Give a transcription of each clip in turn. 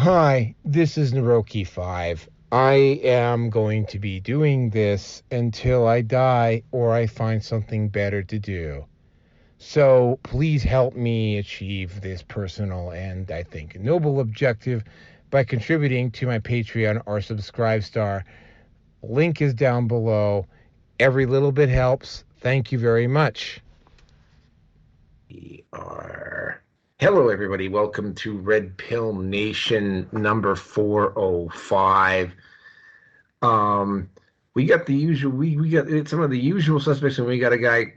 Hi, this is Naroki5. I am going to be doing this until I die or I find something better to do. So please help me achieve this personal and, I think, noble objective by contributing to my Patreon or Subscribe Star. Link is down below. Every little bit helps. Thank you very much. Hello, everybody. Welcome to Red Pill Nation number 405. We got the usual. We got some of the usual suspects, and we got a guy.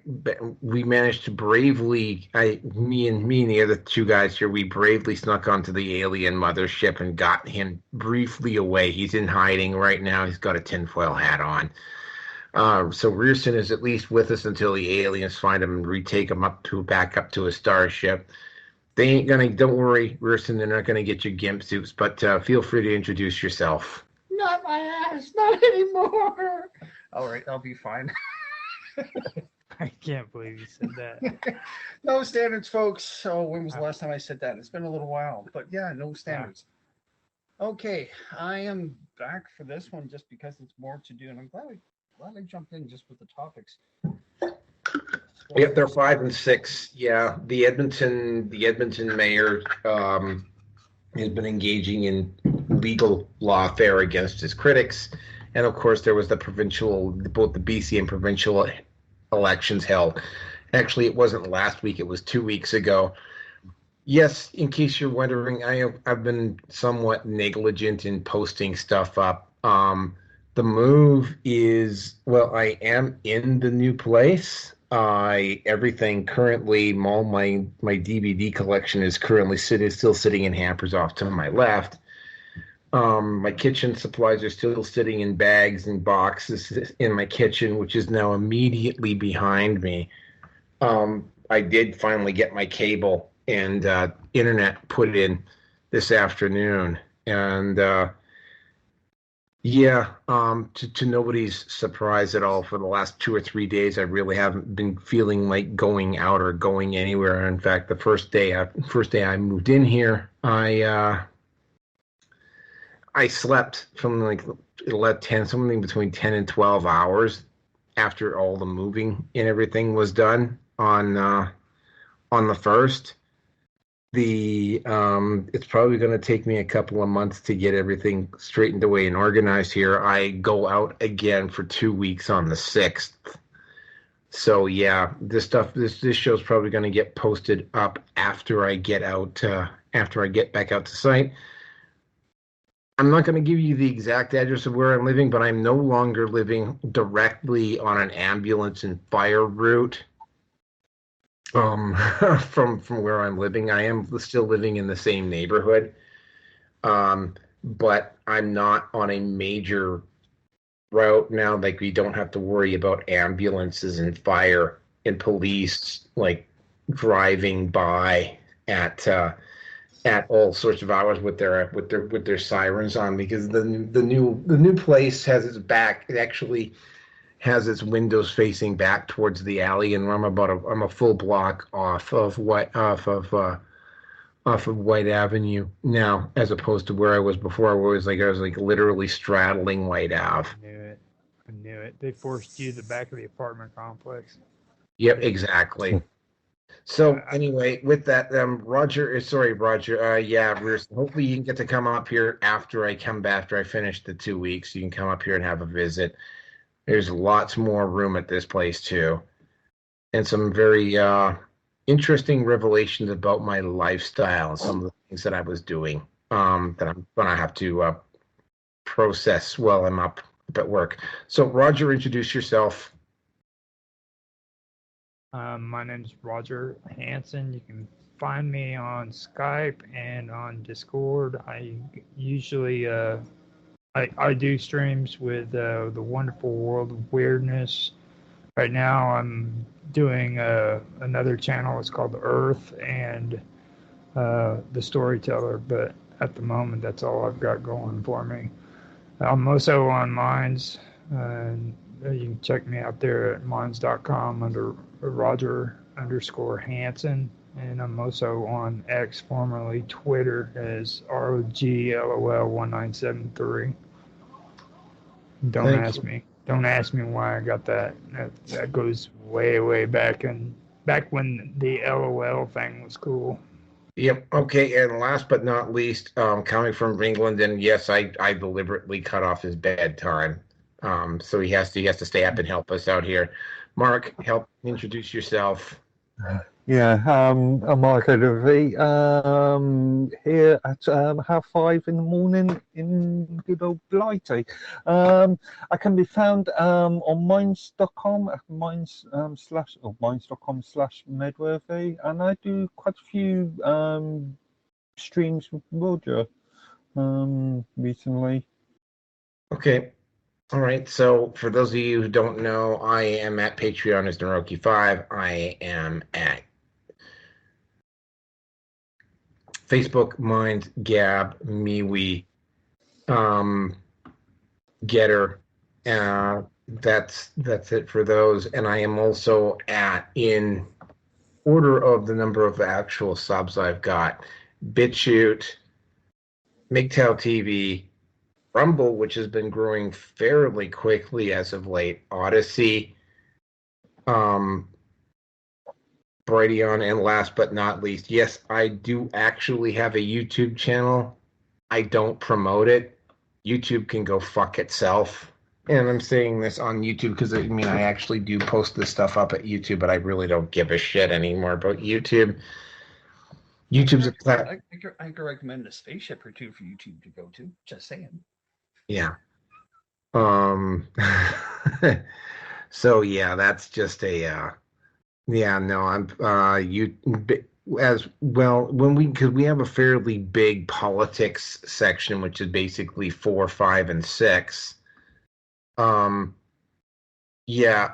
We managed to bravely. Me and the other two guys here. We bravely snuck onto the alien mothership and got him briefly away. He's in hiding right now. He's got a tinfoil hat on. So Rearson is at least with us until the aliens find him and retake him back up to a starship. They ain't gonna. Don't worry, Rearson. They're not gonna get you gimp suits. But feel free to introduce yourself. Not my ass, not anymore. All right, I'll be fine. I can't believe you said that. No standards, folks. So when was the last time I said that? It's been a little while, but yeah, no standards. Okay, I am back for this one just because it's more to do, and I'm glad I jumped in just with the topics. Yep, they're 5 and 6. Yeah, the Edmonton mayor has been engaging in legal lawfare against his critics, and of course there was both the BC and provincial elections held. Actually, it wasn't last week; it was 2 weeks ago. Yes, in case you're wondering, I've been somewhat negligent in posting stuff up. The move is, well, I am in the new place. Everything currently, all my DVD collection is currently still sitting in hampers off to my left. My kitchen supplies are still sitting in bags and boxes in my kitchen, which is now immediately behind me. I did finally get my cable and internet put in this afternoon, and to nobody's surprise at all, for the last 2 or 3 days, I really haven't been feeling like going out or going anywhere. In fact, the first day I moved in here, I slept from like 10, something between 10 and 12 hours after all the moving and everything was done on the first. It's probably going to take me a couple of months to get everything straightened away and organized here. I go out again for 2 weeks on the 6th. So yeah, this show's probably going to get posted up after I get back out to site. I'm not going to give you the exact address of where I'm living, but I'm no longer living directly on an ambulance and fire route. From where I'm living, I am still living in the same neighborhood, but I'm not on a major route now. Like, we don't have to worry about ambulances and fire and police like driving by at all sorts of hours with their sirens on, because the new place has its windows facing back towards the alley, and I'm a full block off of White Avenue now, as opposed to where I was before. I was literally straddling White Ave. I knew it. They forced you to the back of the apartment complex. Yep, exactly. So anyway, with that, Roger. Hopefully you can get to come up here after I finish the 2 weeks. You can come up here and have a visit. There's lots more room at this place too, and some very interesting revelations about my lifestyle and some of the things that I was doing that I'm gonna have to process while I'm up at work. So, Roger, introduce yourself. My name is Roger Hansen. You can find me on Skype and on Discord. I usually I do streams with the Wonderful World of Weirdness. Right now I'm doing another channel. It's called The Earth and The Storyteller, but at the moment that's all I've got going for me. I'm also on Minds, and you can check me out there at minds.com under Roger_Hansen. And I'm also on X, formerly Twitter, as ROGLOL1973. Don't Thank ask you. me. Don't ask me why I got that. That goes way, way back, and back when the LOL thing was cool. Yep. Okay. And last but not least, coming from England, and yes, I deliberately cut off his bedtime. So he has to stay up and help us out here. Mark, help introduce yourself. Yeah, I'm Mark O'Doherty, here at 5:30 in the morning in good old Blighty. I can be found on minds.com, minds.com/Medworthy, and I do quite a few streams with Roger recently. Okay. All right. So for those of you who don't know, I am at Patreon as Naroki5. I am at Facebook, Mind, Gab, MeWe, Getter. That's it for those. And I am also in order of the number of actual subs I've got, BitChute, MGTOW TV, Rumble, which has been growing fairly quickly as of late, Odyssey, Brighteon, and last but not least, yes, I do actually have a YouTube channel. I don't promote it. YouTube can go fuck itself. And I'm saying this on YouTube because I actually do post this stuff up at YouTube, but I really don't give a shit anymore about YouTube. YouTube's a I could recommend a spaceship or two for YouTube to go to. Just saying. Yeah. So yeah, that's just a yeah, no, I'm you as well because we have a fairly big politics section, which is basically 4, 5, and 6. Yeah,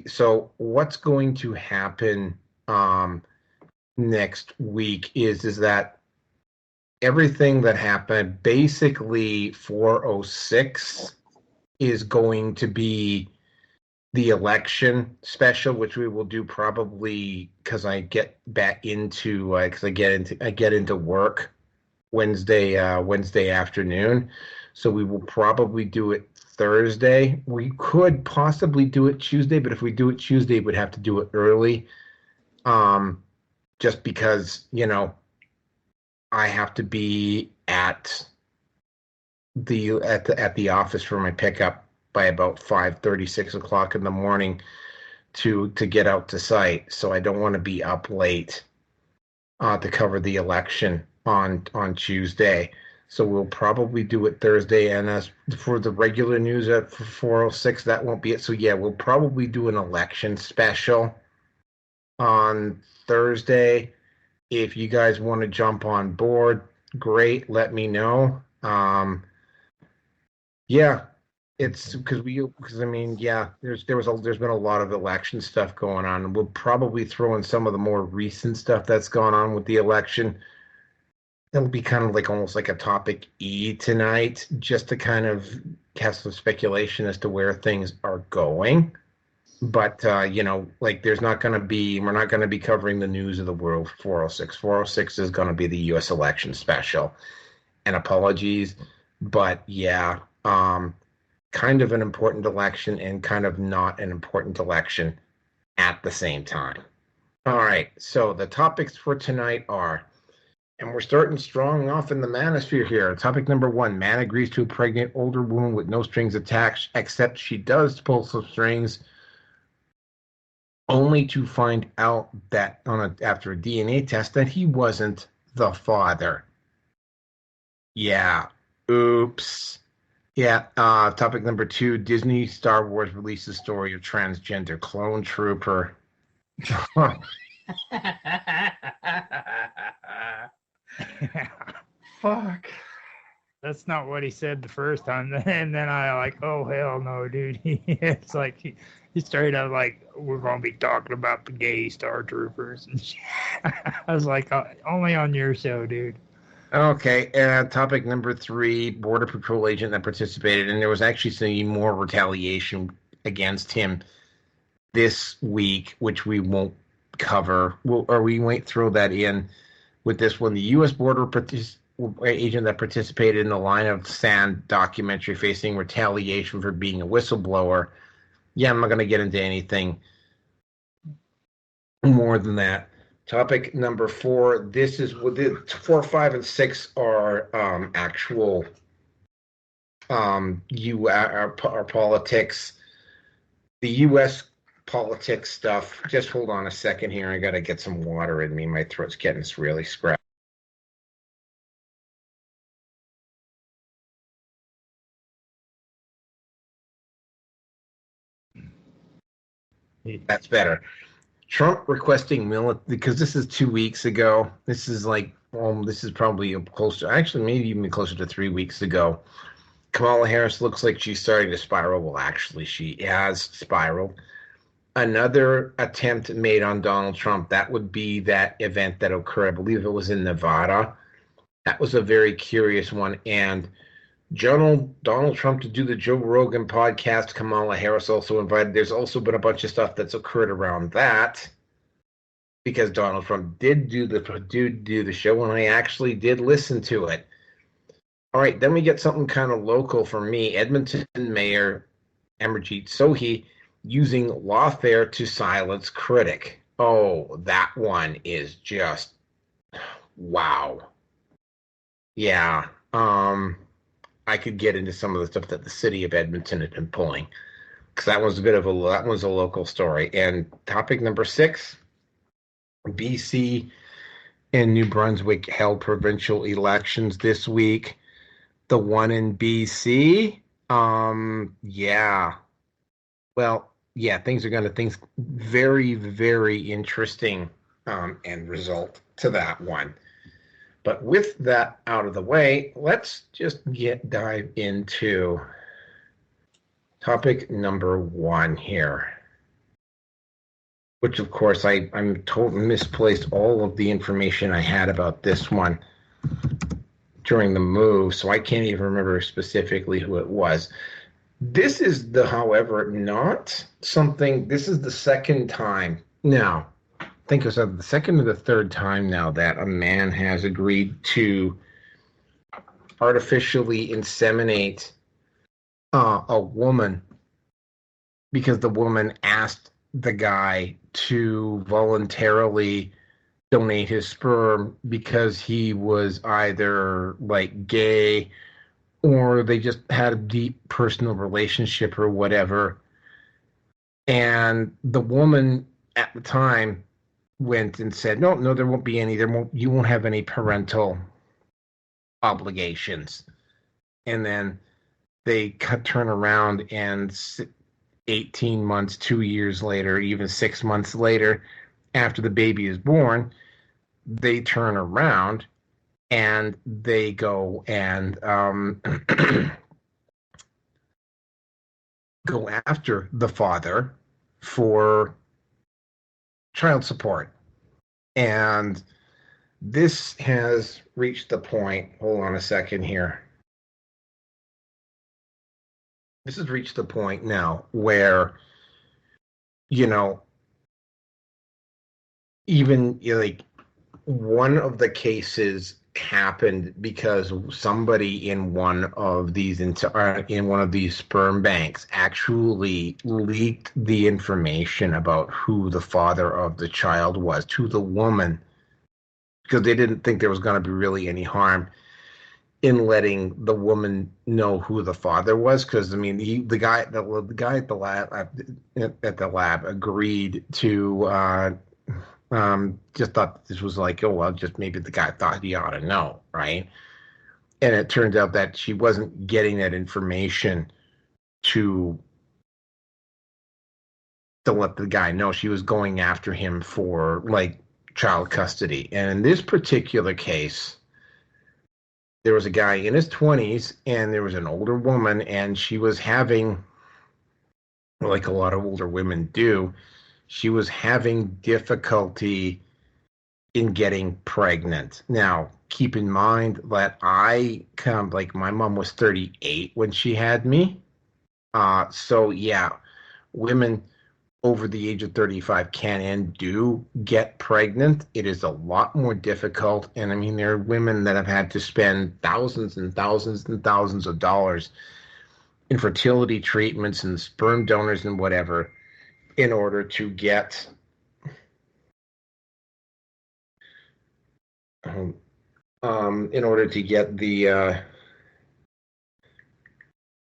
so what's going to happen next week is that everything that happened, basically 406 is going to be the election special, which we will do probably because I get back into because I get into work Wednesday afternoon, so we will probably do it Thursday. We could possibly do it Tuesday, but if we do it Tuesday, we'd have to do it early, just because I have to be at the office for my pickup by about 5:30, 6 o'clock in the morning to get out to site. So I don't want to be up late to cover the election on Tuesday. So we'll probably do it Thursday. And as for the regular news at 406, that won't be it. So yeah, we'll probably do an election special on Thursday. If you guys want to jump on board, great. Let me know. Yeah, it's because there's been a lot of election stuff going on, and we'll probably throw in some of the more recent stuff that's gone on with the election. It'll be kind of like almost like a topic E tonight, just to kind of cast some speculation as to where things are going. But we're not going to be covering the news of the world for 406. 406 is going to be the U.S. election special. And apologies, but yeah, kind of an important election and kind of not an important election at the same time. All right, so the topics for tonight are, and we're starting strong off in the manosphere here. Topic number 1, man agrees to impregnate older woman with no strings attached, except she does pull some strings, only to find out that after a DNA test that he wasn't the father. Yeah. Oops. Yeah. Topic number 2, Disney Star Wars releases story of transgender clone trooper. Fuck. That's not what he said the first time. And then I oh, hell no, dude. It's like he straight up like, we're going to be talking about the gay Star Troopers. And shit. I was like, only on your show, dude. Okay, topic number 3, Border Patrol agent that participated, and there was actually some more retaliation against him this week, which we won't cover, or we might throw that in with this one. The U.S. border agent that participated in the Line of Sand documentary facing retaliation for being a whistleblower. Yeah, I'm not going to get into anything more than that. Topic number 4. This is what the 4, 5, and 6 are actual our politics, the U.S. politics stuff. Just hold on a second here. I got to get some water in me. My throat's getting really scratchy. That's better. Trump requesting because this is 2 weeks ago. This is this is probably close to, actually maybe even closer to 3 weeks ago. Kamala Harris looks like she's starting to spiral. Well, actually, she has spiraled. Another attempt made on Donald Trump. That would be that event that occurred. I believe it was in Nevada. That was a very curious one. And Donald Trump to do the Joe Rogan podcast. Kamala Harris also invited. There's also been a bunch of stuff that's occurred around that because Donald Trump did do the show, and I actually did listen to it. All right, then we get something kind of local for me. Edmonton Mayor Amarjeet Sohi using Lawfare to silence critic. Oh, that one is just wow. Yeah. I could get into some of the stuff that the city of Edmonton had been pulling, because that was a local story. And topic number 6, BC and New Brunswick held provincial elections this week. The one in BC, yeah. Well, yeah, things very, very interesting end result to that one. But with that out of the way, let's just dive into topic number 1 here, which of course I'm totally misplaced all of the information I had about this one during the move, so I can't even remember specifically who it was. This is however, not something, this is the second time now. I think it was the second or the third time now that a man has agreed to artificially inseminate a woman because the woman asked the guy to voluntarily donate his sperm because he was either gay or they just had a deep personal relationship or whatever. And the woman at the time went and said, no, there won't be any, you won't have any parental obligations. And then they turn around and 18 months, 2 years later, even 6 months later, after the baby is born, they turn around and they go and go after the father for child support. And this has reached the point, hold on a second here. This has reached the point now where, even one of the cases happened because somebody in one of these sperm banks actually leaked the information about who the father of the child was to the woman, because they didn't think there was going to be really any harm in letting the woman know who the father was, because the guy at the lab agreed to just thought this was just maybe the guy thought he ought to know, right? And it turns out that she wasn't getting that information to let the guy know. She was going after him for child custody. And in this particular case, there was a guy in his 20s and there was an older woman, and she was having, like a lot of older women do, she was having difficulty in getting pregnant. Now, keep in mind that my mom was 38 when she had me. So yeah, women over the age of 35 can and do get pregnant. It is a lot more difficult. And I mean, there are women that have had to spend thousands and thousands and thousands of dollars in fertility treatments and sperm donors and whatever in order to get in order to get the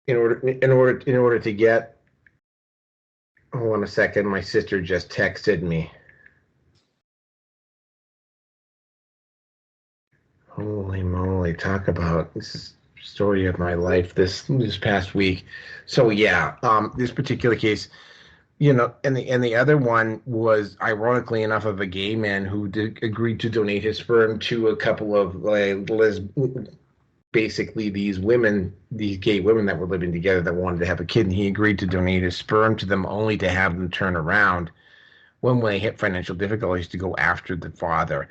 in order to get. Hold on a second. My sister just texted me. Holy moly! Talk about this is story of my life this past week. So yeah, this particular case, you know, and the other one was ironically enough of a gay man who agreed to donate his sperm to a couple of basically these gay women that were living together that wanted to have a kid, and he agreed to donate his sperm to them only to have them turn around when they hit financial difficulties to go after the father.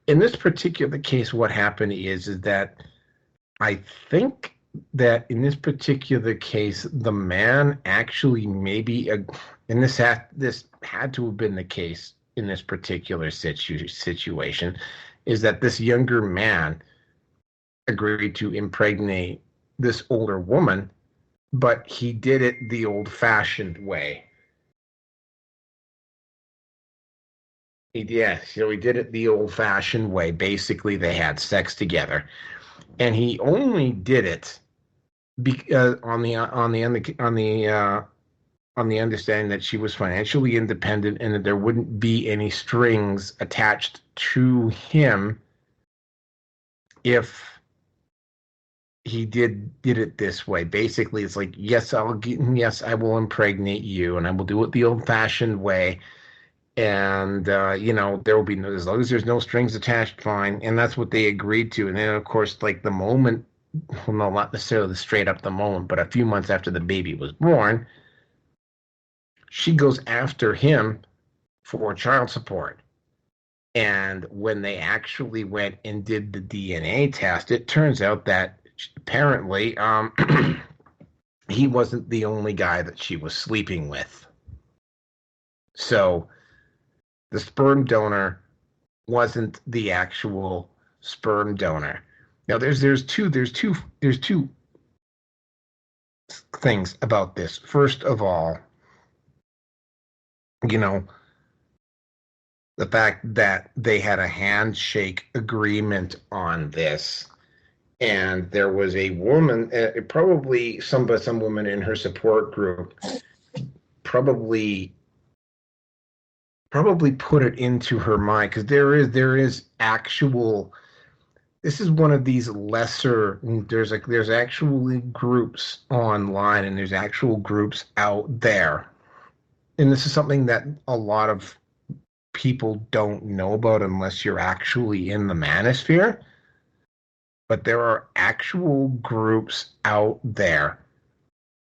In this particular case, what happened is that I think that in this particular case, the man actually maybe, and this had to have been the case in this particular situation, is that this younger man agreed to impregnate this older woman, but he did it the old-fashioned way. So he did it the old-fashioned way. Basically, they had sex together, and he only did it because on the understanding that she was financially independent and that there wouldn't be any strings attached to him if he did it this way. Basically, it's like, yes, I will impregnate you, and I will do it the old-fashioned way. And you know, there will be no, as long as there's no strings attached, fine. And that's what they agreed to. And then, of course, like the moment, well, no, not necessarily straight up the moment, but a few months after the baby was born, she goes after him for child support. And when they actually went and did the DNA test, it turns out that apparently he wasn't the only guy that she was sleeping with. So the sperm donor wasn't the actual sperm donor. Now there's two things about this. First of all, you know, the fact that they had a handshake agreement on this. And there was a woman, probably some woman in her support group, probably put it into her mind, because there is actual. This is one of these lesser. There's actually groups online, and there's actual groups out there, and this is something that a lot of people don't know about unless you're actually in the manosphere. But there are actual groups out there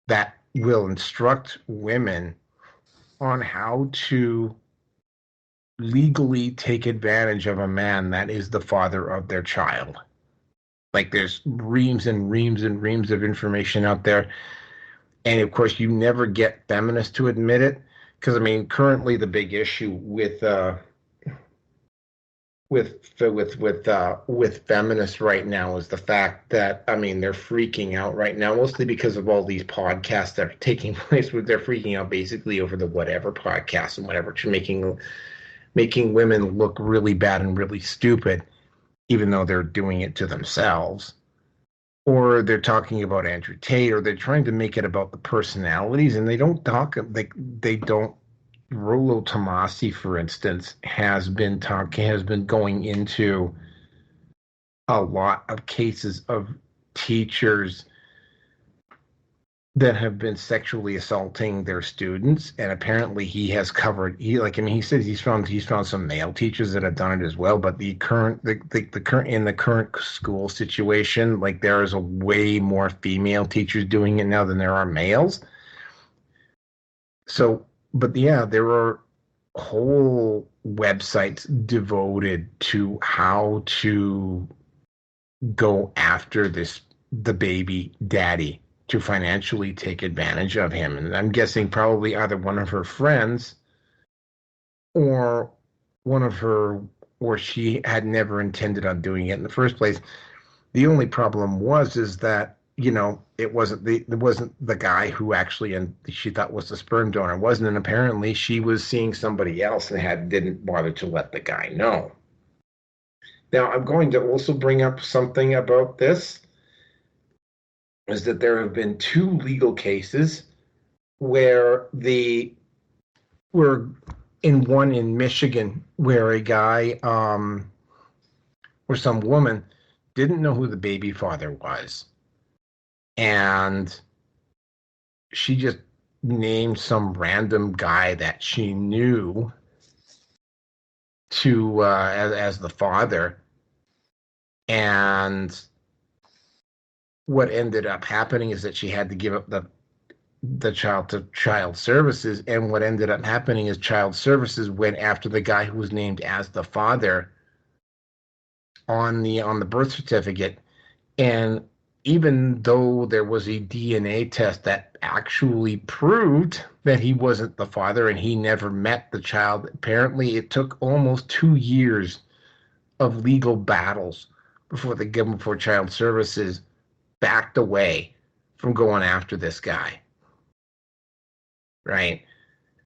that will instruct women on how to legally take advantage of a man that is the father of their child. Like, there's reams and reams and reams of information out there. And of course, you never get feminists to admit it. Because, I mean, currently the big issue with feminists right now is the fact that, I mean, they're freaking out right now, mostly because of all these podcasts that are taking place. They're freaking out basically over the whatever podcast and whatever, to making women look really bad and really stupid, even though they're doing it to themselves. Or they're talking about Andrew Tate, or they're trying to make it about the personalities, and they don't talk, they don't. Rollo Tomasi, for instance, has been going into a lot of cases of teachers that have been sexually assaulting their students, and apparently he has covered. He says he's found some male teachers that have done it as well. But the current school situation, like, there is a way more female teachers doing it now than there are males. So. But yeah, there are whole websites devoted to how to go after the baby daddy to financially take advantage of him. And I'm guessing probably either one of her friends or or she had never intended on doing it in the first place. The only problem is that, it wasn't the guy who actually, and she thought was the sperm donor, wasn't, and apparently she was seeing somebody else and didn't bother to let the guy know. Now, I'm going to also bring up something about this, is that there have been 2 legal cases where one in Michigan, where a guy, or some woman didn't know who the baby father was. And she just named some random guy that she knew to as the father. And what ended up happening is that she had to give up the child to child services. And what ended up happening is child services went after the guy who was named as the father on the birth certificate. And even though there was a DNA test that actually proved that he wasn't the father and he never met the child, apparently it took almost 2 years of legal battles before child services backed away from going after this guy. Right.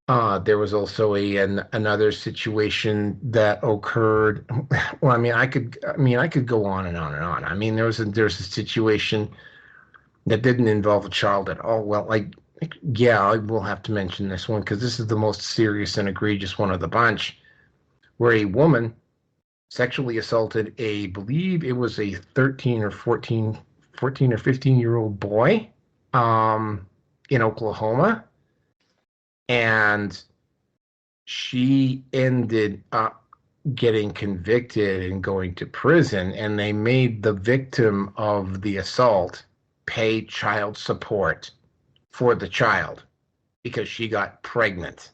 There was also another situation that occurred. Well, I could go on and on and on. I mean, there's a situation that didn't involve a child at all. Well, yeah, I will have to mention this one because this is the most serious and egregious one of the bunch, where a woman sexually assaulted believe it was a 14 or 15-year-old boy, in Oklahoma. And she ended up getting convicted and going to prison, and they made the victim of the assault pay child support for the child because she got pregnant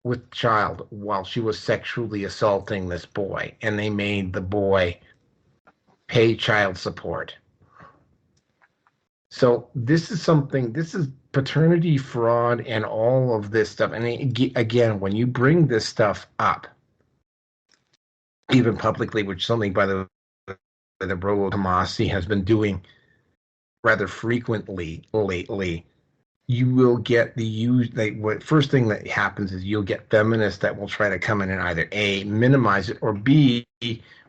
with child while she was sexually assaulting this boy, and they made the boy pay child support. So this is paternity fraud and all of this stuff. And again, when you bring this stuff up, even publicly, which is something, by the way, that Rolo Tomasi has been doing rather frequently lately, you will get first thing that happens is you'll get feminists that will try to come in and either A, minimize it, or B,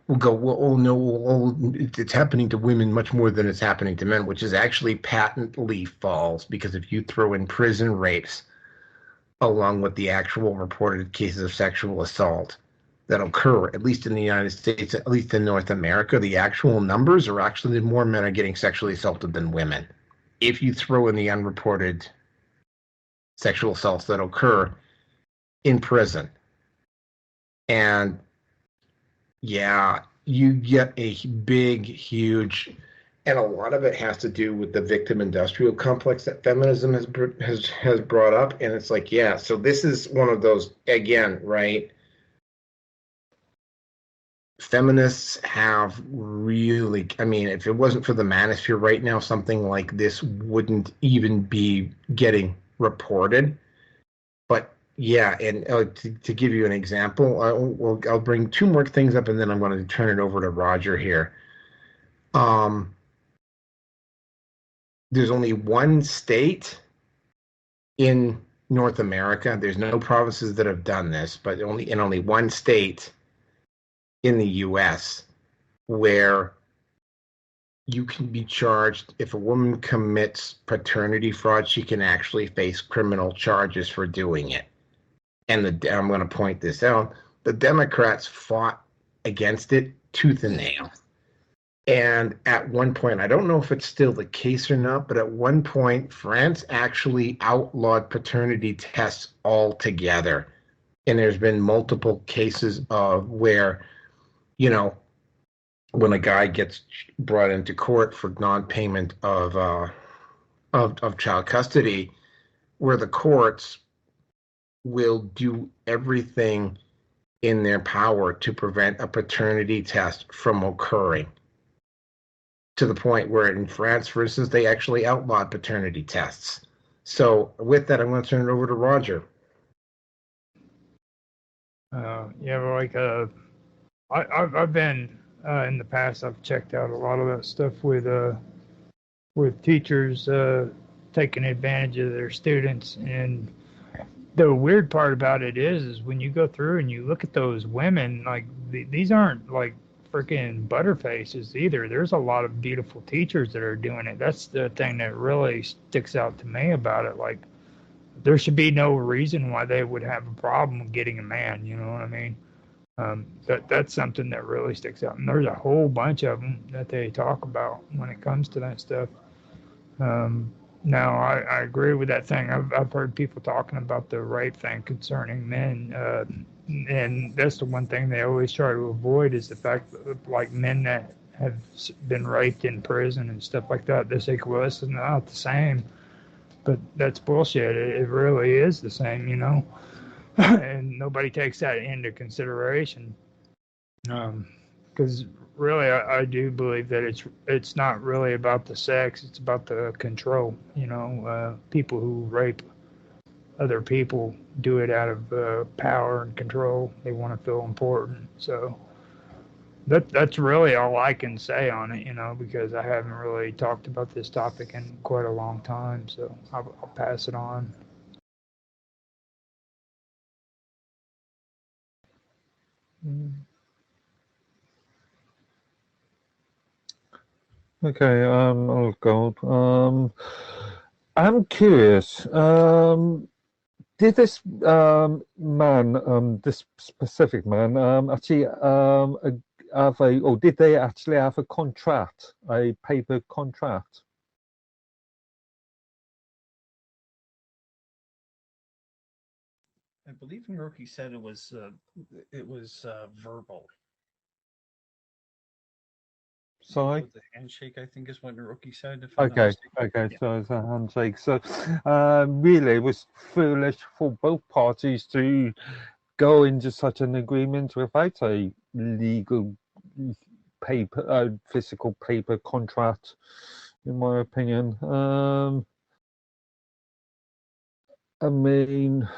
will go, well, oh no, it's happening to women much more than it's happening to men, which is actually patently false, because if you throw in prison rapes along with the actual reported cases of sexual assault that occur, at least in the United States, at least in North America, the actual numbers are actually more men are getting sexually assaulted than women. If you throw in the unreported sexual assaults that occur in prison. And yeah, you get a big, huge, and a lot of it has to do with the victim industrial complex that feminism has brought up. And it's like, yeah, so this is one of those, again, right? Feminists have really, if it wasn't for the manosphere right now, something like this wouldn't even be getting reported. But yeah, and to give you an example, I'll bring 2 more things up, and then I'm going to turn it over to Roger here. There's only one state in North America. There's no provinces that have done this, but only one state in the U.S. where you can be charged, if a woman commits paternity fraud, she can actually face criminal charges for doing it. And I'm going to point this out. The Democrats fought against it tooth and nail. And at one point, I don't know if it's still the case or not, but at one point, France actually outlawed paternity tests altogether. And there's been multiple cases of where, when a guy gets brought into court for non-payment of child custody, where the courts will do everything in their power to prevent a paternity test from occurring. to the point where in France, for instance, they actually outlawed paternity tests. So with that, I'm going to turn it over to Roger. Yeah, but like I've been in the past. I've checked out a lot of that stuff with teachers taking advantage of their students. And the weird part about it is when you go through and you look at those women, like these aren't like freaking butterfaces either. There's a lot of beautiful teachers that are doing it. That's the thing that really sticks out to me about it. Like there should be no reason why they would have a problem with getting a man. You know what I mean? That's something that really sticks out. And there's a whole bunch of them that they talk about when it comes to that stuff. Now, I agree with that thing. I've heard people talking about the rape thing concerning men, and that's the one thing they always try to avoid is the fact that, like, men that have been raped in prison and stuff like that, they say, well, this is not the same. But that's bullshit. It really is the same, you know? And nobody takes that into consideration. Because really, I do believe that it's not really about the sex; it's about the control. You know, people who rape other people do it out of power and control. They want to feel important. So that's really all I can say on it. You know, because I haven't really talked about this topic in quite a long time. So I'll pass it on. Okay, I'll go. I'm curious. Did this man, this specific man, actually have or did they actually have a contract, a paper contract? I believe Rookie said it was verbal. Sorry? The handshake, I think, is what Rookie said. If I'm not Okay, mistaken. okay, Yeah. so it's a handshake. So really, it was foolish for both parties to go into such an agreement without a legal paper, physical paper contract, in my opinion. I mean,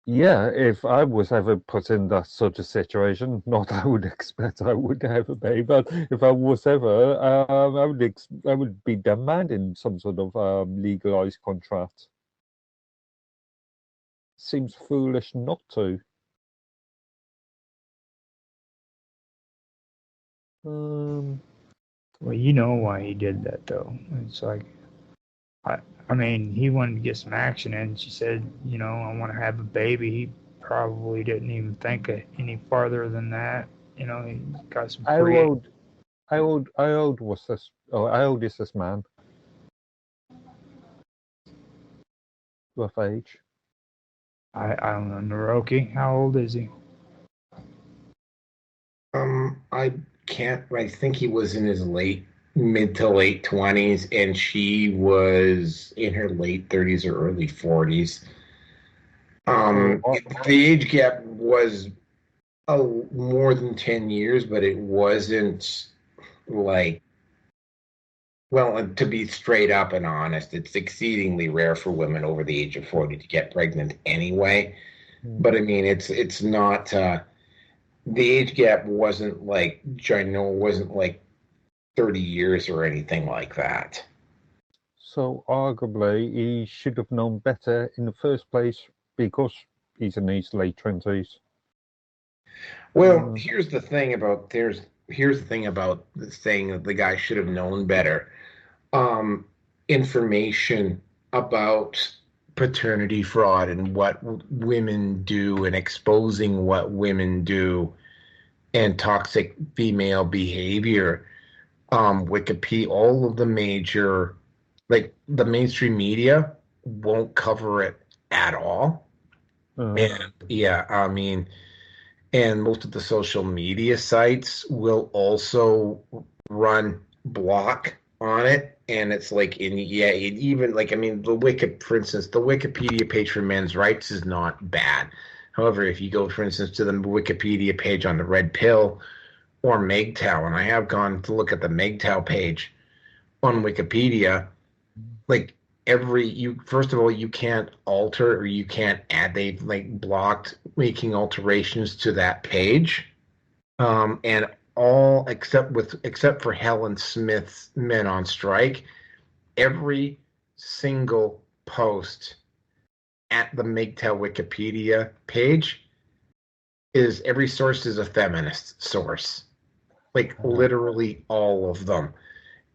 yeah, if I was ever put in that sort of situation, not I would expect I would have a baby, but if I was ever, I would be demanding some sort of legalized contract. Seems foolish not to. Well, you know why he did that, though. It's like, I mean, he wanted to get some action in. She said, you know, I want to have a baby. He probably didn't even think any farther than that. You know, he got some How free. old was this? Oh, how old is this man? Rough age. I don't know, Naroki. How old is he? I can't. I think he was in his mid to late 20s, and she was in her late 30s or early 40s. The age gap was more than 10 years, but it wasn't like, well, to be straight up and honest, it's exceedingly rare for women over the age of 40 to get pregnant anyway. But I mean, it's not, the age gap wasn't like, wasn't like 30 years or anything like that. So arguably, he should have known better in the first place because he's in his late 20s. Well, here's the thing about saying that the guy should have known better. Information about paternity fraud and what women do and exposing what women do and toxic female behavior. Wikipedia, all of the major, like the mainstream media won't cover it at all. And yeah, I mean, and most of the social media sites will also run block on it. And it's like, even like, I mean, for instance, the Wikipedia page for men's rights is not bad. However, if you go, for instance, to the Wikipedia page on the red pill or MGTOW, and I have gone to look at the MGTOW page on Wikipedia. Like first of all, you can't alter or you can't add. They've like blocked making alterations to that page, and all except for Helen Smith's Men on Strike, every single post at the MGTOW Wikipedia page every source is a feminist source, like literally all of them.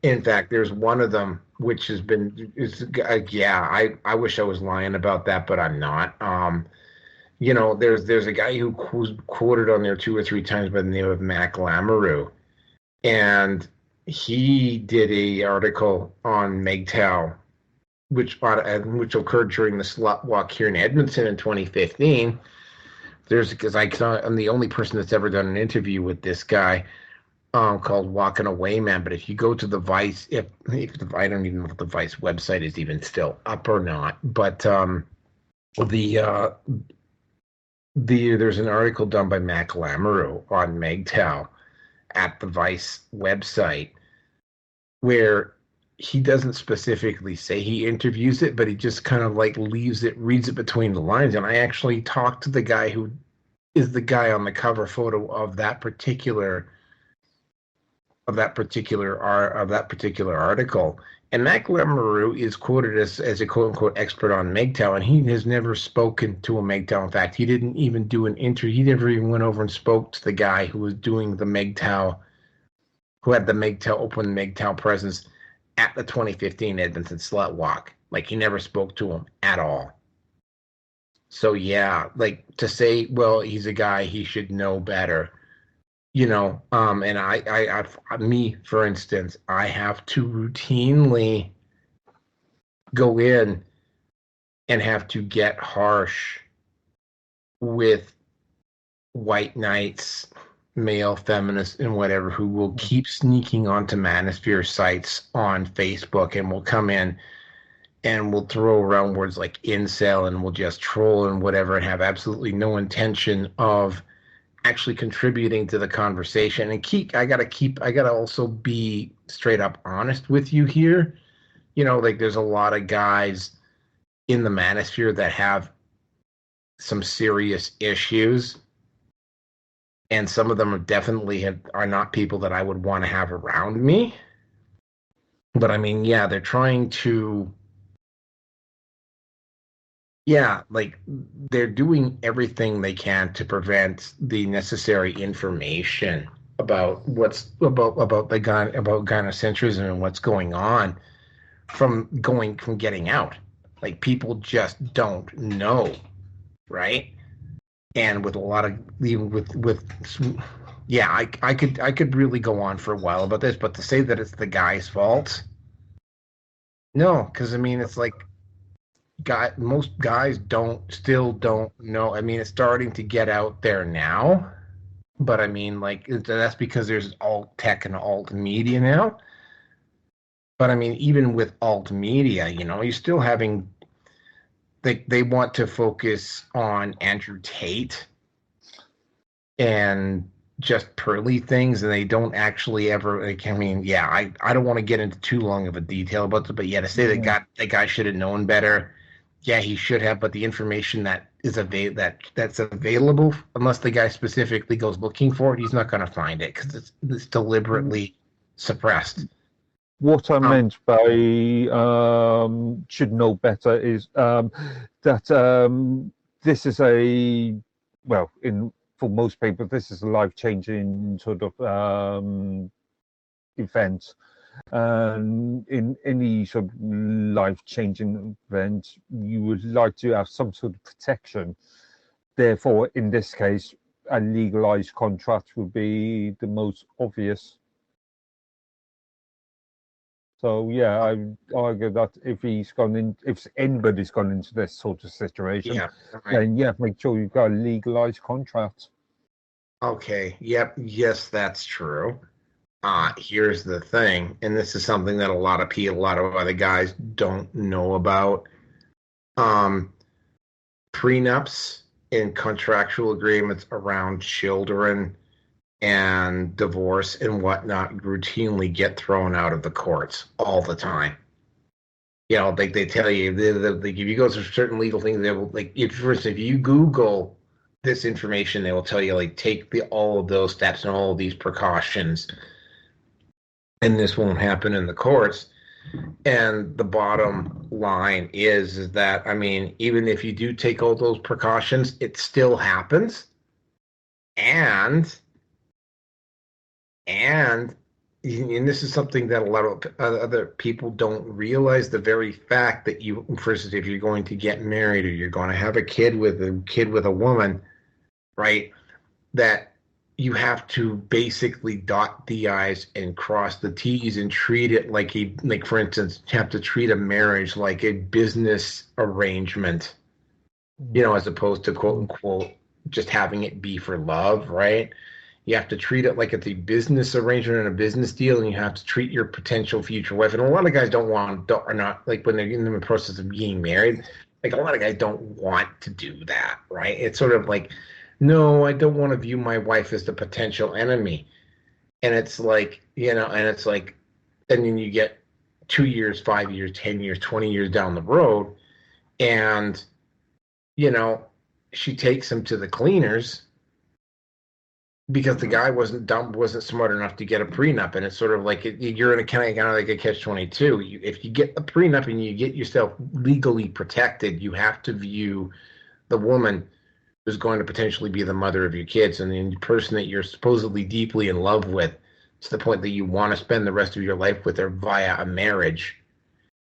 In fact, there's one of them which has been I wish I was lying about that, but I'm not. There's a guy who was quoted on there 2 or 3 times by the name of Mac Lamoureux, and he did a article on MGTOW, which occurred during the slut walk here in Edmonton in 2015. I'm the only person that's ever done an interview with this guy called Walking Away Man. But if you go to the Vice, if I don't even know if the Vice website is even still up or not, but there's an article done by Mac Lamoureux on MGTOW at the Vice website where he doesn't specifically say he interviews it, but he just kind of like reads it between the lines. And I actually talked to the guy who is the guy on the cover photo of that particular article. And Mac Lamoureux is quoted as a quote unquote expert on MGTOW, and he has never spoken to a MGTOW. In fact, he didn't even do an interview. He never even went over and spoke to the guy who was doing the MGTOW, who had the MGTOW open MGTOW presence at the 2015 Edmonton Slut Walk. Like, he never spoke to him at all. So yeah, like, to say, well, he's a guy, he should know better, and me, for instance, I have to routinely go in and have to get harsh with white knights, male feminists, and whatever, who will keep sneaking onto manosphere sites on Facebook and will come in and will throw around words like incel and will just troll and whatever and have absolutely no intention of actually contributing to the conversation. And I gotta also be straight up honest with you here. Like, there's a lot of guys in the manosphere that have some serious issues, and some of them are not people that I would want to have around me. But I mean, yeah, they're trying to, like, they're doing everything they can to prevent the necessary information about gynocentrism and what's going on from getting out. Like, people just don't know, right? And with a lot of I could really go on for a while about this, but to say that it's the guy's fault, no, because I mean, it's like, most guys still don't know. I mean, it's starting to get out there now, but I mean, like, that's because there's alt tech and alt media now. But I mean, even with alt media, you're still having, they want to focus on Andrew Tate and just pearly things, and they don't actually ever, like, I mean, I don't want to get into too long of a detail about it, but to say that guy should have known better. Yeah, he should have, but the information that is that's available, unless the guy specifically goes looking for it, he's not going to find it because it's deliberately suppressed. What I meant by should know better is that this is for most people, this is a life-changing sort of event. And in any sort of life-changing event, you would like to have some sort of protection. Therefore, in this case, a legalized contract would be the most obvious. So yeah, I argue that if anybody's gone into this sort of situation, then make sure you've got a legalized contract. Okay. Yep. Yes, that's true. Here's the thing, and this is something that a lot of other guys don't know about. Prenups and contractual agreements around children and divorce and whatnot routinely get thrown out of the courts all the time. You know, like they tell you, like if you go through certain legal things, they will like if you Google this information, they will tell you like take all of those steps and all of these precautions, and this won't happen in the courts. And the bottom line is that I mean, even if you do take all those precautions, it still happens, and and this is something that a lot of other people don't realize, the very fact that you, for instance, if you're going to get married or you're going to have a kid with a woman, right, that you have to basically dot the I's and cross the T's and treat it like for instance, you have to treat a marriage like a business arrangement, you know, as opposed to quote unquote just having it be for love, right? You have to treat it like it's a business arrangement and a business deal, and you have to treat your potential future wife. And a lot of guys are not like when they're in the process of being married. Like a lot of guys don't want to do that, right? It's sort of like, no, I don't want to view my wife as the potential enemy. And it's like, you know, and it's like, and then you get 2 years, 5 years, 10 years, 20 years down the road, and you know, she takes him to the cleaners because the guy wasn't smart enough to get a prenup, and it's sort of like you're in a kind of like a catch-22. If you get the prenup and you get yourself legally protected, you have to view the woman who's going to potentially be the mother of your kids and the person that you're supposedly deeply in love with, to the point that you want to spend the rest of your life with her via a marriage.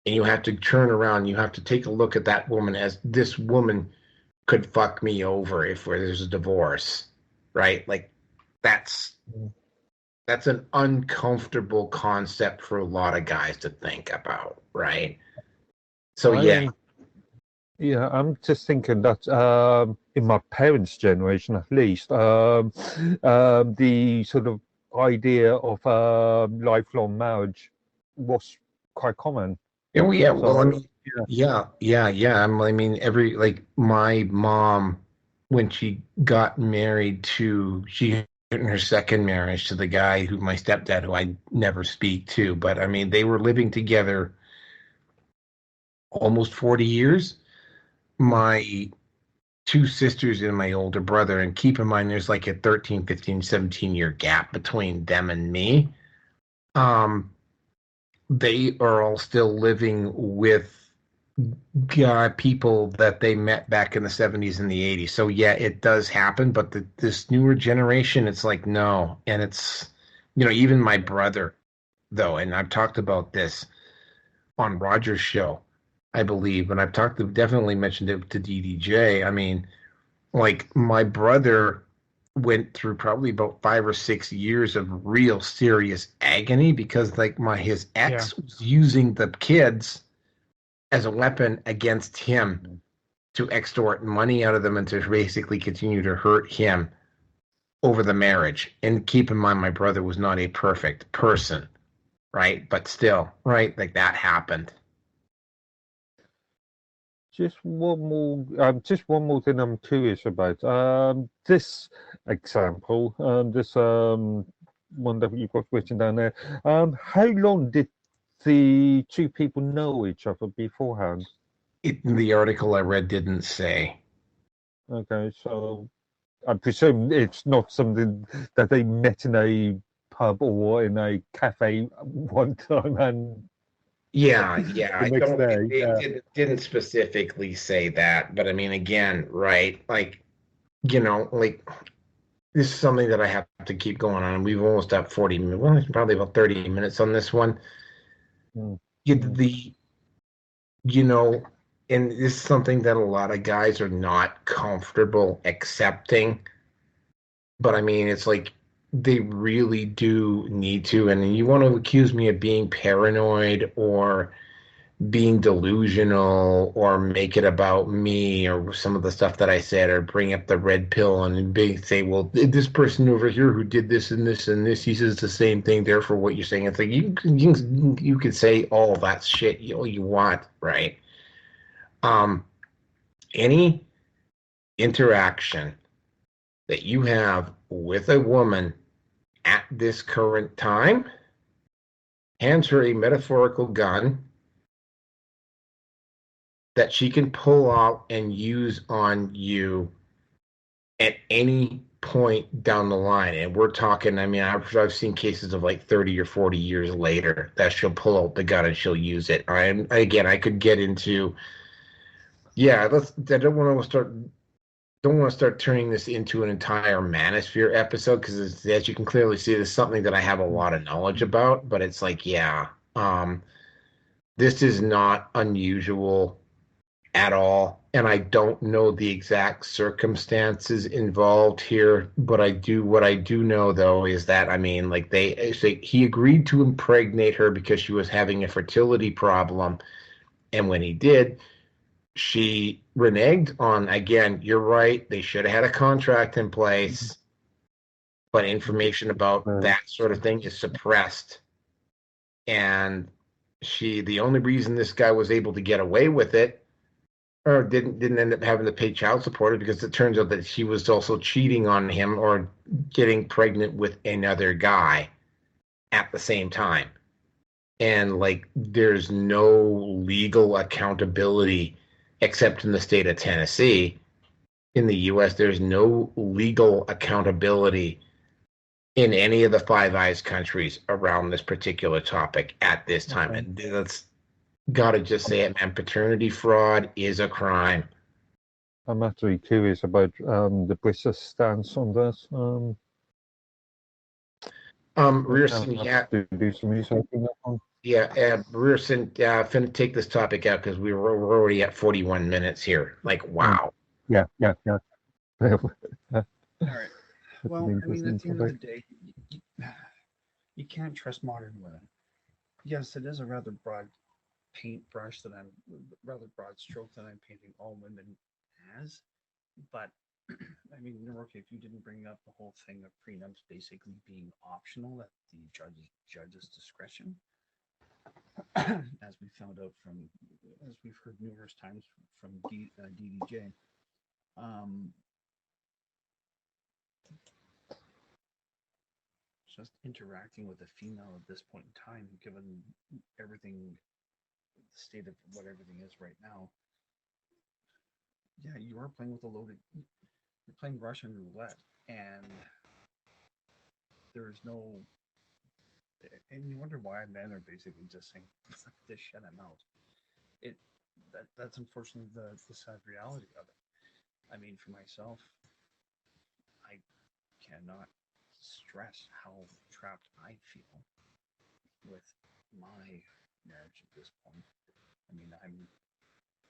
And you have to turn around, you have to take a look at that woman as, this woman could fuck me over if there's a divorce, right? Like, that's an uncomfortable concept for a lot of guys to think about, right? So yeah, I'm just thinking that in my parents' generation, at least, the sort of idea of lifelong marriage was quite common. oh yeah, well, I So, mean, yeah. I mean, like my mom, when she got married she in her second marriage to the guy who my stepdad, who I never speak to, but I mean, they were living together almost 40 years. My two sisters and my older brother, and keep in mind there's like a 13, 15, 17-year gap between them and me. They are all still living with people that they met back in the 70s and the 80s. So yeah, it does happen, but this newer generation, it's like no. And it's, you know, even my brother though, and I've talked about this on Roger's show, I believe, and definitely mentioned it to DDJ. I mean, like my brother went through probably about 5 or 6 years of real serious agony because like his ex was using the kids as a weapon against him to extort money out of them and to basically continue to hurt him over the marriage. And keep in mind, my brother was not a perfect person, right? But still, right? Like that happened. just one more thing I'm curious about. This example, this one that you've got written down there. How long did the two people know each other beforehand? The article I read didn't say. Okay, so I presume it's not something that they met in a pub or in a cafe one time and Yeah. the next day. It didn't specifically say that, but I mean, again, right? Like, you know, like this is something that I have to keep going on. We've almost at 40 minutes. Well, it's probably about 30 minutes on this one. Mm. You know, and this is something that a lot of guys are not comfortable accepting. But I mean, it's like they really do need to. And you want to accuse me of being paranoid or being delusional or make it about me or some of the stuff that I said, or bring up the red pill and say, well, this person over here who did this and this and this, he says the same thing. Therefore, what you're saying, it's like you can say all that shit you want, right? Any interaction that you have with a woman at this current time, hands her a metaphorical gun that she can pull out and use on you at any point down the line. And we're talking, I mean, I've seen cases of like 30 or 40 years later that she'll pull out the gun and she'll use it. I could get into, yeah, I don't want to start turning this into an entire manosphere episode because, as you can clearly see, it's something that I have a lot of knowledge about. But it's like, yeah, this is not unusual at all, and I don't know the exact circumstances involved here. But what I do know though is that, I mean, like he agreed to impregnate her because she was having a fertility problem, and when he did, she reneged on, again, you're right, they should have had a contract in place, but information about that sort of thing is suppressed. And the only reason this guy was able to get away with it, or didn't end up having to pay child support, is because it turns out that she was also cheating on him or getting pregnant with another guy at the same time. And like, there's no legal accountability except in the state of Tennessee. In the US, there's no legal accountability in any of the Five Eyes countries around this particular topic at this time. And that's got to just say it, man. Paternity fraud is a crime. I'm actually curious about the British stance on this. Rearson, yeah. To do some research on that one. Yeah, Rearson, finna take this topic out because we're already at 41 minutes here. Like, wow. Yeah. All right. Well, I mean, at the end of the day, you can't trust modern women. Yes, it is a rather broad paintbrush rather broad stroke that I'm painting all women as. But I mean, okay, if you didn't bring up the whole thing of prenups basically being optional at the judge's discretion, as we found out as we've heard numerous times from DDJ, just interacting with a female at this point in time, given everything, the state of what everything is right now, yeah, you are playing with you're playing Russian roulette, and there's no, and you wonder why men are basically just saying, just shut him out. That's unfortunately the sad reality of it. I mean, for myself, I cannot stress how trapped I feel with my marriage at this point. I mean,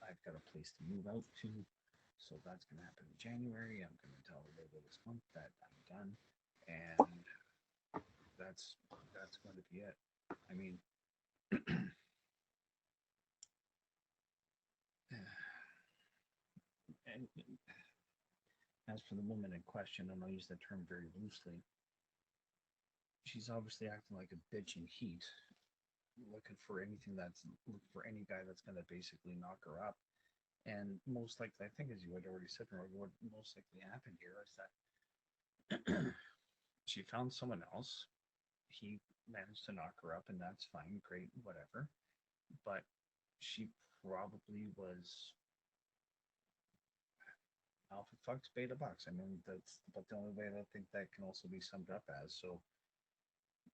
I've got a place to move out to, so that's going to happen in January. I'm going to tell her later this month that I'm done, and that's going to be it. I mean, and as for the woman in question, and I'll use that term very loosely, she's obviously acting like a bitch in heat, looking for any guy that's going to basically knock her up. And most likely, I think, as you had already said, what most likely happened here is that she found someone else. He managed to knock her up, and that's fine, great, whatever. But she probably was alpha fucks, beta bucks. I mean, that's about the only way that I think that can also be summed up as. So,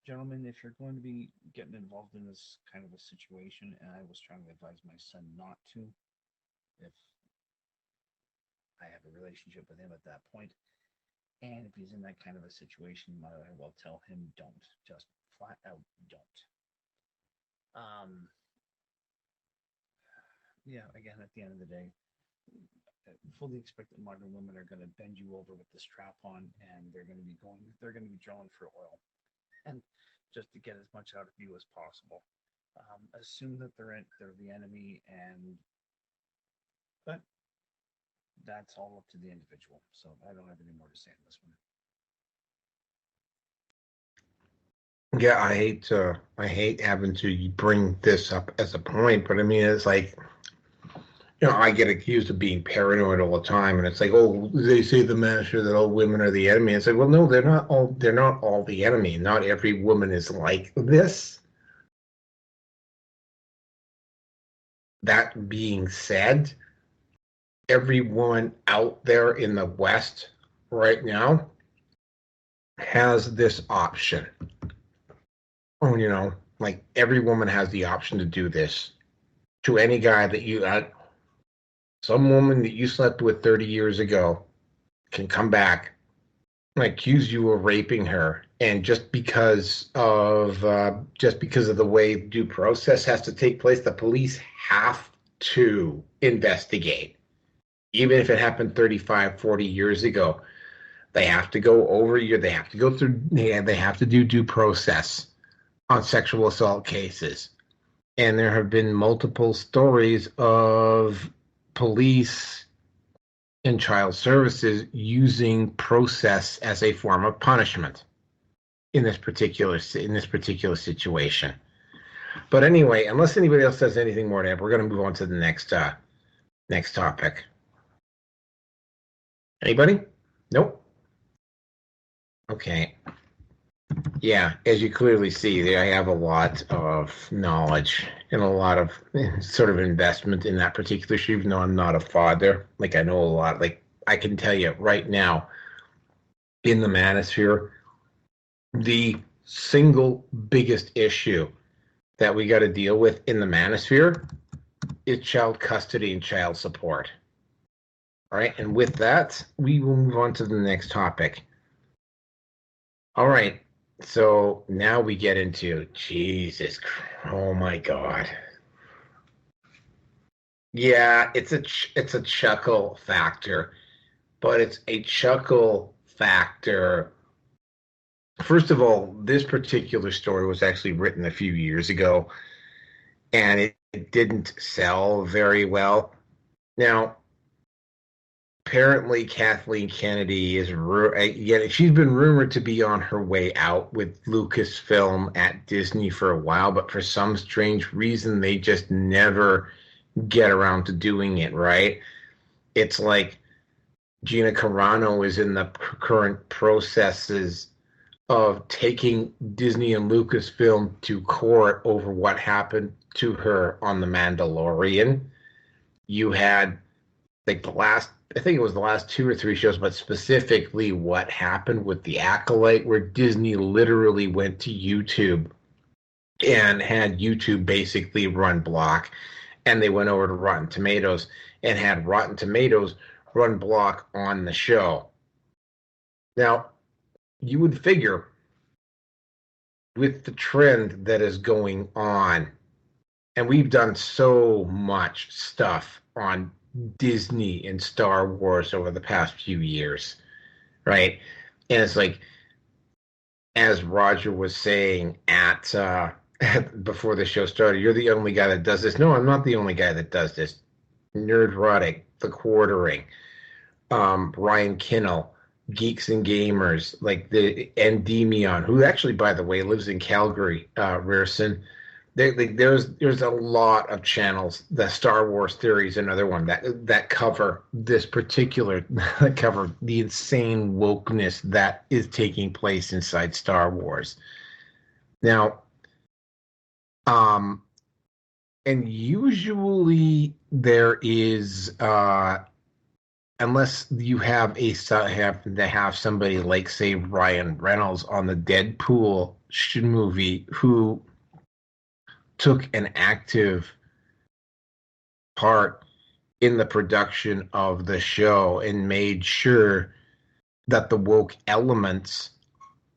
gentlemen, if you're going to be getting involved in this kind of a situation, and I was trying to advise my son not to, if I have a relationship with him at that point, and if he's in that kind of a situation, I will tell him don't. Just flat out don't. Yeah, again, at the end of the day, fully expect that modern women are going to bend you over with the strap on, and they're going to be drawing for oil, and just to get as much out of you as possible. Assume that they're the enemy, but that's all up to the individual. So I don't have any more to say on this one. Yeah, I hate having to bring this up as a point, but I mean, it's like, I get accused of being paranoid all the time, and it's like, oh, they say the manager that all women are the enemy. It's like, well, no, they're not all. They're not all the enemy. Not every woman is like this. That being said, every woman out there in the West right now has this option. Oh, like every woman has the option to do this to any guy that some woman that you slept with 30 years ago can come back and accuse you of raping her. And just because of the way due process has to take place, the police have to investigate. Even if it happened 35, 40 years ago, they have to go over they have to go through, they have to do due process on sexual assault cases. And there have been multiple stories of police and child services using process as a form of punishment in this particular situation. But anyway, unless anybody else says anything more to add, we're going to move on to the next topic. Anybody? Nope. Okay. Yeah, as you clearly see, I have a lot of knowledge and a lot of sort of investment in that particular issue, even though I'm not a father. Like, I know a lot. Like, I can tell you right now, in the manosphere, the single biggest issue that we got to deal with in the manosphere is child custody and child support. All right, and with that, we will move on to the next topic. All right, so now we get into Jesus. Oh my God. Yeah, it's a chuckle factor, but it's a chuckle factor. First of all, this particular story was actually written a few years ago, and it didn't sell very well. Now, apparently Kathleen Kennedy she's been rumored to be on her way out with Lucasfilm at Disney for a while, but for some strange reason they just never get around to doing it, right? It's like Gina Carano is in the current processes of taking Disney and Lucasfilm to court over what happened to her on The Mandalorian. You had like I think it was the last 2 or 3 shows, but specifically what happened with The Acolyte, where Disney literally went to YouTube and had YouTube basically run block, and they went over to Rotten Tomatoes and had Rotten Tomatoes run block on the show. Now, you would figure with the trend that is going on, and we've done so much stuff on Disney and Star Wars over the past few years, right? And it's like, as Roger was saying before the show started, you're the only guy that does this. No, I'm not the only guy that does this. Nerdrotic, The Quartering, Ryan Kinnell, Geeks and Gamers, like the Endymion, who actually, by the way, lives in Calgary, Rarson. There's a lot of channels. The Star Wars Theory is another one that cover this particular, cover the insane wokeness that is taking place inside Star Wars. Now, and usually there is, unless you have to have somebody like, say, Ryan Reynolds on the Deadpool movie, who took an active part in the production of the show and made sure that the woke elements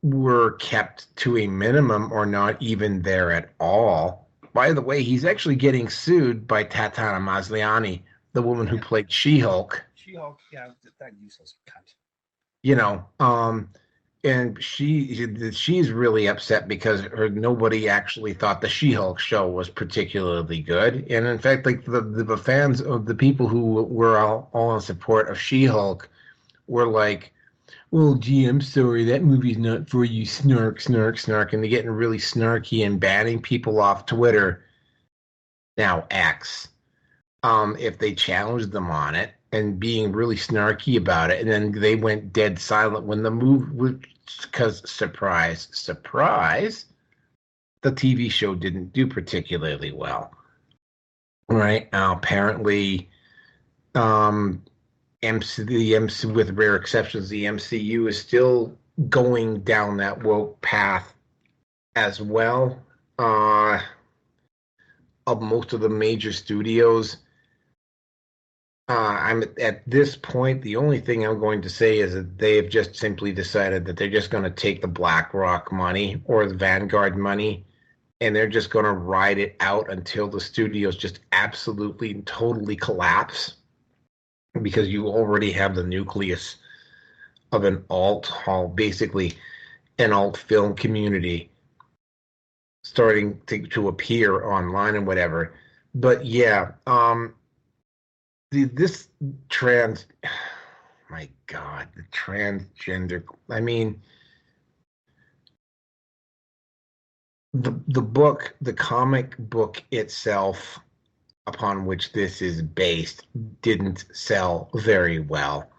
were kept to a minimum or not even there at all. By the way, he's actually getting sued by Tatiana Maslany, the woman who played She-Hulk. She-Hulk, yeah, that useless cunt. And she's really upset because nobody actually thought the She-Hulk show was particularly good. And in fact, like the fans of the people who were all in support of She-Hulk were like, well, gee, I'm sorry, that movie's not for you, snark, snark, snark. And they're getting really snarky and banning people off Twitter. Now X. if they challenged them on it and being really snarky about it. And then they went dead silent when the move was, because surprise, surprise, the TV show didn't do particularly well. Right now, apparently, the MC, with rare exceptions, the MCU is still going down that woke path as well. Of most of the major studios, I'm at this point. The only thing I'm going to say is that they have just simply decided that they're just going to take the BlackRock money or the Vanguard money, and they're just going to ride it out until the studios just absolutely and totally collapse, because you already have the nucleus of an basically an alt film community starting to appear online and whatever. But yeah, this my God, the transgender. I mean, the book, the comic book itself, upon which this is based, didn't sell very well.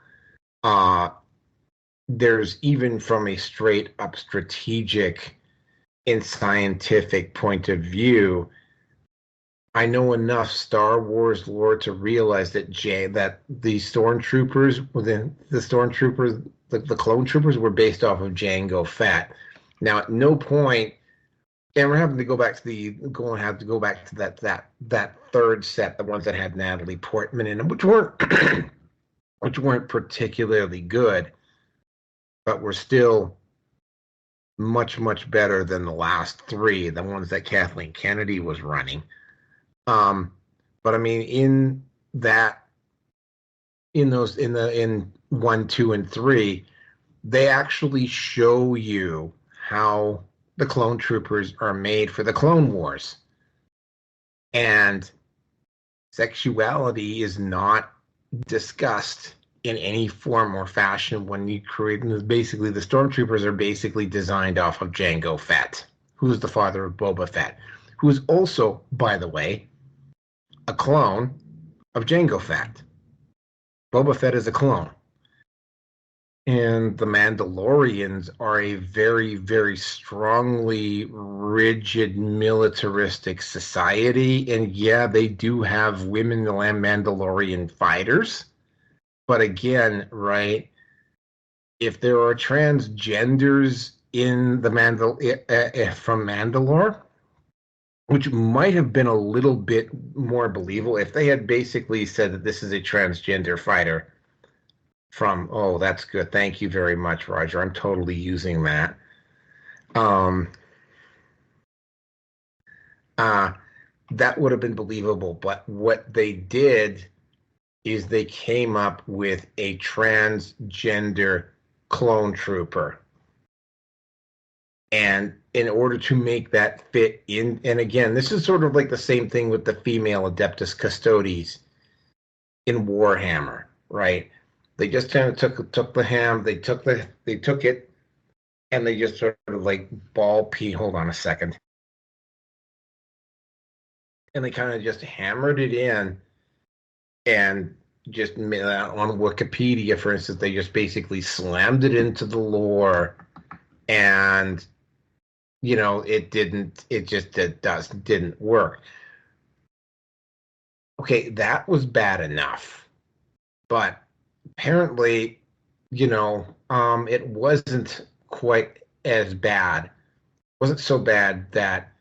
There's, even from a straight up strategic and scientific point of view, I know enough Star Wars lore to realize that the stormtroopers, the clone troopers, were based off of Jango Fett. Now, at no point, and we're having to go back to that third set, the ones that had Natalie Portman in them, which weren't particularly good, but were still much, much better than the last three, the ones that Kathleen Kennedy was running. But I mean, in 1, 2, and 3, they actually show you how the clone troopers are made for the Clone Wars. And sexuality is not discussed in any form or fashion when you create. Basically, the stormtroopers are basically designed off of Jango Fett, who's the father of Boba Fett, who is also, by the way, a clone of Jango Fett. Boba Fett is a clone. And the Mandalorians are a very, very strongly rigid militaristic society. And yeah, they do have women Mandalorian fighters. But again, right, if there are transgenders in the from Mandalore, which might have been a little bit more believable if they had basically said that this is a transgender fighter from, oh, that's good. Thank you very much, Roger. I'm totally using that. That would have been believable. But what they did is they came up with a transgender clone trooper. And in order to make that fit in, and again, this is sort of like the same thing with the female Adeptus Custodes in Warhammer, right? They just kind of took it, and they just sort of like hold on a second. And they kind of just hammered it in, and just made on Wikipedia, for instance, they just basically slammed it into the lore, and it didn't work. Okay, that was bad enough, but apparently, it wasn't quite as bad. It wasn't so bad that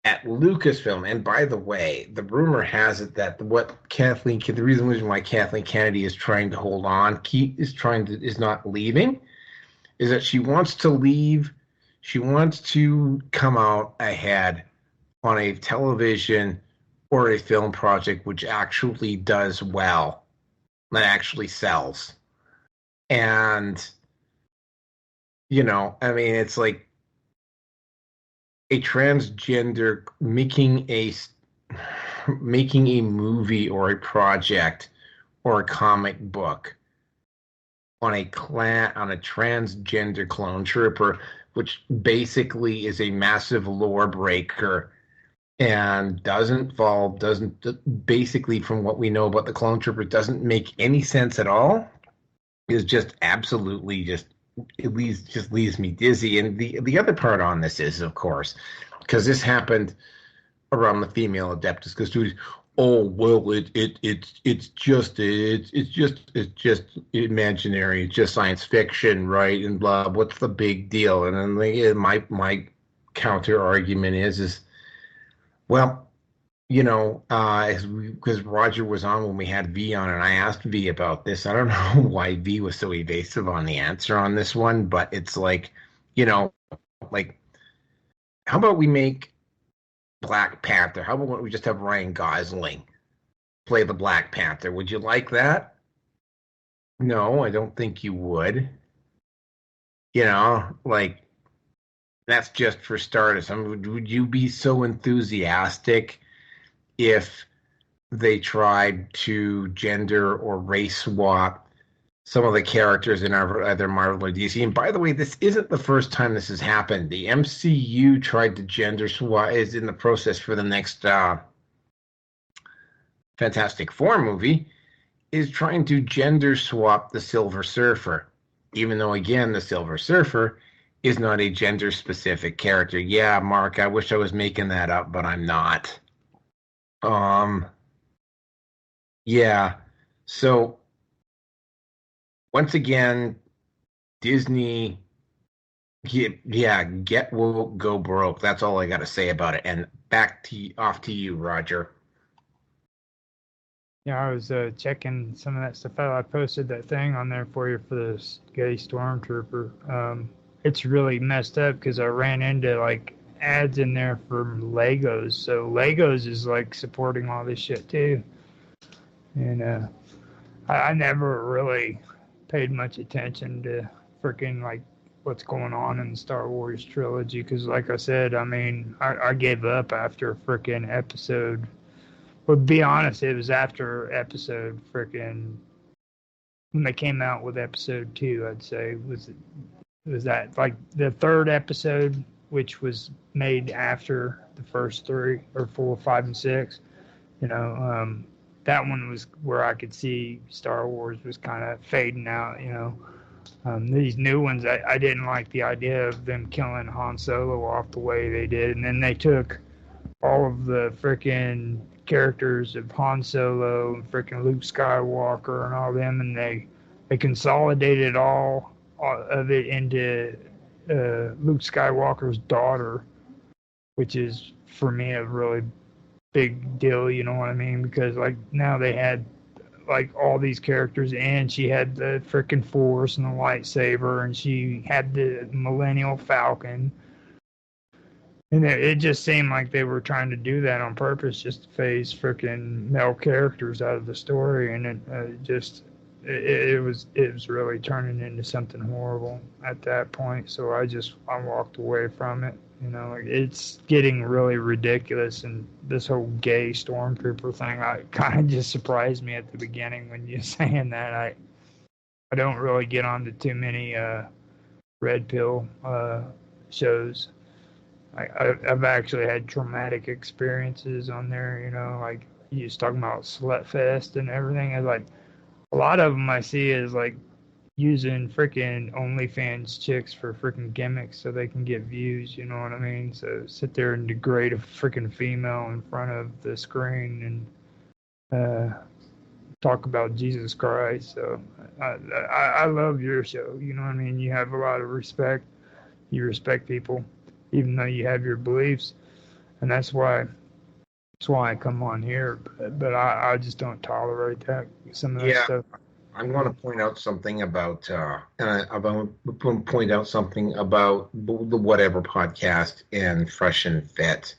at Lucasfilm, and by the way, the rumor has it that the reason why Kathleen Kennedy is trying to hold on, is not leaving, is that she wants to leave. She wants to come out ahead on a television or a film project which actually does well, that actually sells. And, I mean, it's like a transgender making a movie or a project or a comic book on a transgender clone trooper, which basically is a massive lore breaker and doesn't basically, from what we know about the clone trooper, doesn't make any sense at all, is just absolutely leaves me dizzy. And the other part on this is, of course, because this happened around the female Adeptus Custodes. Oh well, it's just imaginary. It's just science fiction, right? And blah. What's the big deal? And then my counter argument is well, because Roger was on when we had V on, and I asked V about this. I don't know why V was so evasive on the answer on this one, but it's like, like, how about we make Black Panther? How about we just have Ryan Gosling play the Black Panther? Would you like that? No, I don't think you would. Like, that's just for starters. I mean, would you be so enthusiastic if they tried to gender or race swap some of the characters in either Marvel or DC? And by the way, this isn't the first time this has happened. The MCU tried to gender swap, is in the process for the next Fantastic Four movie, is trying to gender swap the Silver Surfer. Even though, again, the Silver Surfer is not a gender-specific character. Yeah, Mark, I wish I was making that up, but I'm not. Yeah. So once again, Disney, get woke, go broke. That's all I got to say about it. And off to you, Roger. Yeah, I was checking some of that stuff out. I posted that thing on there for you for this gay stormtrooper. It's really messed up because I ran into like ads in there for Legos. So Legos is like supporting all this shit too. And I never really paid much attention to freaking like what's going on in the Star Wars trilogy because, like I said, I mean, I gave up after freaking episode. Well, to be honest, it was after episode freaking when they came out with episode 2. I'd say was that like the third episode, which was made after the first 3 or 4, 5, and 6. That one was where I could see Star Wars was kind of fading out. These new ones, I didn't like the idea of them killing Han Solo off the way they did, and then they took all of the freaking characters of Han Solo and freaking Luke Skywalker and all them, and they consolidated all of it into Luke Skywalker's daughter, which is for me a really big deal, you know what I mean? Because like now they had like all these characters, and she had the freaking Force and the lightsaber, and she had the Millennial Falcon. And it just seemed like they were trying to do that on purpose, just to phase freaking male characters out of the story, and it was really turning into something horrible at that point. So I walked away from it. It's getting really ridiculous, and this whole gay stormtrooper thing, kind of just surprised me at the beginning when you're saying that. I don't really get onto too many red pill shows. I've actually had traumatic experiences on there, like you was talking about Slutfest and everything. It's like a lot of them I see is like using freaking OnlyFans chicks for freaking gimmicks so they can get views, you know what I mean? So sit there and degrade a freaking female in front of the screen and talk about Jesus Christ. So I love your show, you know what I mean? You have a lot of respect. You respect people, even though you have your beliefs, and that's why I come on here. But I just don't tolerate some of that stuff. I'm going to point out something about the Whatever podcast and Fresh and Fit.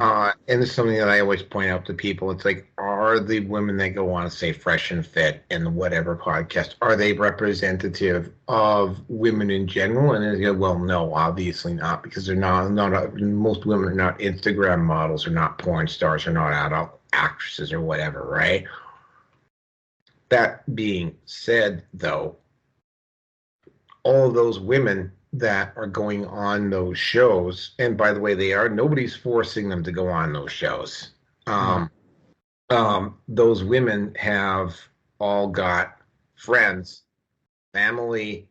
And it's something that I always point out to people. It's like, are the women that go on to say Fresh and Fit and the Whatever podcast, are they representative of women in general? And they go, well, no, obviously not, because they're not most women are not Instagram models, or not porn stars, or not adult actresses or whatever, right? That being said, though, all of those women that are going on those shows, and by the way, nobody's forcing them to go on those shows. Those women have all got friends, family,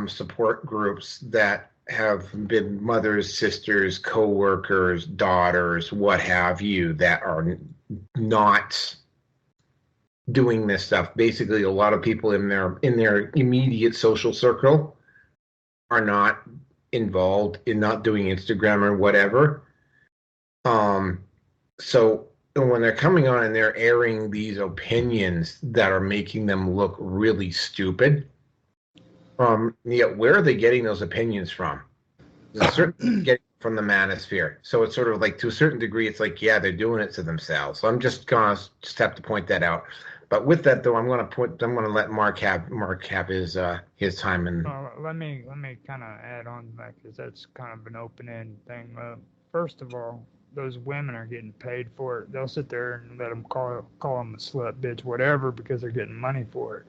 support groups that have been mothers, sisters, co-workers, daughters, what have you, that are not doing this stuff. Basically, a lot of people in their immediate social circle are not involved in not doing Instagram or whatever. So when they're coming on and they're airing these opinions that are making them look really stupid, where are they getting those opinions from? They're certainly getting from the manosphere. So it's sort of like, to a certain degree, it's like, yeah, they're doing it to themselves. So I'm just gonna have to point that out. But with that, though, I'm gonna let Mark have his time. And let me kind of add on to that, because that's kind of an open-end thing. First of all, those women are getting paid for it. They'll sit there and let them call them a slut, bitch, whatever, because they're getting money for it.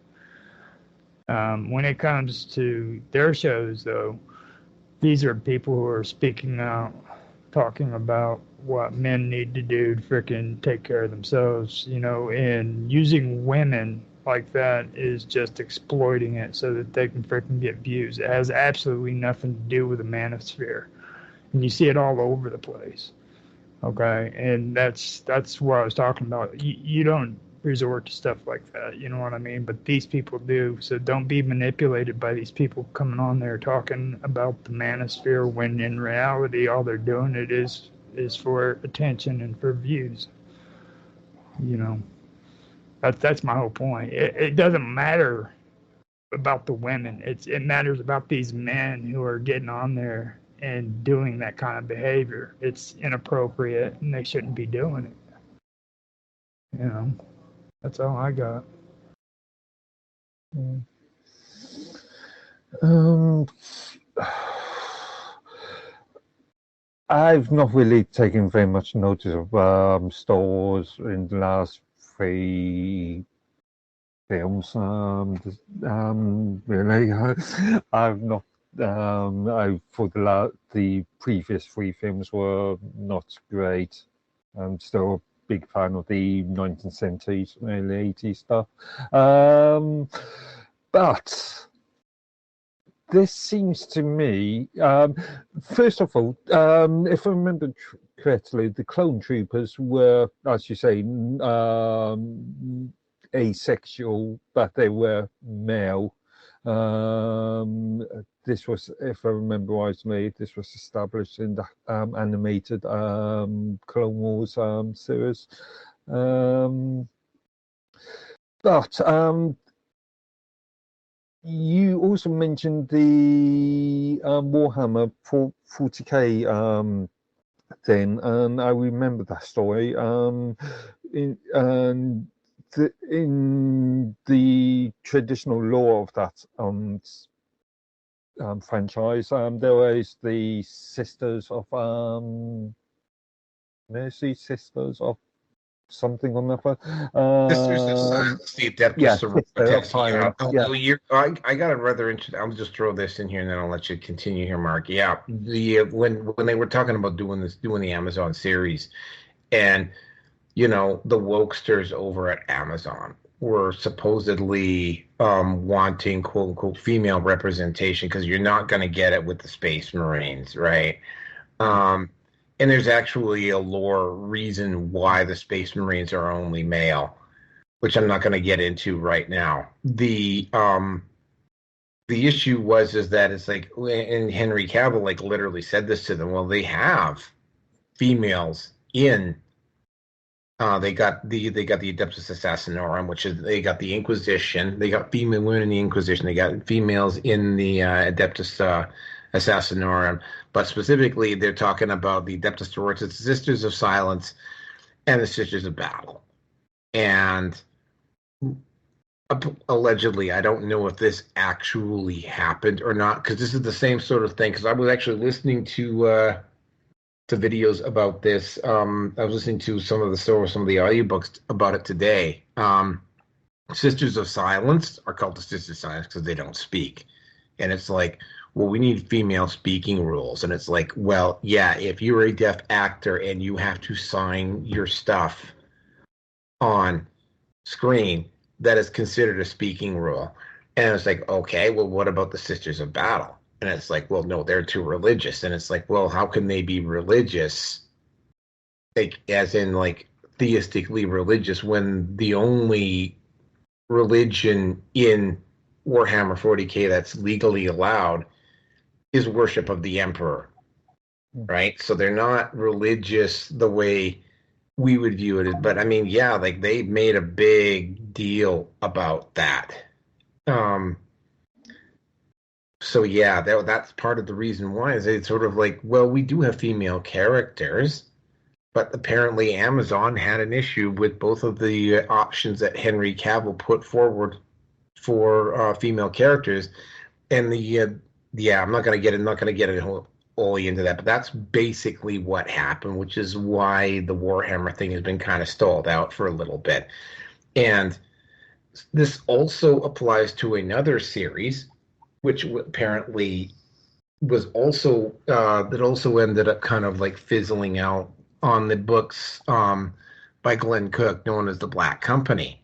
When it comes to their shows, though, these are people who are speaking out, talking about what men need to do to freaking take care of themselves, and using women like that is just exploiting it so that they can freaking get views. It has absolutely nothing to do with the manosphere. And you see it all over the place. Okay? And that's what I was talking about. You don't resort to stuff like that, you know what I mean? But these people do. So don't be manipulated by these people coming on there talking about the manosphere, when in reality all they're doing it is for attention and for views. That's my whole point. It doesn't matter about the women. It matters about these men who are getting on there and doing that kind of behavior. It's inappropriate and they shouldn't be doing it. That's all I got. I've not really taken very much notice of stores in the last 3 films. Really, I've not. I thought the previous 3 films were not great. I'm still a big fan of the 1970s, early 80s stuff. But this seems to me, first of all, if I remember correctly, the Clone Troopers were, as you say, asexual, but they were male. This was, if I remember rightly, this was established in the animated Clone Wars series. But you also mentioned the Warhammer 40k thing, and I remember that story. In the traditional lore of that franchise, there was the Sisters of Mercy, Sisters of something on that one. Sisters of Silence, the Adeptus I got a rather interesting. I'll just throw this in here and then I'll let you continue here, Mark. Yeah, when they were talking about doing the Amazon series, and the wokesters over at Amazon were supposedly wanting quote unquote female representation, because you're not going to get it with the Space Marines, right? And there's actually a lore reason why the Space Marines are only male, which I'm not going to get into right now. The issue is that it's like, and Henry Cavill literally said this to them. Well, they have females in. They got the Adeptus Assassinorum, which is, they got the Inquisition. They got female women in the Inquisition. They got females in the Adeptus Assassinorum. But specifically, they're talking about the Adeptus Sororitas, Sisters of Silence, and the Sisters of Battle. And allegedly, I don't know if this actually happened or not, because this is the same sort of thing. Because I was actually listening to videos about this. I was listening to some of the audiobooks about it today. Sisters of Silence are called the Sisters of Silence because they don't speak. And it's like, well, we need female speaking rules. And it's like, well, yeah, if you're a deaf actor and you have to sign your stuff on screen, that is considered a speaking rule. And it's like, okay, well, what about the Sisters of Battle? And it's like, well, no, they're too religious. And it's like, well, how can they be religious? Like, as in, like, theistically religious when the only religion in Warhammer 40K that's legally allowed is worship of the Emperor, right? So they're not religious the way we would view it. But I mean, yeah, like they made a big deal about that. So yeah, that's part of the reason why is it's sort of like, well, we do have female characters, but apparently Amazon had an issue with both of the options that Henry Cavill put forward for female characters, and yeah, I'm not gonna get it wholly into that, but that's basically what happened, which is why the Warhammer thing has been kind of stalled out for a little bit. And this also applies to another series, which apparently was also that also ended up kind of like fizzling out on the books by Glenn Cook, known as the Black Company.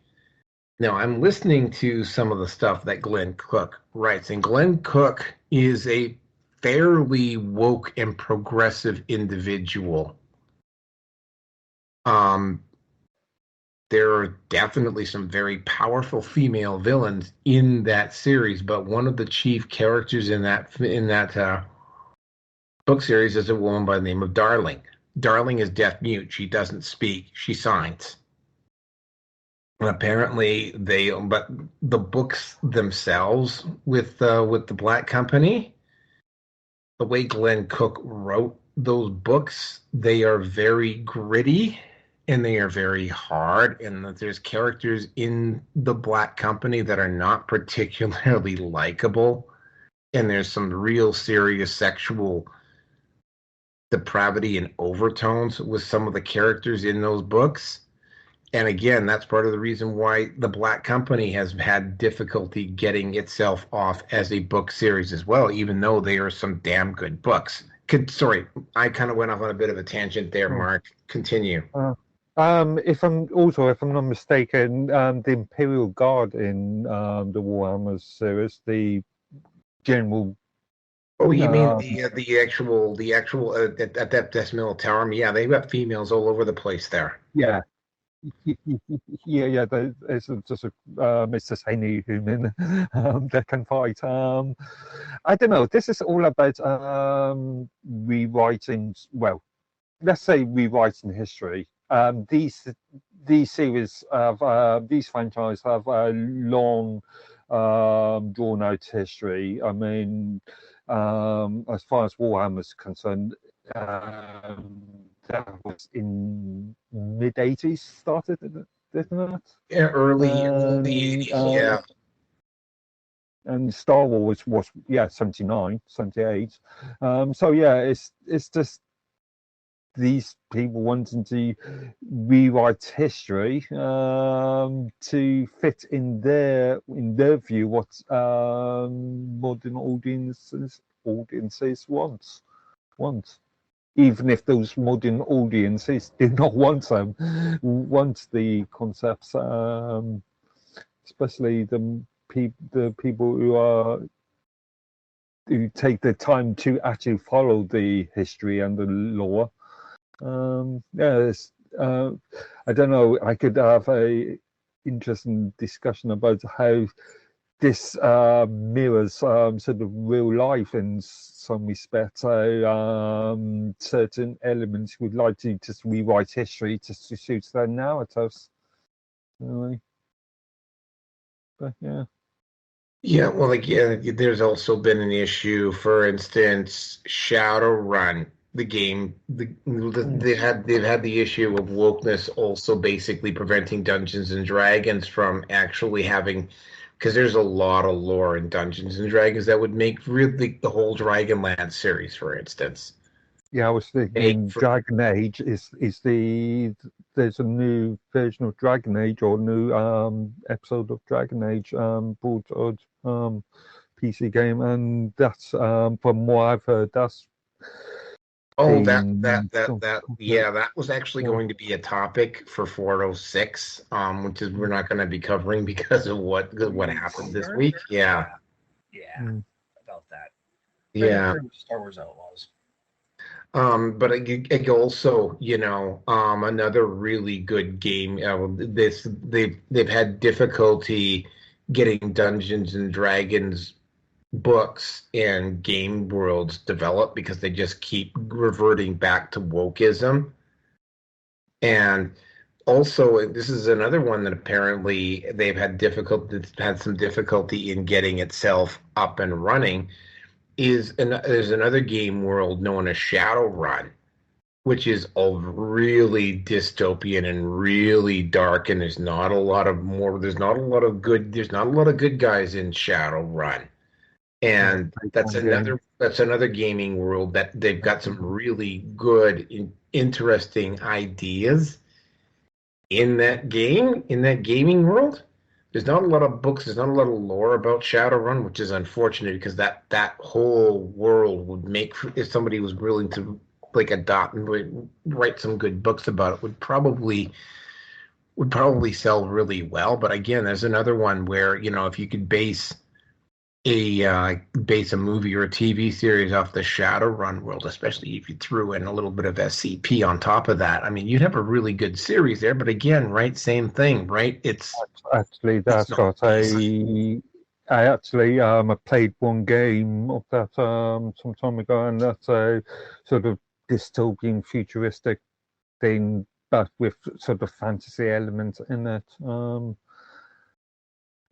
Now, I'm listening to some of the stuff that Glenn Cook writes, and Glenn Cook is a fairly woke and progressive individual. There are definitely some very powerful female villains in that series, but one of the chief characters in that book series is a woman by the name of Darling. Darling is deaf mute. She doesn't speak. She signs. And apparently but the books themselves with the Black Company, the way Glenn Cook wrote those books, they are very gritty and they are very hard, and there's characters in the Black Company that are not particularly likable, and there's some real serious sexual depravity and overtones with some of the characters in those books. And again, that's part of the reason why the Black Company has had difficulty getting itself off as a book series as well, even though they are some damn good books. Sorry, I kind of went off on a bit of a tangent there, Mark. Continue. If I'm not mistaken, the Imperial Guard in the Warhammer series, the general. Oh, you mean the actual Adeptus Militarum? Yeah, they've got females all over the place there. Yeah. Yeah. It's just any human that can fight. I don't know. This is all about rewriting. Well, let's say rewriting history. These series of these franchises have a long, drawn out history. I mean, as far as Warhammer is concerned, that was in mid-80s started, didn't it? Yeah, early 80s, yeah. And Star Wars was 79, 78. So yeah, it's just these people wanting to rewrite history to fit in their view what modern audiences want, even if those modern audiences did not want the concepts, especially the people who take the time to actually follow the history and the lore. I don't know. I could have a interesting discussion about how this mirrors sort of real life in some respects. Certain elements would like to just rewrite history just to suit their narratives. Really. But yeah. Yeah, well, there's also been an issue. For instance, Shadowrun, the game, they've had the issue of wokeness also basically preventing Dungeons and Dragons from actually having, because there's a lot of lore in Dungeons and Dragons that would make really the whole Dragonland series, for instance. Yeah, I was thinking Dragon Age there's a new version of Dragon Age or new episode of Dragon Age brought PC game, and that's from what I've heard, that's Oh, been yeah, that was actually yeah. going to be a topic for 406, which is we're not going to be covering because of what happened this week. Yeah, Yeah, Mm. about that. yeah. Star Wars Outlaws. But I also, another really good game. They've had difficulty getting Dungeons and Dragons books and game worlds developed because they just keep reverting back to wokeism. And also, this is another one that apparently had some difficulty in getting itself up and running. There's another game world known as Shadowrun, which is all really dystopian and really dark, and there's not a lot of good guys in Shadowrun. And that's another gaming world that they've got some really good, interesting ideas in that gaming world. There's not a lot of books, there's not a lot of lore about Shadowrun, which is unfortunate because that whole world would make, if somebody was willing to like adopt and write some good books about it, would probably sell really well. But again, there's another one where, if you could base a movie or a TV series off the Shadowrun world, especially if you threw in a little bit of SCP on top of that. I mean, you'd have a really good series there. But again, right, same thing, right? I actually I played one game of that some time ago, and that's a sort of dystopian futuristic thing, but with sort of fantasy elements in it.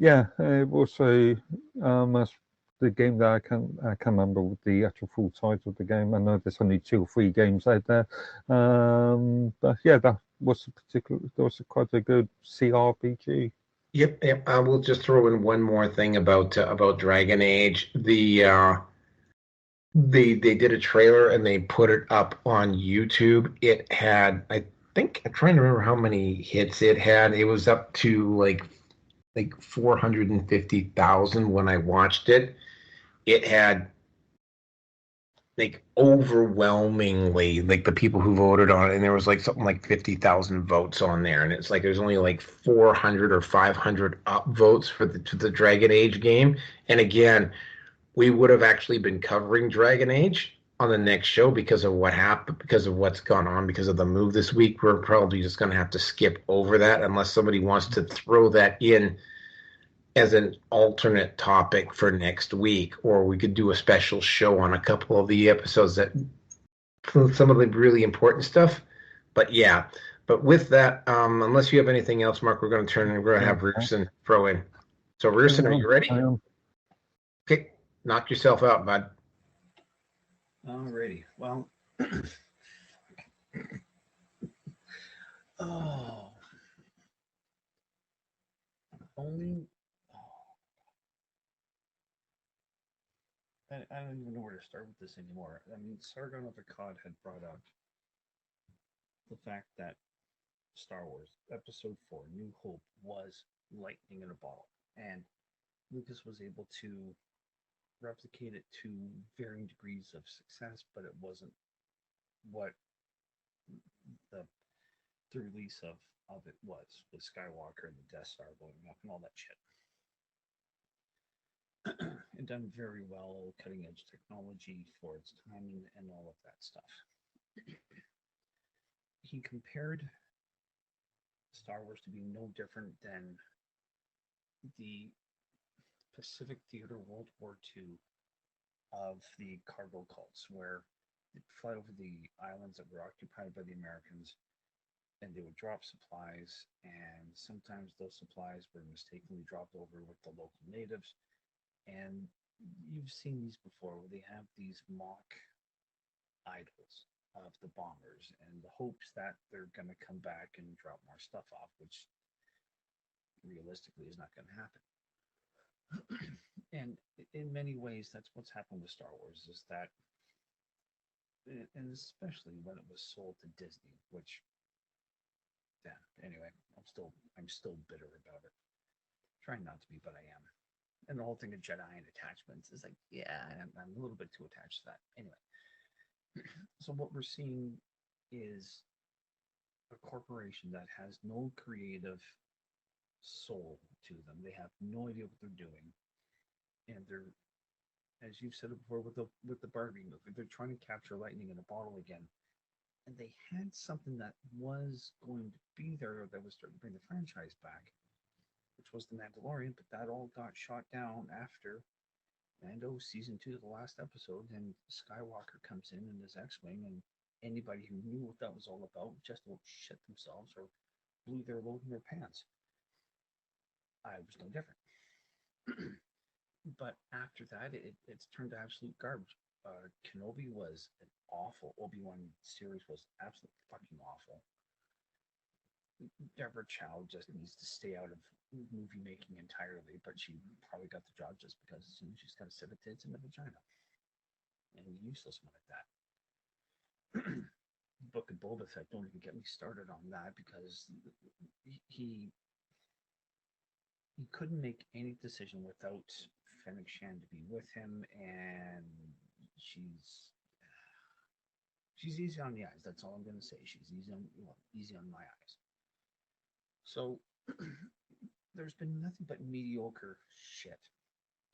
Yeah, it was that's the game that I can't remember the actual full title of the game. I know there's only 2 or 3 games out there, but yeah, that was quite a good CRPG. Yep. I will just throw in one more thing about Dragon Age. They did a trailer and they put it up on YouTube. It had, I think, I'm trying to remember how many hits it had. It was up to like 450,000 when I watched it. It had like overwhelmingly like the people who voted on it, and there was like something like 50,000 votes on there, and it's like there's only like 400 or 500 up votes for the Dragon Age game. And again, we would have actually been covering Dragon Age on the next show because of what happened, because of what's gone on, because of the move this week. We're probably just going to have to skip over that unless somebody wants to throw that in as an alternate topic for next week, or we could do a special show on a couple of the episodes that some of the really important stuff. But yeah, but with that, unless you have anything else, Mark, we're going to have Rearson throw in. So Rearson, are you ready? Okay, knock yourself out, bud. Alrighty. Well, oh, only. I don't even know where to start with this anymore. I mean, Sargon of Akkad had brought up the fact that Star Wars Episode 4, New Hope, was lightning in a bottle. And Lucas was able to replicate it to varying degrees of success, but it wasn't what the release of it was, with Skywalker and the Death Star blowing up and all that shit. It done very well, cutting edge technology for its time and all of that stuff. He compared Star Wars to be no different than the Pacific Theater World War II of the cargo cults, where they'd fly over the islands that were occupied by the Americans, and they would drop supplies, and sometimes those supplies were mistakenly dropped over with the local natives. And you've seen these before, where they have these mock idols of the bombers and the hopes that they're going to come back and drop more stuff off, which realistically is not going to happen. And in many ways, that's what's happened with Star Wars, is that, and especially when it was sold to Disney, which, yeah, anyway, I'm still bitter about it. Trying not to be, but I am. And the whole thing of Jedi and attachments is like, yeah, I'm a little bit too attached to that. Anyway, so what we're seeing is a corporation that has no creative soul to them. They have no idea what they're doing, and they're, as you've said it before with the Barbie movie, they're trying to capture lightning in a bottle again. And they had something that was going to be there that was starting to bring the franchise back, which was the Mandalorian, but that all got shot down after Mando season 2, the last episode, and Skywalker comes in his X-wing, and anybody who knew what that was all about just about shit themselves or blew their load in their pants. I was no different. But after that, it's turned to absolute garbage. Kenobi was an awful. Obi-Wan series was absolutely fucking awful. Deborah Chow just needs to stay out of movie making entirely, but she probably got the job just because she's got a set of tits and a vagina. And a useless one at that. Book of Boba Fett, don't even get me started on that because he couldn't make any decision without Fennec Shan to be with him, and she's easy on the eyes. That's all I'm going to say. She's easy on my eyes. So there's been nothing but mediocre shit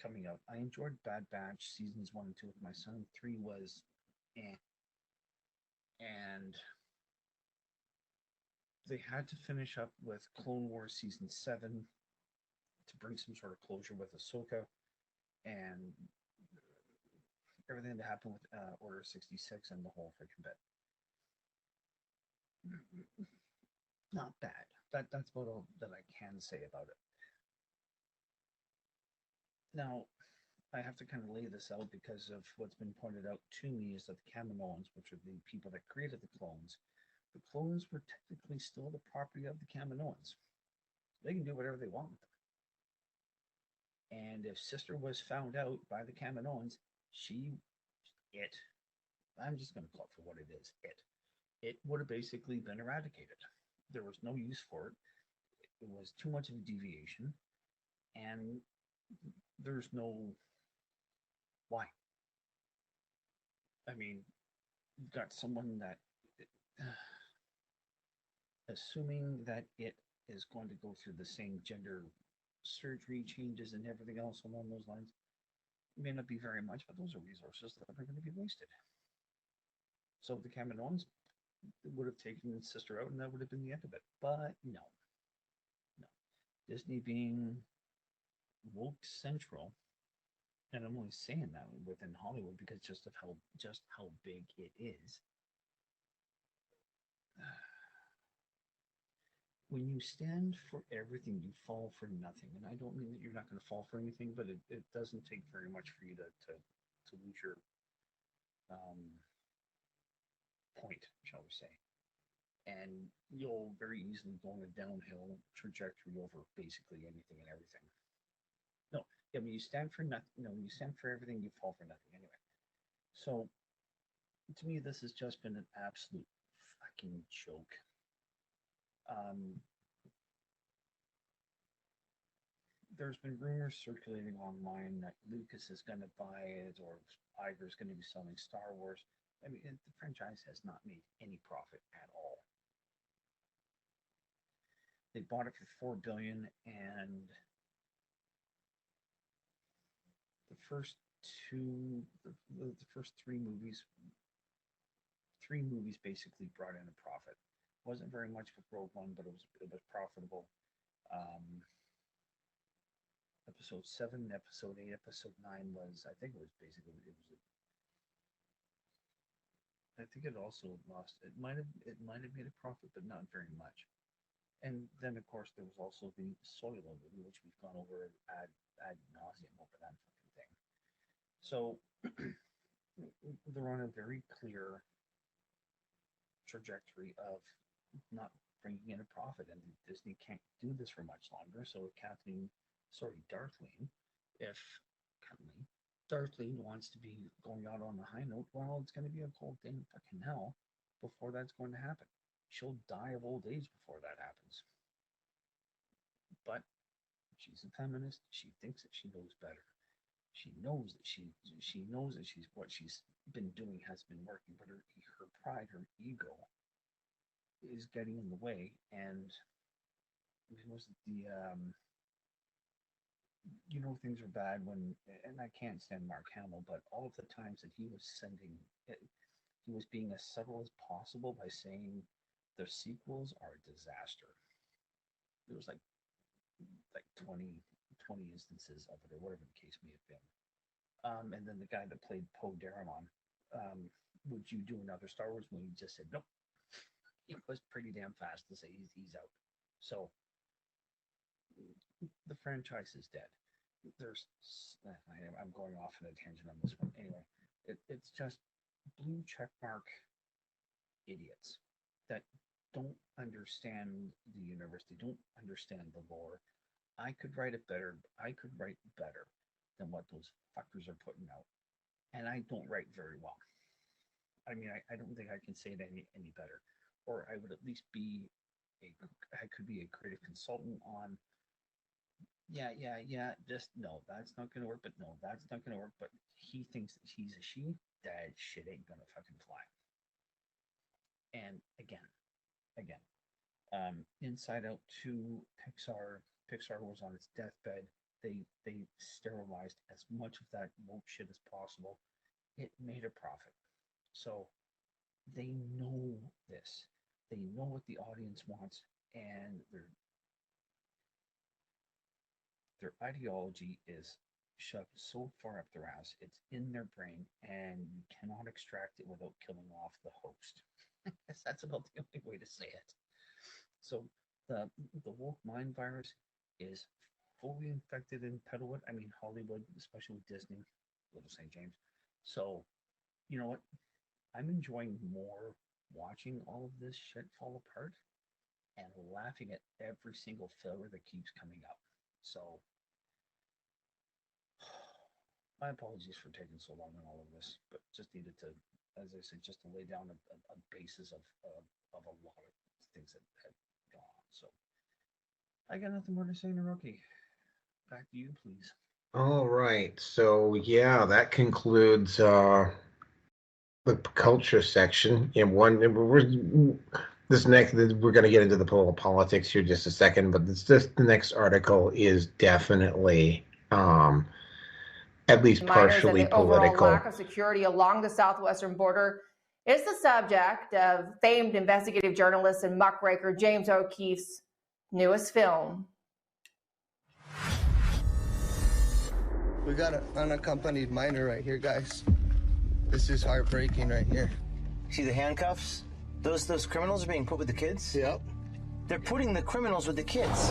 coming out. I enjoyed Bad Batch seasons 1 and 2 with my son. 3 was eh. And they had to finish up with Clone Wars season 7 to bring some sort of closure with Ahsoka and everything that happened with Order 66 and the whole freaking bit. Not bad. That's about all that I can say about it. Now, I have to kind of lay this out because of what's been pointed out to me is that the Kaminoans, which are the people that created the clones were technically still the property of the Kaminoans. They can do whatever they want with them. And if Sister was found out by the Kaminoans, I'm just going to call it for what it is, it would have basically been eradicated. There was no use for it. It was too much of a deviation, and there's no why. I mean, you've got someone that, assuming that it is going to go through the same gender surgery changes and everything else along those lines, it may not be very much, but those are resources that are going to be wasted. So the Kaminoans would have taken Sister out, and that would have been the end of it. But no. Disney being woke central, and I'm only saying that within Hollywood because just how big it is. When you stand for everything, you fall for nothing. And I don't mean that you're not going to fall for anything, but it doesn't take very much for you to lose your point, shall we say. And you'll very easily go on a downhill trajectory over basically anything and everything. No, yeah, when you stand for nothing, when you stand for everything, you fall for nothing anyway. So, to me, this has just been an absolute fucking joke. There's been rumors circulating online that Lucas is going to buy it or Iger's going to be selling Star Wars. I mean, the franchise has not made any profit at all. They bought it for $4 billion, and the first three movies basically brought in a profit. Wasn't very much with Rogue One, but it was profitable. Episode 7, Episode 8, Episode 9 was, I think it also lost. It might have made a profit, but not very much. And then, of course, there was also the Solo movie, which we've gone over ad nauseum over that fucking thing. So they're on a very clear trajectory of not bringing in a profit, and Disney can't do this for much longer. So Darthleen wants to be going out on a high note, well, it's going to be a cold dang fucking hell before that's going to happen. She'll die of old age before that happens. But She's a feminist. She thinks that she knows better. She knows that she knows that what she's been doing has been working, but her pride, her ego is getting in the way. And it was things are bad when, and I can't stand Mark Hamill, but all of the times that he was being as subtle as possible by saying the sequels are a disaster. There was like 20 instances of it, or whatever the case may have been. And then the guy that played Poe Dameron, would you do another Star Wars movie? He just said nope. He was pretty damn fast to say he's out. So the franchise is dead. I'm going off on a tangent on this one. Anyway, it's just blue checkmark idiots that don't understand the universe. They don't understand the lore. I could write it better. I could write better than what those fuckers are putting out. And I don't write very well. I mean, I don't think I can say it any better. Or I would at least I could be a creative consultant on, just no, that's not going to work, but no, that's not going to work. But he thinks that he's a she, that shit ain't going to fucking fly. And again, Inside Out 2, Pixar was on its deathbed. They sterilized as much of that woke shit as possible. It made a profit. So they know this. They know what the audience wants, and their ideology is shoved so far up their ass. It's in their brain, and you cannot extract it without killing off the host. That's about the only way to say it. So the woke mind virus is fully infected in Petalwood. I mean, Hollywood, especially with Disney, Little St. James. So, you know what? I'm enjoying more watching all of this shit fall apart and laughing at every single failure that keeps coming up. So, my apologies for taking so long on all of this, but just needed to, as I said, just to lay down a basis of a lot of things that had gone on. So, I got nothing more to say, Naroki. Back to you, please. All right. So yeah, that concludes the culture section. And we're going to get into the politics here just a second, but the next article is definitely at least partially and the overall political. lack of security along the southwestern border is the subject of famed investigative journalist and muckraker James O'Keefe's newest film. We got an unaccompanied minor right here, guys. This is heartbreaking right here. See the handcuffs? Those criminals are being put with the kids? Yep. They're putting the criminals with the kids.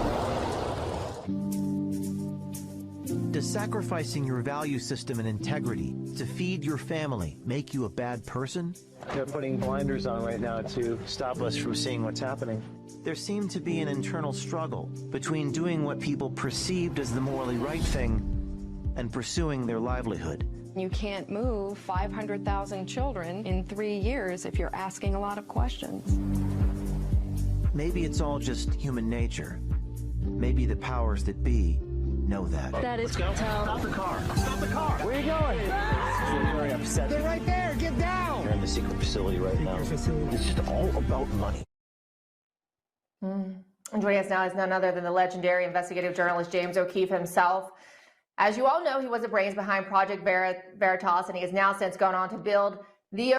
Does sacrificing your value system and integrity to feed your family make you a bad person? They're putting blinders on right now to stop us from seeing what's happening. There seemed to be an internal struggle between doing what people perceived as the morally right thing and pursuing their livelihood. You can't move 500,000 children in 3 years if you're asking a lot of questions. Maybe it's all just human nature. Maybe the powers that be know that. That is Let's go. Stop the car. Stop the car. Where are you going? You're very upset. They're right there. Get down. You're in the secret facility right now. It's just all about money. And joining us now is none other than the legendary investigative journalist James O'Keefe himself. As you all know, he was the brains behind Project Veritas, and he has now since gone on to build the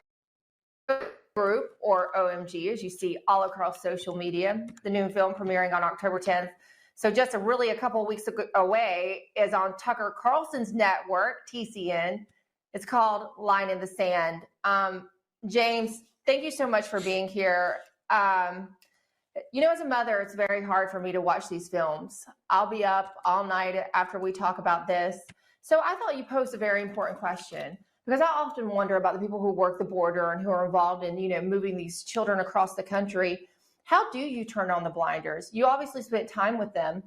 Group, or OMG, as you see all across social media. The new film premiering on October 10th. So just a couple of weeks away is on Tucker Carlson's network, TCN. It's called Line in the Sand. James, thank you so much for being here. As a mother, it's very hard for me to watch these films. I'll be up all night after we talk about this. So I thought you posed a very important question, because I often wonder about the people who work the border and who are involved in, moving these children across the country. How do you turn on the blinders? You obviously spent time with them.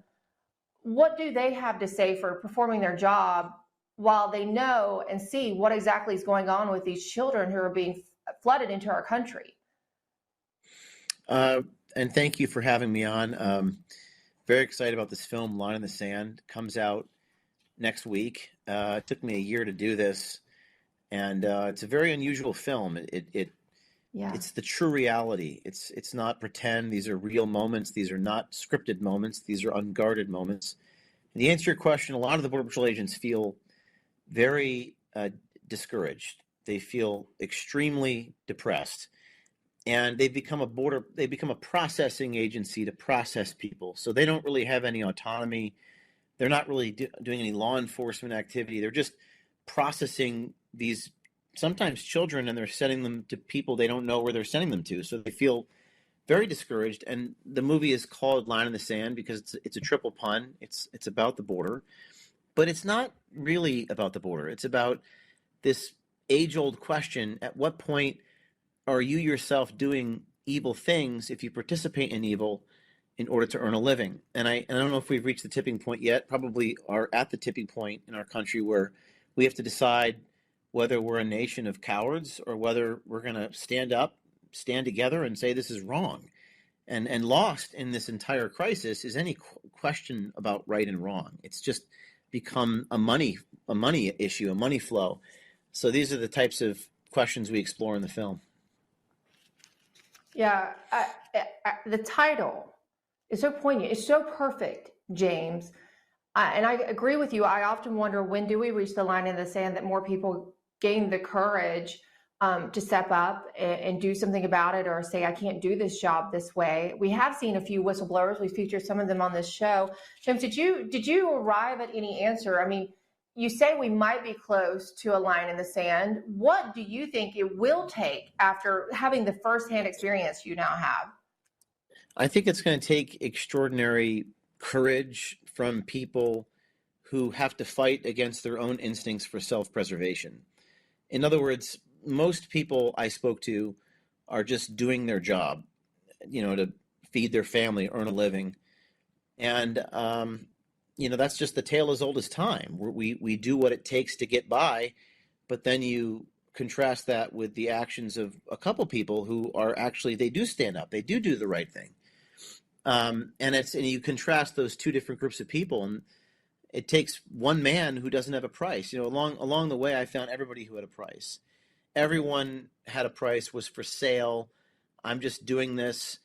What do they have to say for performing their job while they know and see what exactly is going on with these children who are being flooded into our country? And thank you for having me on. Very excited about this film, Line in the Sand. Comes out next week. It took me a year to do this, and it's a very unusual film. It's the true reality. It's not pretend. These are real moments. These are not scripted moments. These are unguarded moments. And to answer your question, a lot of the Border Patrol agents feel very discouraged. They feel extremely depressed, and they've become a processing agency to process people. So they don't really have any autonomy. They're not really doing any law enforcement activity. They're just processing these sometimes children, and they're sending them to people they don't know where they're sending them to. So they feel very discouraged. And the movie is called Line in the Sand because it's a triple pun. It's about the border, but it's not really about the border. It's about this age-old question: at what point are you yourself doing evil things if you participate in evil in order to earn a living? And I don't know if we've reached the tipping point yet. Probably are at the tipping point in our country where we have to decide whether we're a nation of cowards or whether we're going to stand together and say this is wrong. And lost in this entire crisis is any question about right and wrong. It's just become a money issue, a money flow. So these are the types of questions we explore in the film. Yeah, the title is so poignant. It's so perfect, James. And I agree with you. I often wonder, when do we reach the line in the sand that more people gain the courage to step up and do something about it, or say, I can't do this job this way. We have seen a few whistleblowers. We featured some of them on this show. James, did you arrive at any answer? I mean, you say we might be close to a line in the sand. What do you think it will take after having the firsthand experience you now have? I think it's going to take extraordinary courage from people who have to fight against their own instincts for self-preservation. In other words, most people I spoke to are just doing their job, to feed their family, earn a living. And, that's just the tale as old as time. We do what it takes to get by, but then you contrast that with the actions of a couple people who are actually, they do stand up, they do the right thing. And you contrast those two different groups of people, and it takes one man who doesn't have a price. Along the way, I found everybody who had a price. Everyone had a price, was for sale. I'm just doing this.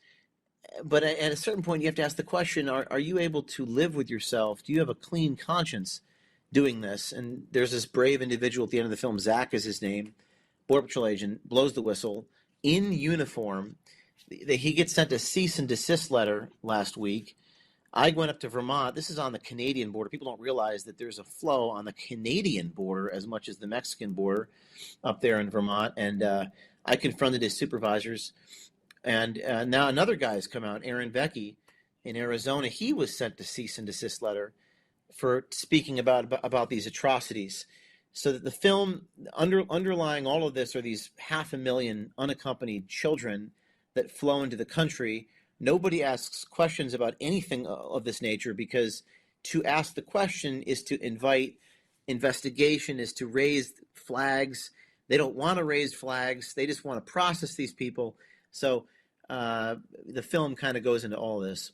But at a certain point, you have to ask the question, are you able to live with yourself? Do you have a clean conscience doing this? And there's this brave individual at the end of the film, Zach is his name, Border Patrol agent, blows the whistle, in uniform. He gets sent a cease and desist letter last week. I went up to Vermont. This is on the Canadian border. People don't realize that there's a flow on the Canadian border as much as the Mexican border up there in Vermont. And I confronted his supervisors. And now another guy has come out, Aaron Vecchi in Arizona. He was sent a cease and desist letter for speaking about these atrocities. So that the film, underlying all of this, are these 500,000 unaccompanied children that flow into the country. Nobody asks questions about anything of this nature, because to ask the question is to invite investigation, is to raise flags. They don't want to raise flags. They just want to process these people. So the film kind of goes into all this.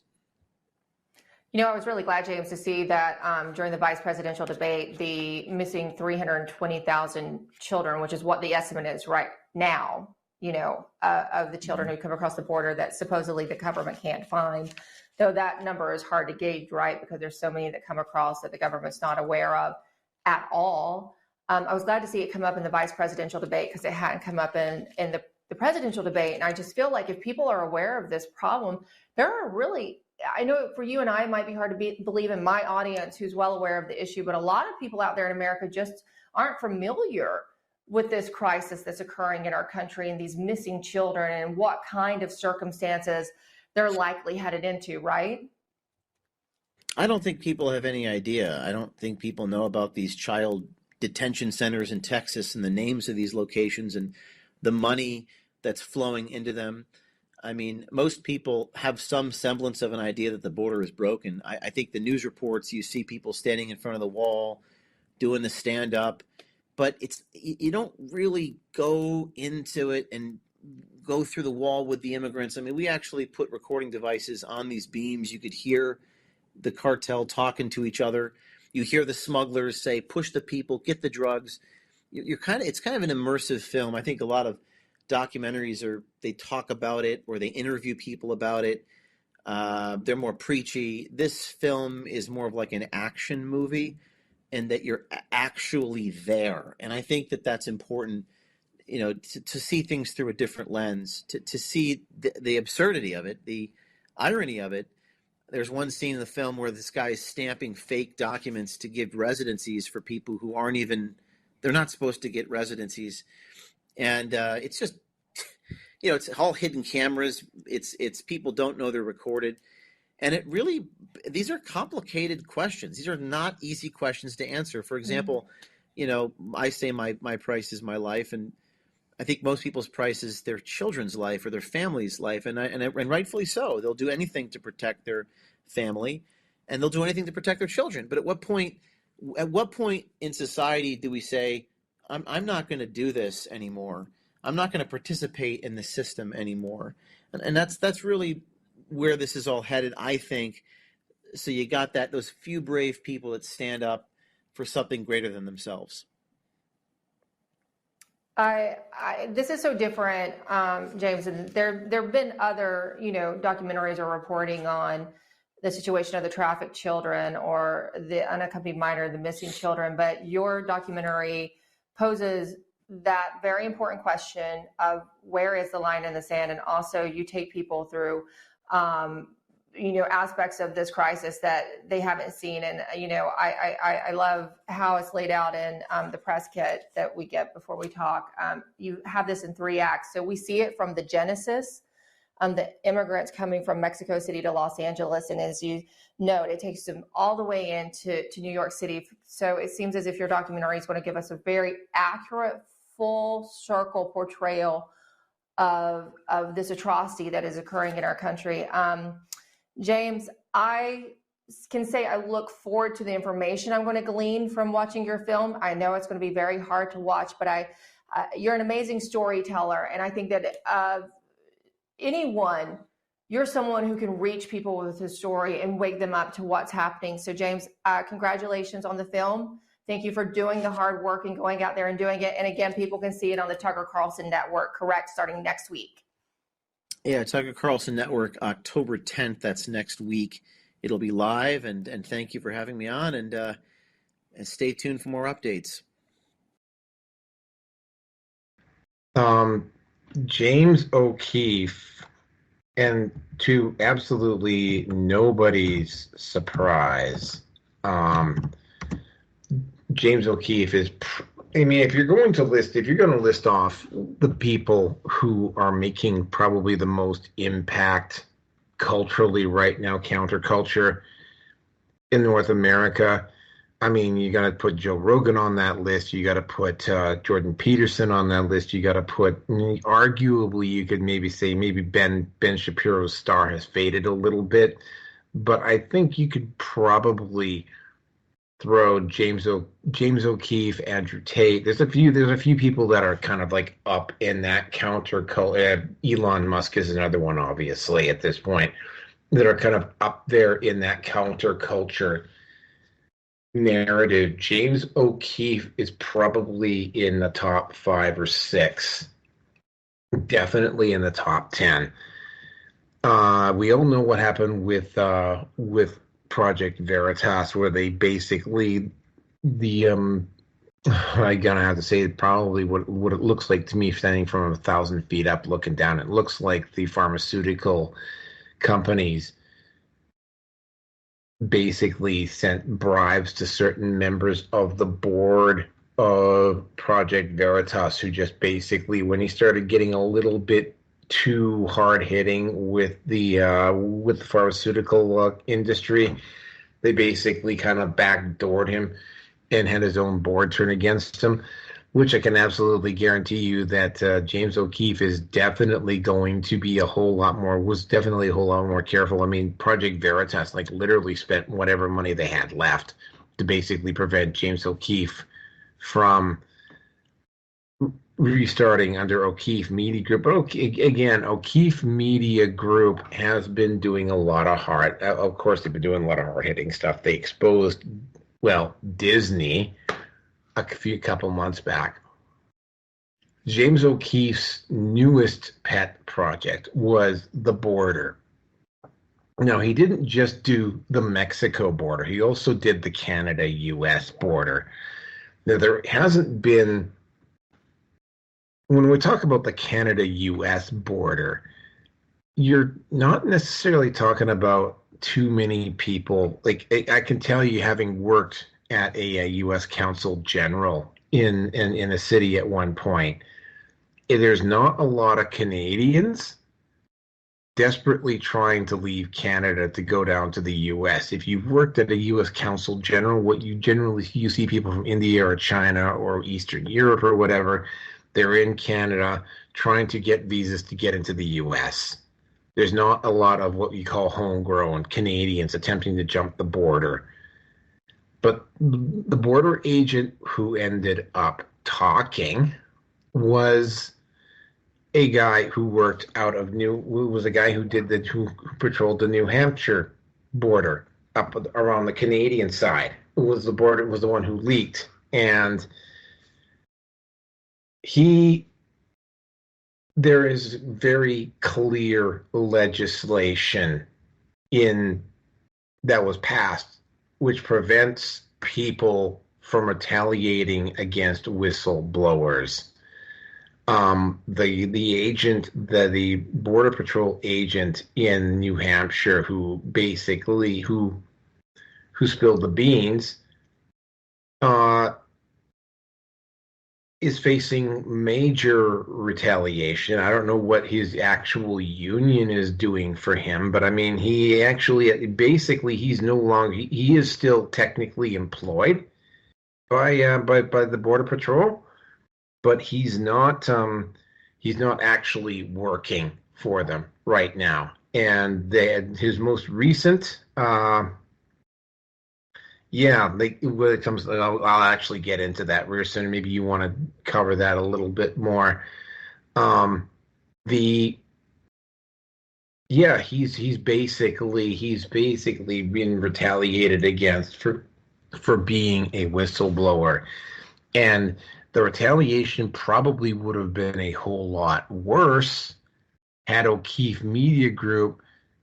I was really glad, James, to see that during the vice presidential debate, the missing 320,000 children, which is what the estimate is right now, of the children who come across the border that supposedly the government can't find, though that number is hard to gauge, right? Because there's so many that come across that the government's not aware of at all. I was glad to see it come up in the vice presidential debate, because it hadn't come up in the presidential debate. And I just feel like if people are aware of this problem, there are really, I know for you and I, it might be hard to believe in my audience who's well aware of the issue, but a lot of people out there in America just aren't familiar with this crisis that's occurring in our country and these missing children and what kind of circumstances they're likely headed into, right? I don't think people have any idea. I don't think people know about these child detention centers in Texas and the names of these locations and the money that's flowing into them. I mean, most people have some semblance of an idea that the border is broken. I think the news reports, you see people standing in front of the wall, doing the stand-up, but you don't really go into it and go through the wall with the immigrants. I mean, we actually put recording devices on these beams. You could hear the cartel talking to each other. You hear the smugglers say, push the people, get the drugs. It's kind of an immersive film. I think a lot of documentaries they talk about it or they interview people about it. They're more preachy. This film is more of like an action movie, and that you're actually there. And I think that that's important, to see things through a different lens, to see the absurdity of it, the irony of it. There's one scene in the film where this guy is stamping fake documents to give residencies for people who they're not supposed to get residencies. And it's just, it's all hidden cameras. It's people don't know they're recorded. And these are complicated questions. These are not easy questions to answer. For example, I say my price is my life, and I think most people's price is their children's life or their family's life, and rightfully so. They'll do anything to protect their family, and they'll do anything to protect their children. But at what point in society do we say, I'm not going to do this anymore? I'm not going to participate in the system anymore? And that's really where this is all headed, I think. So you got those few brave people that stand up for something greater than themselves. This is so different, James. And there have been other, documentaries or reporting on the situation of the trafficked children or the unaccompanied minor, the missing children. But your documentary poses that very important question of where is the line in the sand, and also you take people through aspects of this crisis that they haven't seen. And I love how it's laid out in the press kit that we get before we talk. You have this in 3 acts, so we see it from the genesis, the immigrants coming from Mexico City to Los Angeles, and as you note, it takes them all the way into New York City. So it seems as if your documentary is going to give us a very accurate, full circle portrayal of this atrocity that is occurring in our country. James, I can say I look forward to the information I'm going to glean from watching your film. I know it's going to be very hard to watch, but you're an amazing storyteller, and I think that anyone, you're someone who can reach people with a story and wake them up to what's happening. So, James, congratulations on the film. Thank you for doing the hard work and going out there and doing it. And again, people can see it on the Tucker Carlson Network, correct, starting next week. Yeah, Tucker Carlson Network, October 10th. That's next week. It'll be live, and thank you for having me on, and stay tuned for more updates. James O'Keefe, and to absolutely nobody's surprise, James O'Keefe is, if you're going to list off the people who are making probably the most impact culturally right now, counterculture in North America, you got to put Joe Rogan on that list. You got to put Jordan Peterson on that list. You got to put, arguably, you could maybe say Ben Shapiro's star has faded a little bit, but I think you could probably throw James O'Keefe, Andrew Tate. There's a few people that are kind of like up in that counterculture. Elon Musk is another one, obviously, at this point, that are kind of up there in that counterculture narrative. James O'Keefe is probably in the top 5 or 6, definitely in the top 10. We all know what happened with Project Veritas, where they basically I'm gonna have to say probably what it looks like to me, standing from 1,000 feet up looking down. It looks like the pharmaceutical companies basically sent bribes to certain members of the board of Project Veritas, who just basically, when he started getting a little bit too hard hitting with the pharmaceutical industry, they basically kind of backdoored him and had his own board turn against him, which I can absolutely guarantee you that James O'Keefe is definitely going to be a whole lot more careful. Project Veritas literally spent whatever money they had left to basically prevent James O'Keefe from restarting under O'Keefe Media Group. But again, O'Keefe Media Group has been doing a lot of of course, they've been doing a lot of hard-hitting stuff. They exposed, well, Disney a couple months back. James O'Keefe's newest pet project was the border. Now, he didn't just do the Mexico border. He also did the Canada-U.S. border. Now, there hasn't been, when we talk about the Canada-U.S. border, you're not necessarily talking about too many people. Like, I can tell you, having worked at a U.S. Consul General in a city at one point, there's not a lot of Canadians desperately trying to leave Canada to go down to the U.S. If you've worked at a U.S. Consul General, what you see people from India or China or Eastern Europe or whatever, they're in Canada trying to get visas to get into the U.S. There's not a lot of what we call homegrown Canadians attempting to jump the border. But the border agent who ended up talking was a guy who worked out of who patrolled the New Hampshire border up around the Canadian side. Was the one who leaked, and there is very clear legislation that was passed which prevents people from retaliating against whistleblowers. The Border Patrol agent in New Hampshire who spilled the beans is facing major retaliation. I don't know what his actual union is doing for him, but I mean, he is still technically employed by the Border Patrol, but he's not actually working for them right now. And his most recent when it comes, I'll actually get into that real soon. Maybe you want to cover that a little bit more. He's basically been retaliated against for being a whistleblower, and the retaliation probably would have been a whole lot worse had O'Keefe Media Group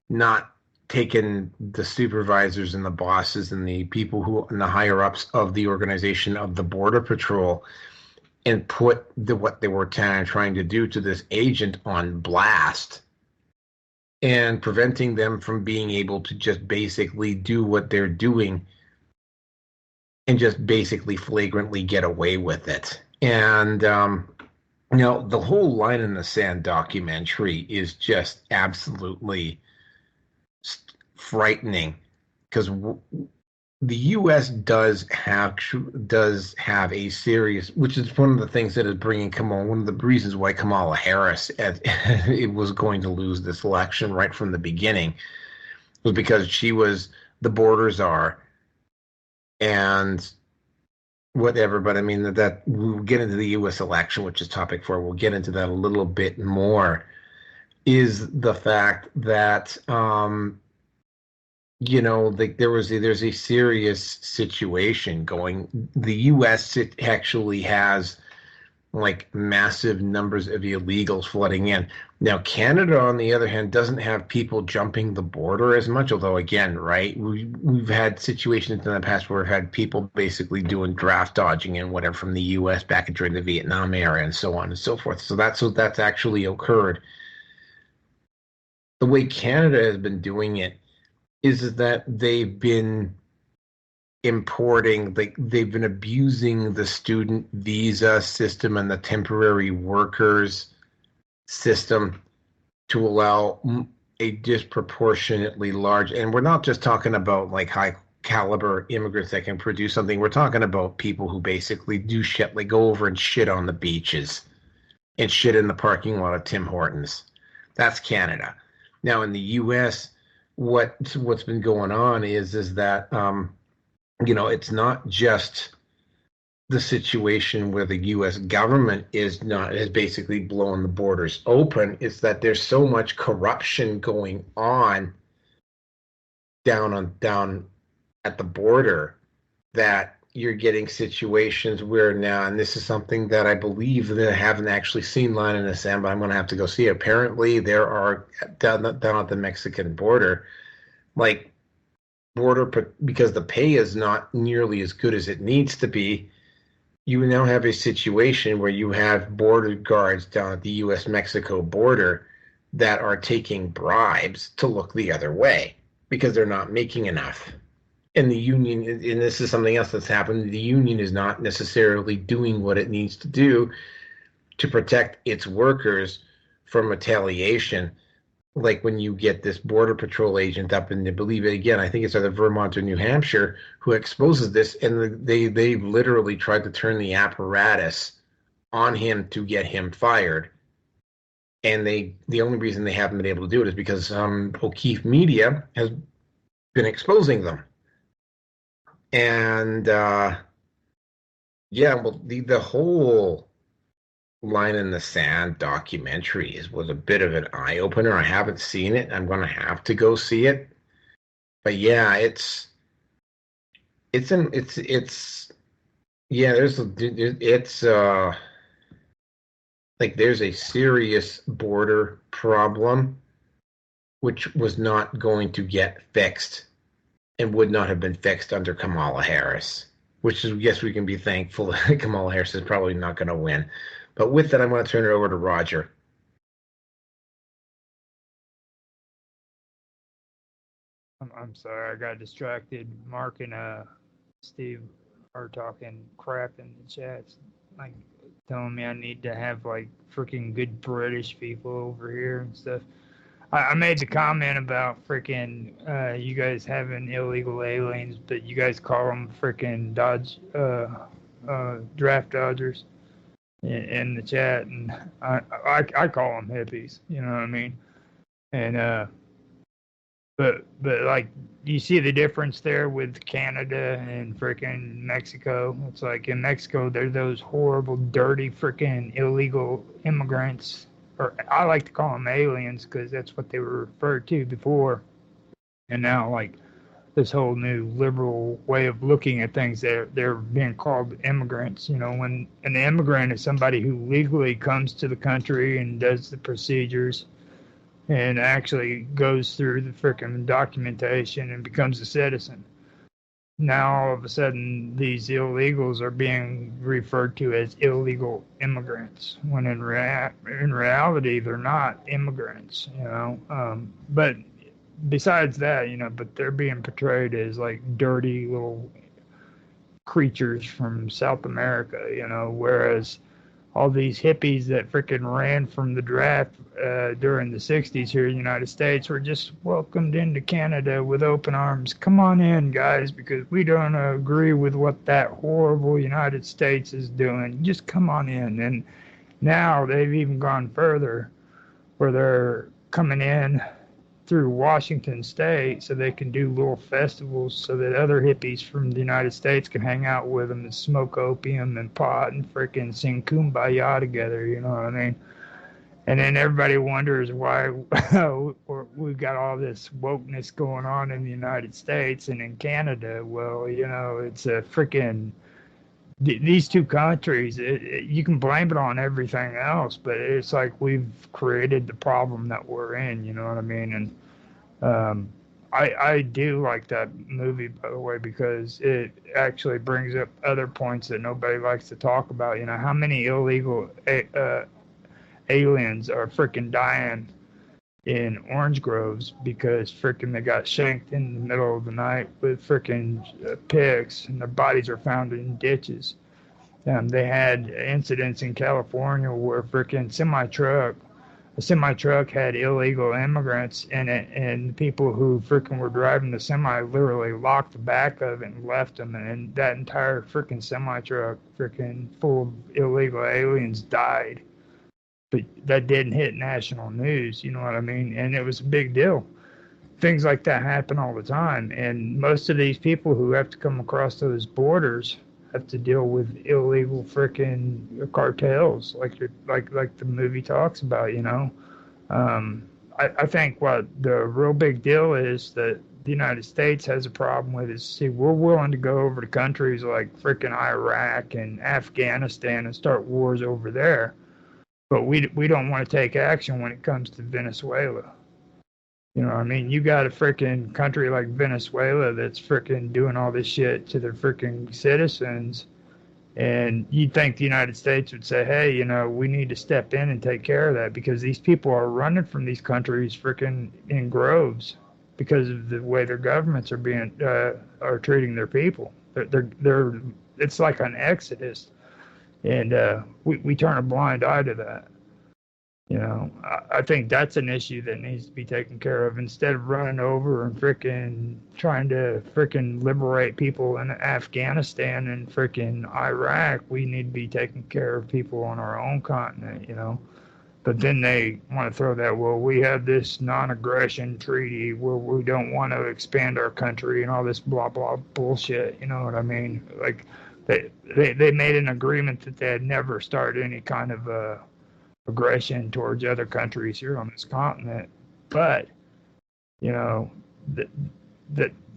not taken the supervisors and the bosses and the people and the higher ups of the organization of the Border Patrol and put what they were trying to do to this agent on blast and preventing them from being able to just basically do what they're doing and just basically flagrantly get away with it. And the whole Line in the Sand documentary is just absolutely frightening, because the U.S. does have a serious, which is one of the things that is one of the reasons why Kamala Harris it was going to lose this election right from the beginning, was because she was the border czar and whatever. But I mean, that we'll get into the U.S. election, which is topic 4. We'll get into that a little bit more. Is the fact that there's a serious situation going. The U.S. actually has like massive numbers of illegals flooding in. Now, Canada, on the other hand, doesn't have people jumping the border as much. Although, again, right, we've had situations in the past where we've had people basically doing draft dodging and whatever from the U.S. back during the Vietnam era and so on and so forth. So that's actually occurred. The way Canada has been doing it is that they've been they've been abusing the student visa system and the temporary workers system to allow a disproportionately large, and we're not just talking about like high caliber immigrants that can produce something. We're talking about people who basically do shit, like go over and shit on the beaches and shit in the parking lot of Tim Hortons. That's Canada. Now in the U.S., what's been going on is that it's not just the situation where the U.S. government has basically blown the borders open is that there's so much corruption going on down at the border that you're getting situations where now, and this is something that I believe that I haven't actually seen line in the sand, but I'm going to have to go see it. Apparently, there are down at the Mexican border, like because the pay is not nearly as good as it needs to be. You now have a situation where you have border guards down at the U.S.-Mexico border that are taking bribes to look the other way because they're not making enough. And the union, and this is something else that's happened, the union is not necessarily doing what it needs to do to protect its workers from retaliation. Like when you get this border patrol agent up in, I believe it again, I think it's either Vermont or New Hampshire, who exposes this, and they literally tried to turn the apparatus on him to get him fired. And the only reason they haven't been able to do it is because O'Keefe Media has been exposing them. And the whole Line in the Sand documentary was a bit of an eye opener. I haven't seen it. I'm going to have to go see it. But yeah, there's a serious border problem which was not going to get fixed and would not have been fixed under Kamala Harris, which is, yes, we can be thankful that Kamala Harris is probably not going to win. But with that, I'm going to turn it over to Roger. I'm sorry, I got distracted. Mark and Steve are talking crap in the chats, like telling me I need to have like freaking good British people over here and stuff. I made the comment about freaking you guys having illegal aliens, but you guys call them freaking draft dodgers in the chat, and I call them hippies. You know what I mean? And but like you see the difference there with Canada and freaking Mexico. It's like in Mexico, there's those horrible, dirty freaking illegal immigrants. Or I like to call them aliens because that's what they were referred to before. And now, like, this whole new liberal way of looking at things, they're being called immigrants. You know, when an immigrant is somebody who legally comes to the country and does the procedures and actually goes through the freaking documentation and becomes a citizen. Now, all of a sudden, these illegals are being referred to as illegal immigrants, when in reality, they're not immigrants, you know. But besides that, you know, but they're being portrayed as like dirty little creatures from South America, you know, whereas all these hippies that freaking ran from the draft during the 60s here in the United States were just welcomed into Canada with open arms. Come on in, guys, because we don't agree with what that horrible United States is doing. Just come on in. And now they've even gone further where they're coming in through Washington State so they can do little festivals so that other hippies from the United States can hang out with them and smoke opium and pot and freaking sing Kumbaya together, you know what I mean? And then everybody wonders why we've got all this wokeness going on in the United States and in Canada. Well, you know, it's a freaking... These two countries, you can blame it on everything else, but it's like we've created the problem that we're in, you know what I mean? And I do like that movie, by the way, because it actually brings up other points that nobody likes to talk about. You know, how many illegal aliens are freaking dying in orange groves because freaking they got shanked in the middle of the night with freaking picks, and their bodies are found in ditches. They had incidents in California where freaking a semi truck had illegal immigrants in it, and the people who freaking were driving the semi literally locked the back of it and left them, and that entire freaking semi truck freaking full of illegal aliens died. But that didn't hit national news, you know what I mean? And it was a big deal. Things like that happen all the time. And most of these people who have to come across those borders have to deal with illegal freaking cartels, like the movie talks about. I think what the real big deal is that the United States has a problem with is, see, we're willing to go over to countries like freaking Iraq and Afghanistan and start wars over there, but we don't want to take action when it comes to Venezuela. You know what I mean? You got a freaking country like Venezuela that's freaking doing all this shit to their freaking citizens, and you'd think the United States would say, hey, we need to step in and take care of that because these people are running from these countries freaking in groves because of the way their governments are treating their people. They're it's like an exodus, and we turn a blind eye to that. I think that's an issue that needs to be taken care of instead of running over and freaking trying to freaking liberate people in Afghanistan and freaking Iraq. We need to be taking care of people on our own continent, But then they want to throw that, well, we have this non-aggression treaty where we don't want to expand our country and all this blah, blah bullshit. You know what I mean? Like they made an agreement that they'd never start any kind of aggression towards other countries here on this continent, but that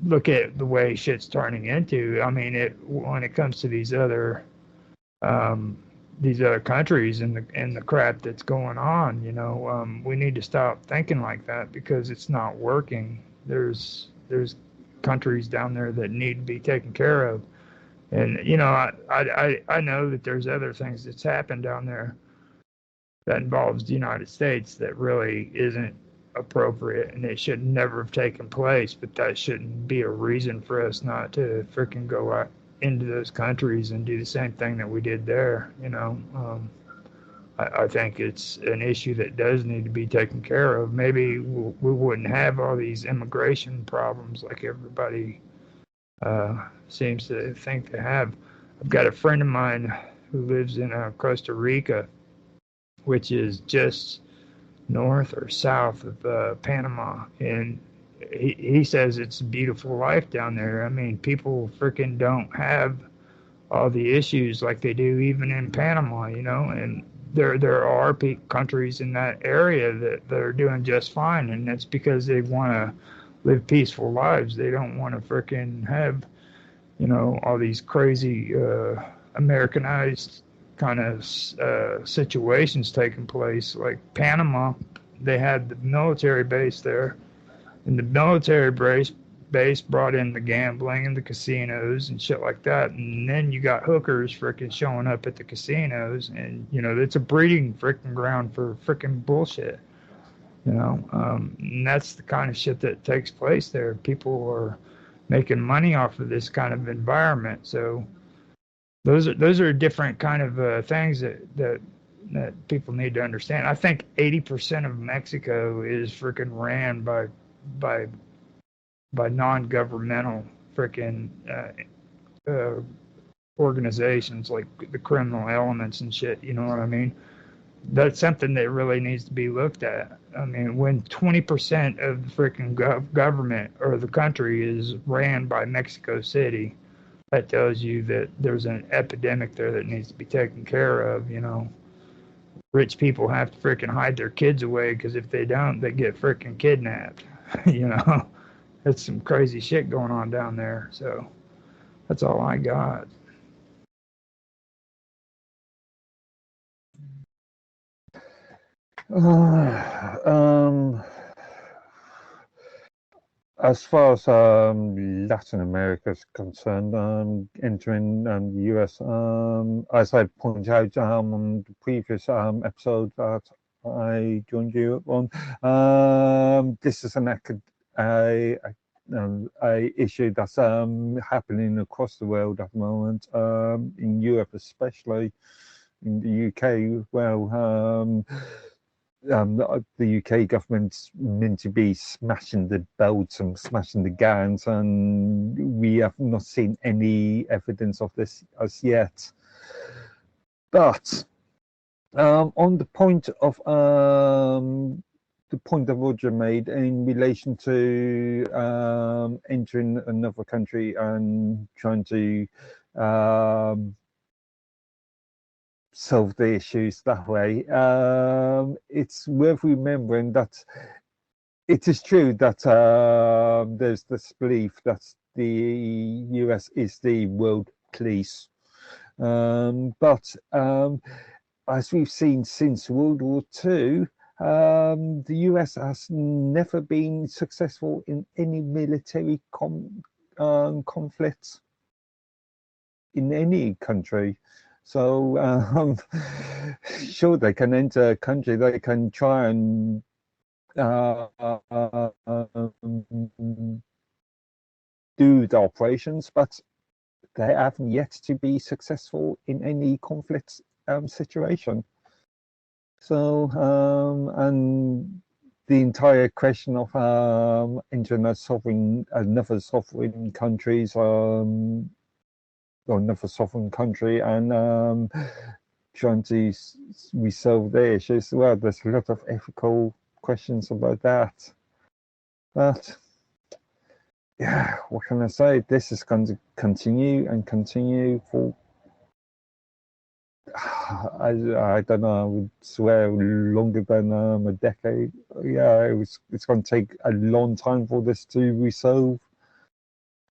look at the way shit's turning into. I mean, when it comes to these other countries and the crap that's going on, we need to stop thinking like that because it's not working. There's countries down there that need to be taken care of, and I know that there's other things that's happened down there that involves the United States that really isn't appropriate and it should never have taken place, but that shouldn't be a reason for us not to freaking go out into those countries and do the same thing that we did there. I think it's an issue that does need to be taken care of. Maybe we wouldn't have all these immigration problems like everybody seems to think they have. I've got a friend of mine who lives in Costa Rica, which is just north or south of Panama, and he says it's a beautiful life down there. I mean, people freaking don't have all the issues like they do even in Panama, and there are countries in that area that are doing just fine, and that's because they want to live peaceful lives. They don't want to freaking have, all these crazy Americanized kind of situations taking place. Like Panama, they had the military base there, and the military base brought in the gambling and the casinos and shit like that, and then you got hookers freaking showing up at the casinos, and it's a breeding freaking ground for freaking bullshit, and that's the kind of shit that takes place there. People are making money off of this kind of environment, so those are different kind of things that people need to understand. I think 80% of Mexico is freaking ran by non-governmental freaking organizations like the criminal elements and shit. You know what I mean? That's something that really needs to be looked at. I mean, when 20% of the freaking government or the country is ran by Mexico City, that tells you that there's an epidemic there that needs to be taken care of. Rich people have to freaking hide their kids away because if they don't, they get freaking kidnapped. That's some crazy shit going on down there. So that's all I got. As far as Latin America is concerned, entering the US, as I pointed out on the previous episode that I joined you on, this is an issue that's happening across the world at the moment, in Europe especially, in the UK. Well, the UK government's meant to be smashing the belts and smashing the gowns, and we have not seen any evidence of this as yet. But on the point that Roger made in relation to entering another country and trying to solve the issues that way. It's worth remembering that it is true that there's this belief that the US is the world police. But as we've seen since World War II, the US has never been successful in any military conflicts in any country. So sure, they can enter a country, they can try and do the operations, but they haven't yet to be successful in any conflict situation. So, and the entire question of another sovereign countries, or another sovereign country, and trying to resolve their issues. Well, there's a lot of ethical questions about that. But yeah, what can I say? This is going to continue and continue for, I don't know, I would swear longer than a decade. Yeah, it's going to take a long time for this to resolve,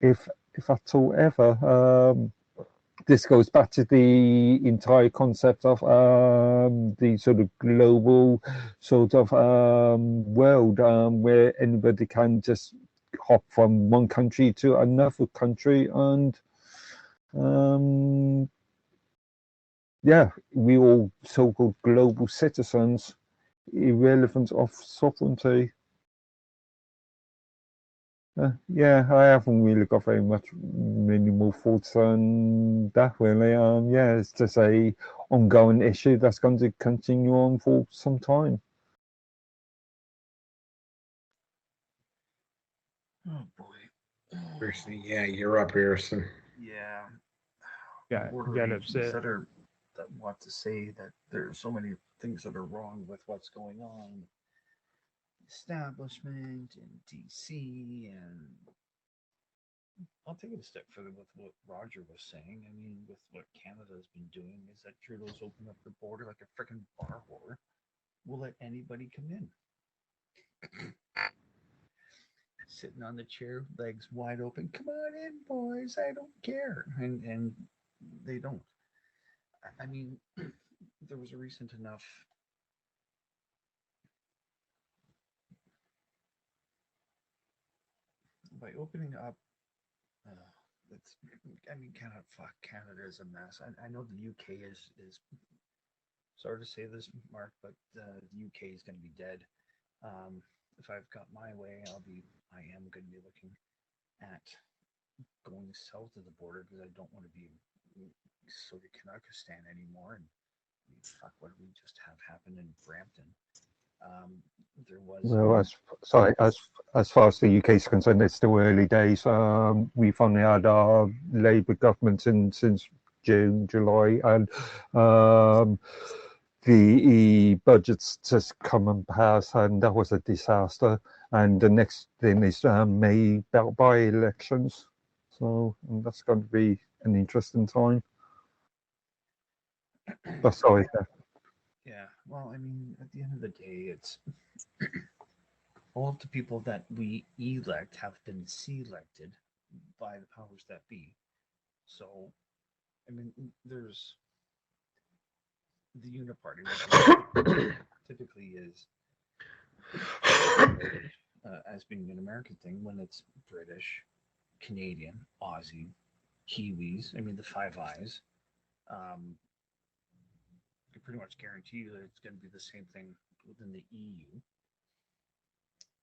if at all ever. This goes back to the entire concept of the sort of global sort of world, where anybody can just hop from one country to another country, and yeah, we all so-called global citizens, irrelevant of sovereignty. Yeah, I haven't really got many more thoughts on that, really. Yeah, it's just a ongoing issue that's going to continue on for some time. Oh boy. Harrison, yeah, you're up, Harrison. Yeah. Yeah, Border got agents upset. that want to say that there's so many things that are wrong with what's going on. Establishment in DC, and I'll take it a step further with what Roger was saying. I mean, with what Canada's been doing, is that Trudeau's opened up the border like a freaking bar whore. We'll let anybody come in. Sitting on the chair, legs wide open. Come on in, boys. I don't care. And they don't. I mean, there was a recent enough by opening up. It's, I mean, Canada is a mess. I know the UK is sorry to say this, Mark, but the UK is going to be dead. If I've got my way, I am going to be looking at going south of the border, because I don't want to be sort of Kanakistan anymore. And I mean, fuck, what did we just have happen in Brampton? There was. Well, as far as the UK is concerned, it's still early days. We've only had our Labour government since June, July, and the budget's just come and passed, and that was a disaster. And the next thing is May by-elections, so that's going to be an interesting time. But sorry. Yeah, well, I mean, at the end of the day, it's all of the people that we elect have been selected by the powers that be. So, I mean, there's the Uniparty, which typically is as being an American thing, when it's British, Canadian, Aussie, Kiwis. I mean, the Five Eyes. I pretty much guarantee you that it's going to be the same thing within the EU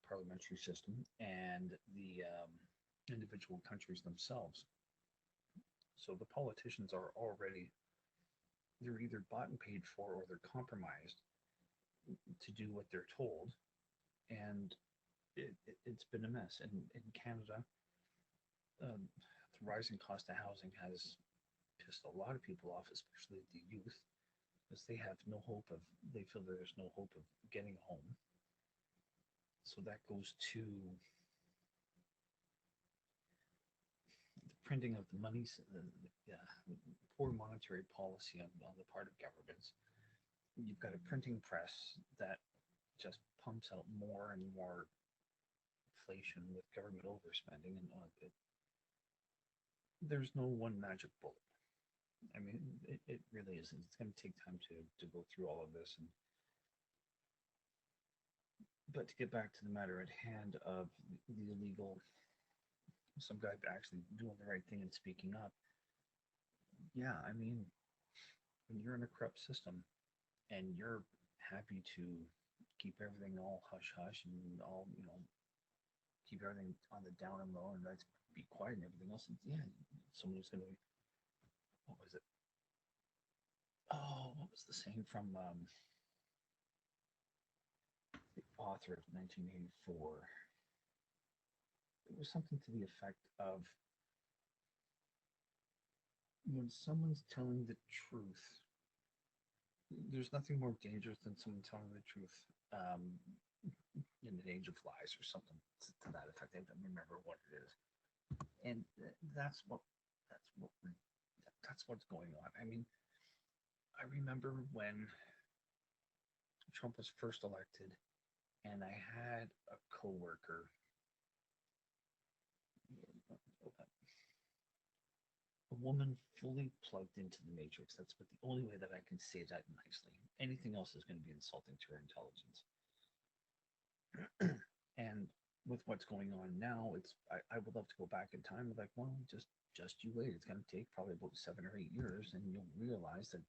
parliamentary system and the individual countries themselves. So the politicians are already, they're either bought and paid for, or they're compromised to do what they're told. And it's been a mess. And in Canada, the rising cost of housing has pissed a lot of people off, especially the youth, because they have no hope of, they feel there's no hope of getting a home. So that goes to the printing of the money, poor monetary policy on the part of governments. You've got a printing press that just pumps out more and more inflation with government overspending, and there's no one magic bullet. I mean, it really isn't. It's going to take time to go through all of this. But to get back to the matter at hand of the illegal, some guy actually doing the right thing and speaking up. Yeah, I mean, when you're in a corrupt system and you're happy to keep everything all hush hush and all, keep everything on the down and low and let's be quiet and everything else. And yeah, someone's going to, what was it? Oh, what was the saying from the author of 1984? It was something to the effect of, when someone's telling the truth, there's nothing more dangerous than someone telling the truth in an age of lies or something to that effect. I don't remember what it is. And that's what's going on. I mean, I remember when Trump was first elected, and I had a coworker, a woman fully plugged into the matrix. That's the only way that I can say that nicely. Anything else is going to be insulting to her intelligence. And with what's going on now, I would love to go back in time. Like, well, just you wait. It's going to take probably about 7 or 8 years, and you'll realize that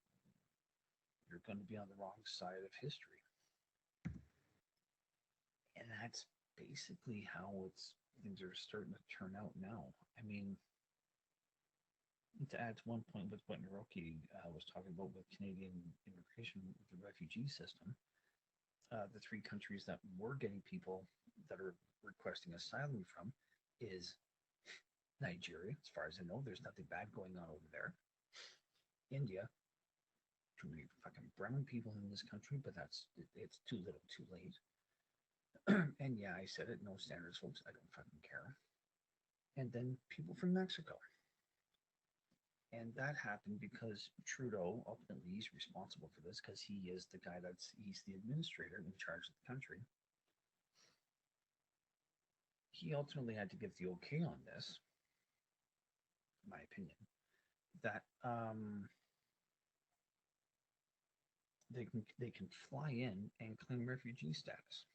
you're going to be on the wrong side of history. And that's basically how things are starting to turn out now. I mean, to add to one point with what Naroki was talking about with Canadian immigration, with the refugee system, the 3 countries that were getting people that are requesting asylum from is Nigeria. As far as I know, there's nothing bad going on over there. India, too many fucking brown people in this country, but it's too little too late. And yeah, I said it, no standards, folks. I don't fucking care. And then people from Mexico. And that happened because Trudeau, ultimately, he's responsible for this because he is the guy he's the administrator in charge of the country. He ultimately had to give the okay on this, in my opinion, that they can fly in and claim refugee status.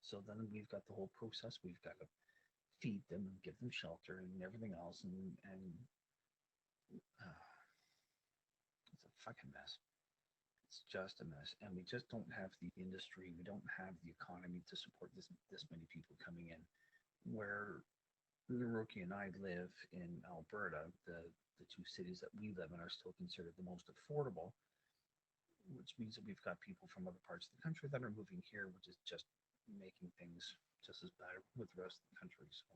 So then we've got the whole process. We've got to feed them and give them shelter and everything else, and it's a fucking mess. It's just a mess, and we just don't have the industry. We don't have the economy to support this many people coming in. Where Naroki and I live in Alberta, the 2 cities that we live in are still considered the most affordable, which means that we've got people from other parts of the country that are moving here, which is just making things just as bad with the rest of the country. So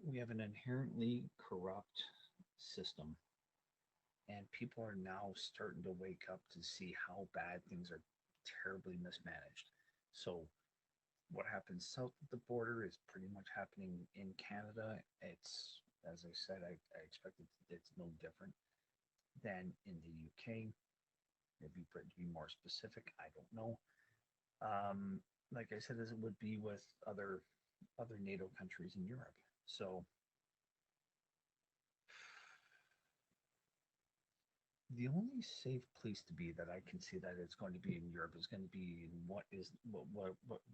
we have an inherently corrupt system, and people are now starting to wake up to see how bad things are terribly mismanaged. So what happens south of the border is pretty much happening in Canada. It's, as I said, I expect it's no different than in the UK. Maybe Britain, to be more specific, I don't know. Like I said, as it would be with other NATO countries in Europe. So the only safe place to be that I can see that it's going to be in Europe is going to be in what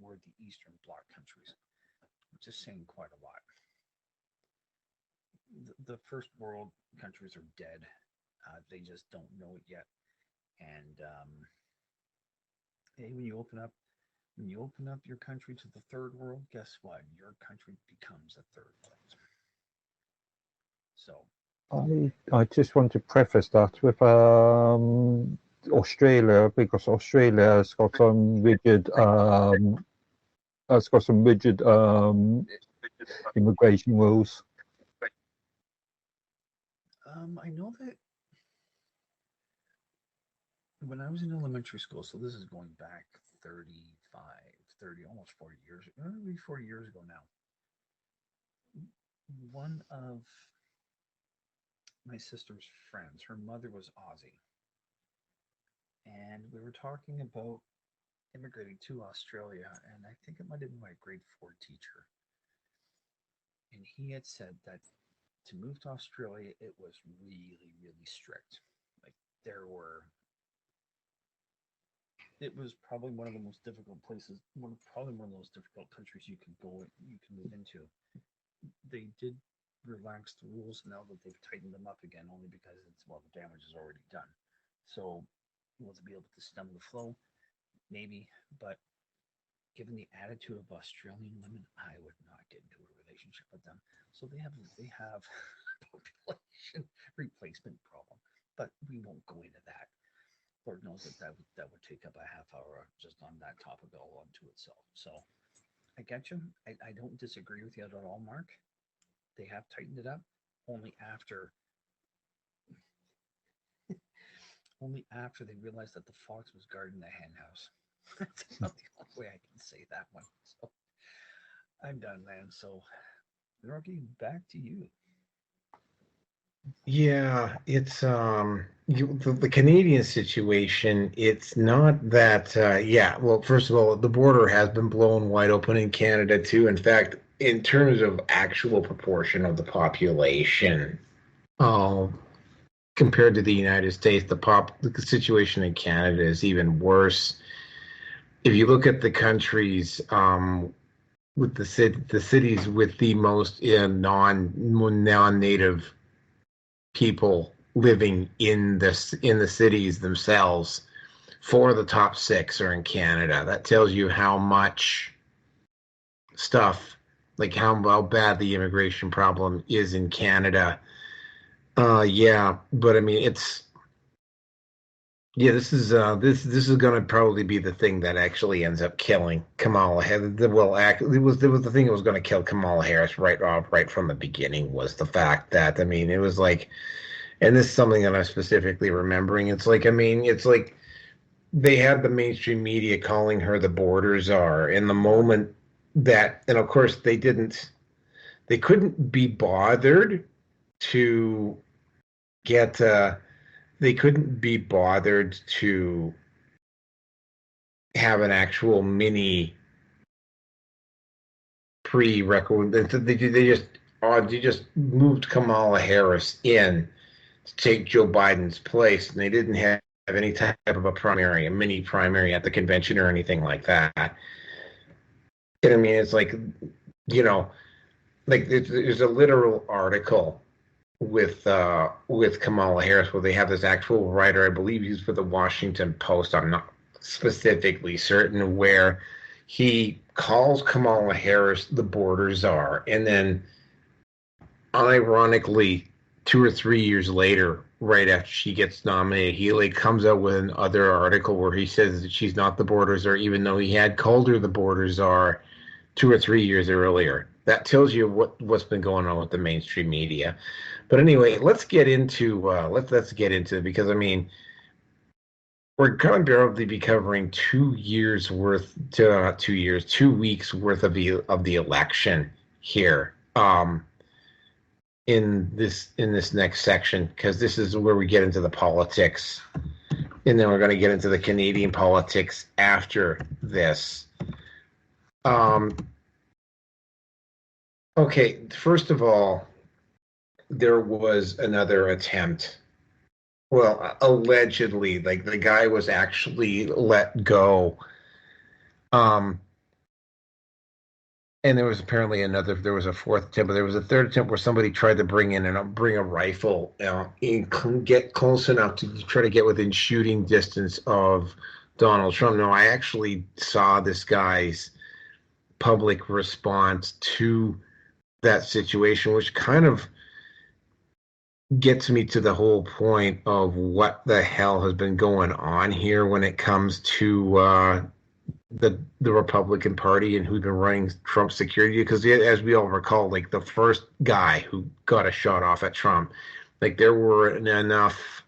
were the Eastern Bloc countries, which is saying quite a lot. The first world countries are dead. They just don't know it yet. And hey, when you open up your country to the third world, guess what? Your country becomes a third world. So I just want to preface that with Australia, because Australia has got some rigid immigration rules. I know that when I was in elementary school, so this is going back 30, almost 40 years, maybe 40 years ago now. one of my sister's friends, her mother was Aussie, and we were talking about immigrating to Australia, and I think it might have been my grade 4 teacher. And he had said that to move to Australia, it was really, really strict. Like it was probably one of the most difficult places, probably one of the most difficult countries you can move into. They did relax the rules now that they've tightened them up again, only because the damage is already done. So, to be able to stem the flow, maybe, but given the attitude of Australian women, I would not get into a relationship with them. So they have population replacement problem, but we won't go into that. Lord knows that would take up a half hour just on that topic all unto itself. So I get you. I don't disagree with you at all, Mark. They have tightened it up only after they realized that the fox was guarding the hen house. That's not the only way I can say that one. So I'm done, man. So Rocky, back to you. Yeah, it's the Canadian situation. It's not that. Yeah, well, first of all, the border has been blown wide open in Canada too. In fact, in terms of actual proportion of the population, compared to the United States, the situation in Canada is even worse. If you look at the countries with the cities with the most non-native people living in the cities themselves, 4 of the top 6 are in Canada. That tells you how much stuff, like how bad the immigration problem is in Canada. Yeah, but I mean, this is going to probably be the thing that actually ends up killing Kamala Harris. Well, it was the thing that was going to kill Kamala Harris right from the beginning, was the fact that, I mean, it was like, and this is something that I'm specifically remembering. It's like, I mean, it's like they had the mainstream media calling her the border czar, and the moment that, and of course they couldn't be bothered to get. They couldn't be bothered to have an actual mini prerequisite. They just moved Kamala Harris in to take Joe Biden's place, and they didn't have any type of a mini primary at the convention or anything like that. And I mean, it's like, like there's a literal article with Kamala Harris where they have this actual writer, I believe he's for the Washington Post, I'm not specifically certain, where he calls Kamala Harris the border czar, and then unironically 2 or 3 years later, right after she gets nominated, he like comes out with another article where he says that she's not the border czar, even though he had called her the border czar 2 or 3 years earlier. That tells you what's been going on with the mainstream media. But anyway, let's get into because I mean, we're going to barely be covering 2 weeks worth of the election here. In this next section, because this is where we get into the politics, and then we're going to get into the Canadian politics after this. Okay, first of all, there was another attempt. Well, allegedly, like the guy was actually let go. And there was apparently there was a 4th attempt, but there was a 3rd attempt where somebody tried to bring a rifle and get close enough to try to get within shooting distance of Donald Trump. Now, I actually saw this guy's public response to that situation, which kind of gets me to the whole point of what the hell has been going on here when it comes to the Republican Party and who's been running Trump's security. Because as we all recall, like the first guy who got a shot off at Trump, like there were enough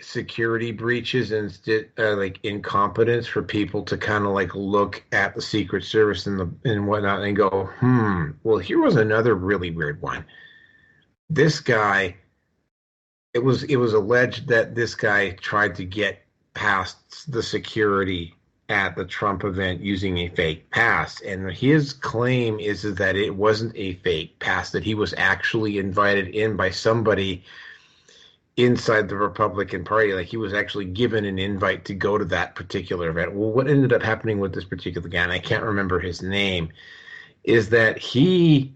security breaches and like incompetence for people to kind of like look at the Secret Service and whatnot and go, well, here was another really weird one. This guy, it was alleged that this guy tried to get past the security at the Trump event using a fake pass, and his claim is that it wasn't a fake pass, that he was actually invited in by somebody inside the Republican Party. Like, he was actually given an invite to go to that particular event. Well, what ended up happening with this particular guy, and I can't remember his name, is that he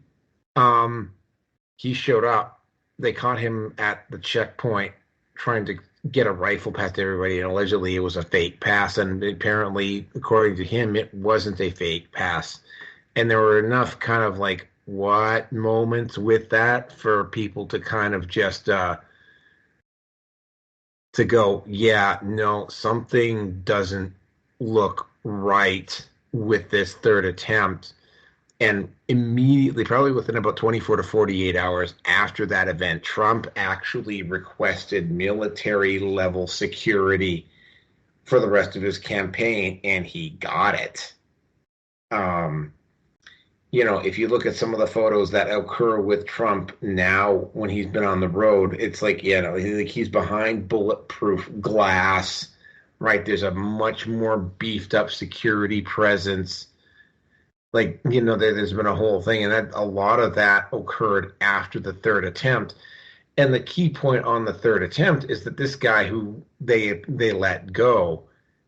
showed up. They caught him at the checkpoint trying to get a rifle past everybody, and allegedly it was a fake pass, and apparently, according to him, it wasn't a fake pass. And there were enough kind of like what moments with that for people to kind of just to go, yeah, no, something doesn't look right with this third attempt. And immediately, probably within about 24 to 48 hours after that event, Trump actually requested military-level security for the rest of his campaign, and he got it. If you look at some of the photos that occur with Trump now when he's been on the road, it's like, he's behind bulletproof glass, right? There's a much more beefed up security presence. Like, there's been a whole thing, and that a lot of that occurred after the third attempt. And the key point on the third attempt is that this guy who they let go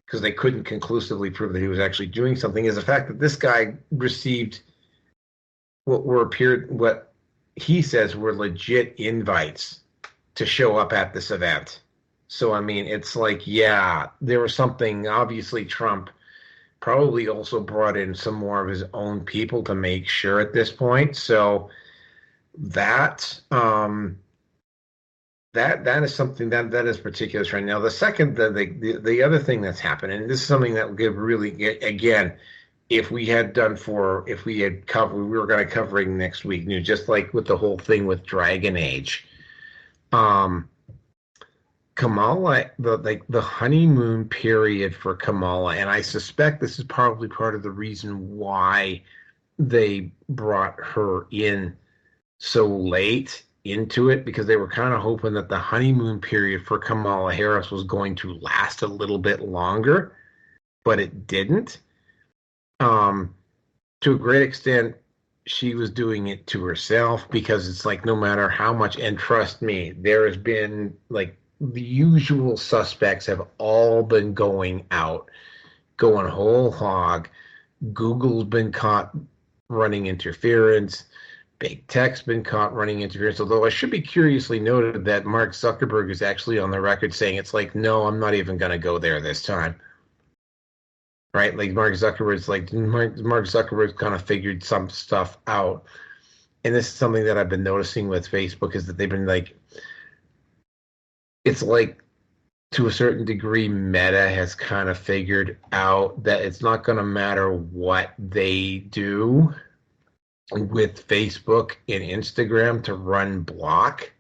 because they couldn't conclusively prove that he was actually doing something is the fact that this guy received what he says were legit invites to show up at this event. So, I mean, it's like, yeah, there was something. Obviously, Trump probably also brought in some more of his own people to make sure at this point. So that that is something that is particular right now. The second, the other thing that's happened, and this is something that would really, again, if we had covered, we were going to covering next week news, just like with the whole thing with Dragon Age. Kamala, the honeymoon period for Kamala, and I suspect this is probably part of the reason why they brought her in so late into it, because they were kind of hoping that the honeymoon period for Kamala Harris was going to last a little bit longer, but it didn't. To a great extent, she was doing it to herself, because it's like, no matter how much, and trust me, there has been like the usual suspects have all been going whole hog. Google's been caught running interference. Big Tech's been caught running interference. Although I should be curiously noted that Mark Zuckerberg is actually on the record saying it's like, no, I'm not even going to go there this time. Right? Like Mark Zuckerberg's kind of figured some stuff out. And this is something that I've been noticing with Facebook, is that they've been like, it's like, to a certain degree, Meta has kind of figured out that it's not going to matter what they do with Facebook and Instagram to run block.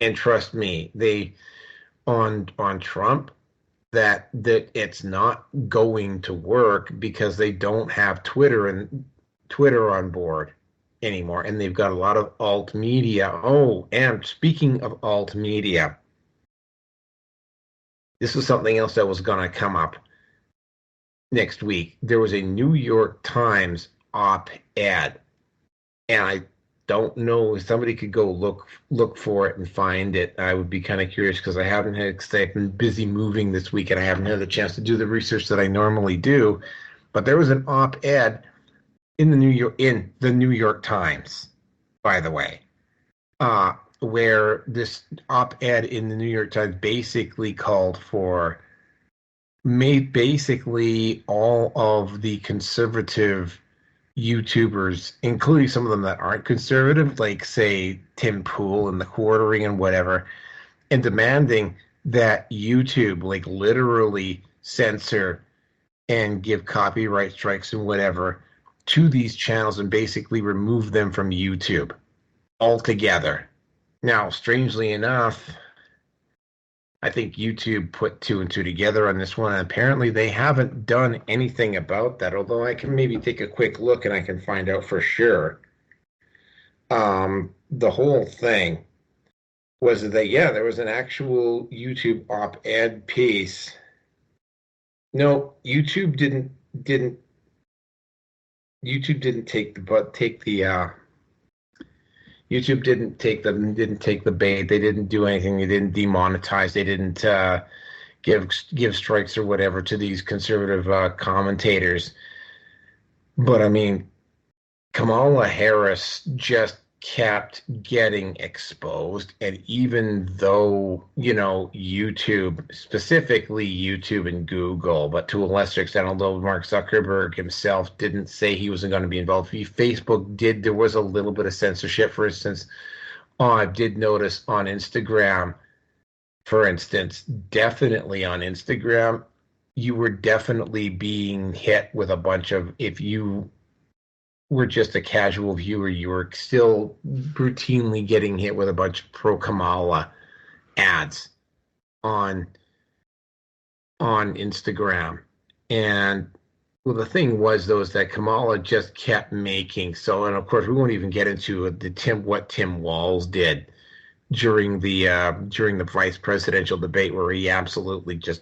And trust me, they on Trump, that it's not going to work, because they don't have Twitter on board anymore, and they've got a lot of alt media. Oh, and speaking of alt media, this is something else that was going to come up next week. There was a New York Times op-ed, and I don't know if somebody could go look for it and find it. I would be kind of curious, because I've been busy moving this week, and I haven't had a chance to do the research that I normally do. But there was an op-ed in the New York Times, by the way, where this op-ed in the New York Times basically called for basically all of the conservative YouTubers, including some of them that aren't conservative, like, say, Tim Pool and The Quartering and whatever, and demanding that YouTube, like, literally censor and give copyright strikes and whatever to these channels, and basically remove them from YouTube altogether. Now, strangely enough, I think YouTube put two and two together on this one, and apparently they haven't done anything about that, although I can maybe take a quick look and I can find out for sure. The whole thing was that, yeah, there was an actual YouTube op-ed piece. No, YouTube didn't take the bait. They didn't do anything. They didn't demonetize. They didn't give strikes or whatever to these conservative commentators. But I mean, Kamala Harris just kept getting exposed, and even though, you know, YouTube, specifically YouTube and Google, but to a lesser extent, although Mark Zuckerberg himself didn't say he wasn't going to be involved, Facebook did. There was a little bit of censorship. For instance, I did notice on Instagram, for instance, definitely on Instagram, you were definitely being hit with a bunch of, if you were just a casual viewer, you were still routinely getting hit with a bunch of pro-Kamala ads on Instagram. And well, the thing was, though, is that Kamala just kept making so, and of course, we won't even get into what Tim Walz did during the vice presidential debate, where he absolutely just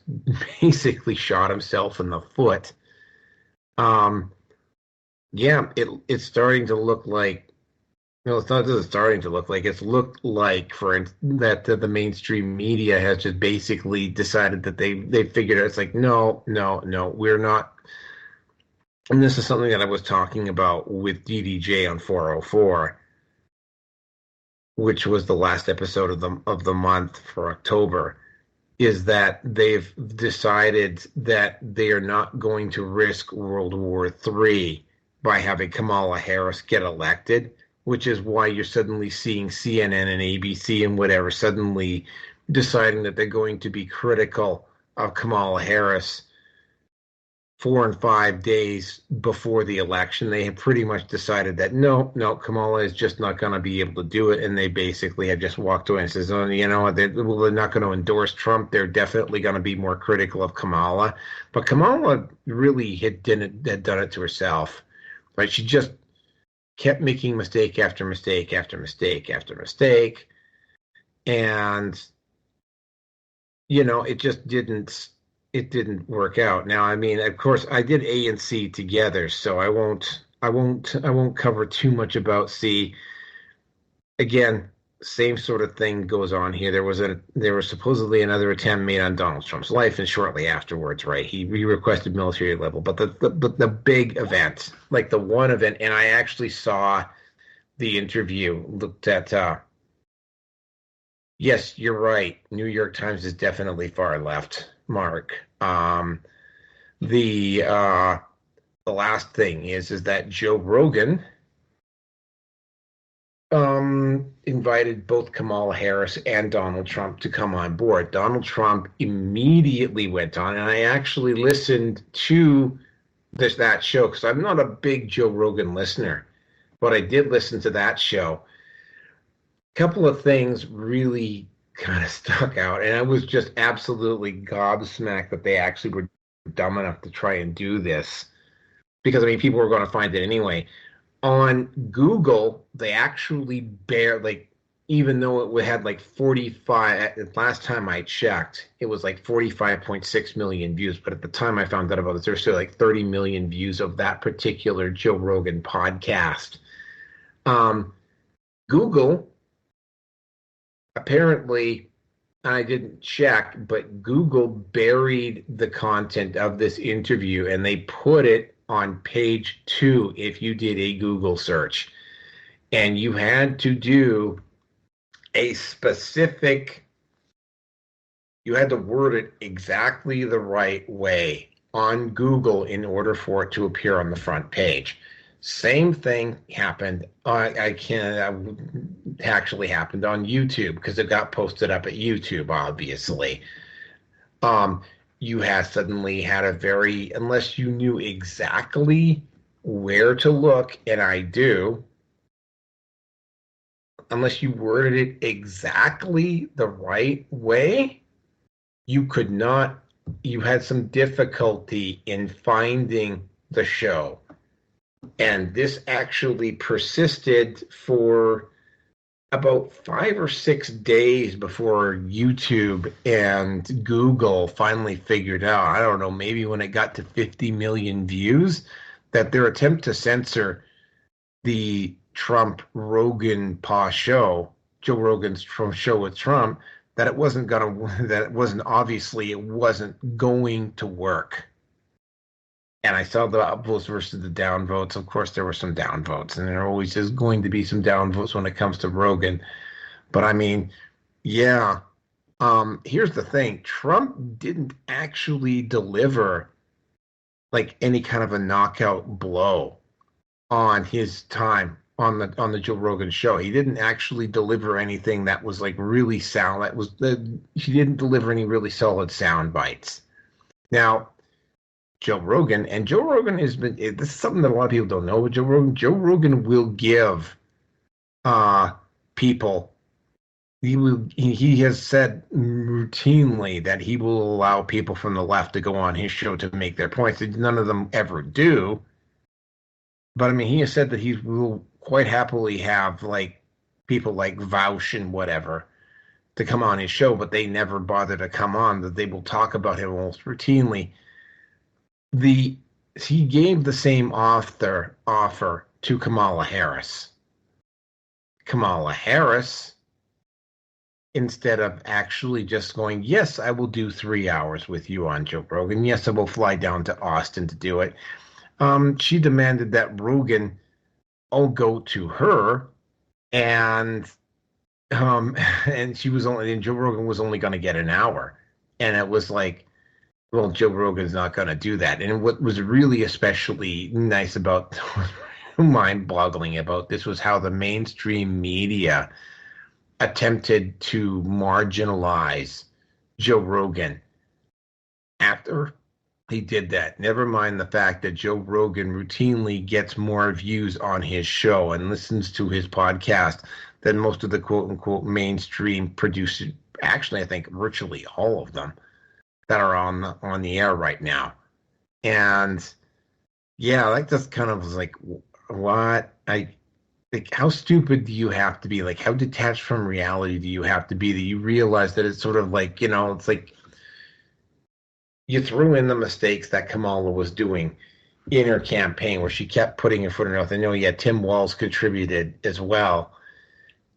basically shot himself in the foot. Yeah, it's starting to look like, no, it's not just starting to look like, it's looked like, that the mainstream media has just basically decided that they figured out, it's like, no, we're not. And this is something that I was talking about with DDJ on 404, which was the last episode of the month for October, is that they've decided that they are not going to risk World War III by having Kamala Harris get elected, which is why you're suddenly seeing CNN and ABC and whatever suddenly deciding that they're going to be critical of Kamala Harris 4 and 5 days before the election. They have pretty much decided that no, Kamala is just not going to be able to do it, and they basically have just walked away and says, oh, you know, they're not going to endorse Trump. They're definitely going to be more critical of Kamala. But Kamala really had done it to herself. Right? She just kept making mistake after mistake after mistake after mistake. And, you know, it just didn't work out. Now, I mean, of course, I did A and C together, so I won't cover too much about C. Again, same sort of thing goes on here. There was supposedly another attempt made on Donald Trump's life, and shortly afterwards, right, he requested military level. But the big event, like the one event, and I actually saw the interview, looked at. Yes, you're right. New York Times is definitely far left, Mark. The last thing is that Joe Rogan invited both Kamala Harris and Donald Trump to come on board. Donald Trump immediately went on, and I actually listened to that show because I'm not a big Joe Rogan listener, but I did listen to that show. A couple of things really kind of stuck out, and I was just absolutely gobsmacked that they actually were dumb enough to try and do this, because I mean, people were going to find it anyway. On Google, they actually even though it had like 45, last time I checked, it was like 45.6 million views. But at the time I found out about this, there's still like 30 million views of that particular Joe Rogan podcast. Google, apparently, I didn't check, but Google buried the content of this interview and they put it on page 2 if you did a Google search. And you had to do a specific, you had to word it exactly the right way on Google in order for it to appear on the front page. Same thing happened. Actually happened on YouTube because it got posted up at YouTube, obviously. You suddenly had unless you knew exactly where to look, and I do, unless you worded it exactly the right way, you had some difficulty in finding the show. And this actually persisted for about 5 or 6 days before YouTube and Google finally figured out, I don't know, maybe when it got to 50 million views, that their attempt to censor the Trump Rogan Paw show, Joe Rogan's show with Trump, that it wasn't going to work. And I saw the upvotes versus the downvotes. Of course, there were some downvotes, and there always is going to be some downvotes when it comes to Rogan. But I mean, yeah. Here's the thing: Trump didn't actually deliver like any kind of a knockout blow on his time on the Joe Rogan show. He didn't actually deliver anything that was like really sound. He didn't deliver any really solid sound bites. Now, Joe Rogan has been, this is something that a lot of people don't know about Joe Rogan. Joe Rogan will give people, he has said routinely that he will allow people from the left to go on his show to make their points. None of them ever do. But I mean, he has said that he will quite happily have like people like Vaush and whatever to come on his show, but they never bother to come on, that they will talk about him almost routinely. He gave the same offer to Kamala Harris. Kamala Harris, instead of actually just going, yes, I will do 3 hours with you on Joe Rogan. Yes, I will fly down to Austin to do it. She demanded that Rogan all go to her, and Joe Rogan was only going to get an hour, and it was like, well, Joe Rogan's not going to do that. And what was really especially nice about, mind-boggling about this, was how the mainstream media attempted to marginalize Joe Rogan after he did that. Never mind the fact that Joe Rogan routinely gets more views on his show and listens to his podcast than most of the quote-unquote mainstream producers. Actually, I think virtually all of them that are on the air right now. And yeah, like, that's kind of like, what? How stupid do you have to be? Like, how detached from reality do you have to be that you realize that it's sort of like, it's like you threw in the mistakes that Kamala was doing in her campaign, where she kept putting her foot in her mouth. I know, yeah, Tim Walz contributed as well.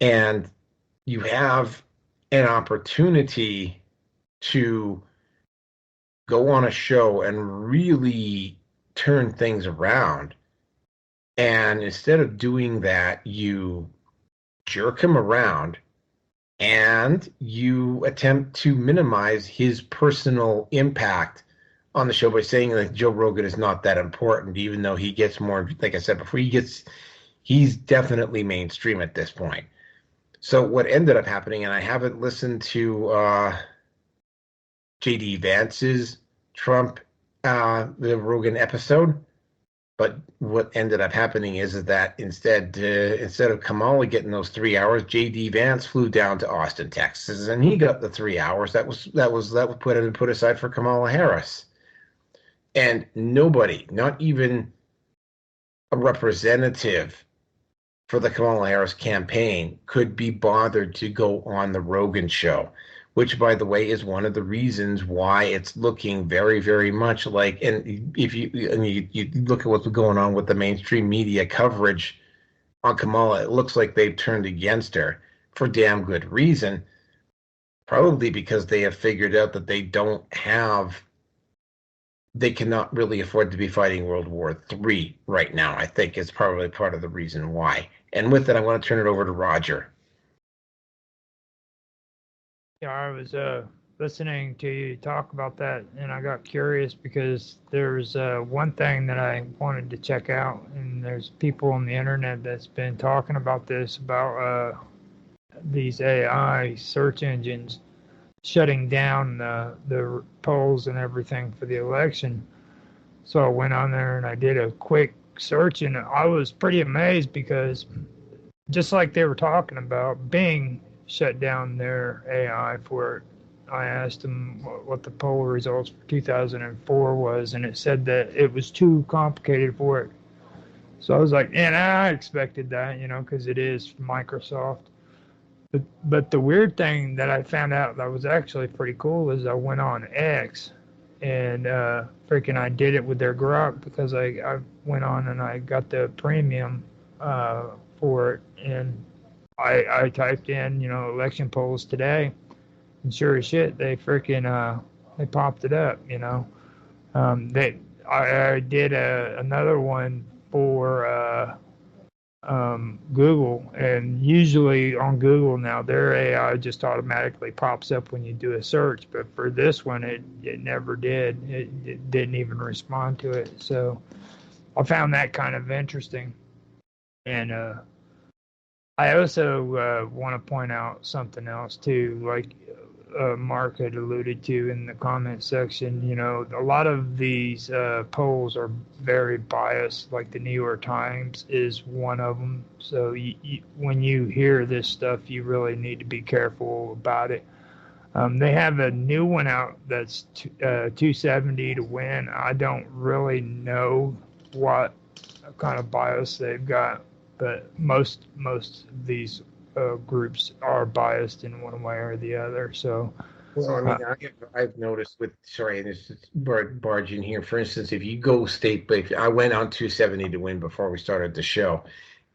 And you have an opportunity to go on a show and really turn things around. And instead of doing that, you jerk him around and you attempt to minimize his personal impact on the show by saying that Joe Rogan is not that important, even though he gets more, like I said before, he's definitely mainstream at this point. So what ended up happening, and I haven't listened to J.D. Vance's Trump, the Rogan episode, but what ended up happening is that instead of Kamala getting those 3 hours, J.D. Vance flew down to Austin, Texas, and he got the 3 hours that was put aside for Kamala Harris. And nobody, not even a representative for the Kamala Harris campaign, could be bothered to go on the Rogan show, which, by the way, is one of the reasons why it's looking very, very much like, and if you look at what's going on with the mainstream media coverage on Kamala, it looks like they've turned against her for damn good reason, probably because they have figured out that they cannot really afford to be fighting World War III right now. I think it's probably part of the reason why. And with that, I want to turn it over to Roger. Yeah, I was listening to you talk about that, and I got curious because there's one thing that I wanted to check out, and there's people on the internet that's been talking about this, about these AI search engines shutting down the polls and everything for the election. So I went on there and I did a quick search, and I was pretty amazed because, just like they were talking about, Bing shut down their AI for I asked him what the poll results for 2004 was, and it said that it was too complicated for it. So I was like, and I expected that, because it is Microsoft. But the weird thing that I found out that was actually pretty cool is I went on X and freaking I did it with their Grok because I went on and I got the premium for it, and I typed in, election polls today, and sure as shit, they freaking they popped it up, I did another one for Google, and usually on Google now their AI just automatically pops up when you do a search, but for this one it never did. It didn't even respond to it. So I found that kind of interesting. And I also want to point out something else too, like Mark had alluded to in the comment section. A lot of these polls are very biased, like the New York Times is one of them. So when you hear this stuff, you really need to be careful about it. They have a new one out that's 270 to win. I don't really know what kind of bias they've got, but most of these groups are biased in one way or the other. So, well, I mean, I've noticed with, sorry, this is barge in here. For instance, if you go state, but I went on 270 to win before we started the show,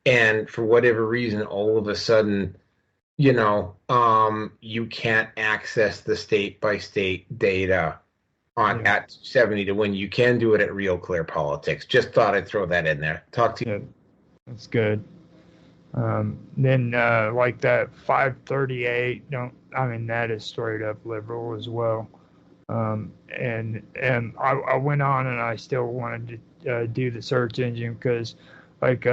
and for whatever reason, all of a sudden, you can't access the state by state data at 70 to win. You can do it at Real Clear Politics. Just thought I'd throw that in there. Talk to you. Yeah, that's good. Then like that 538, that is straight up liberal as well. And I went on and I still wanted to do the search engine because like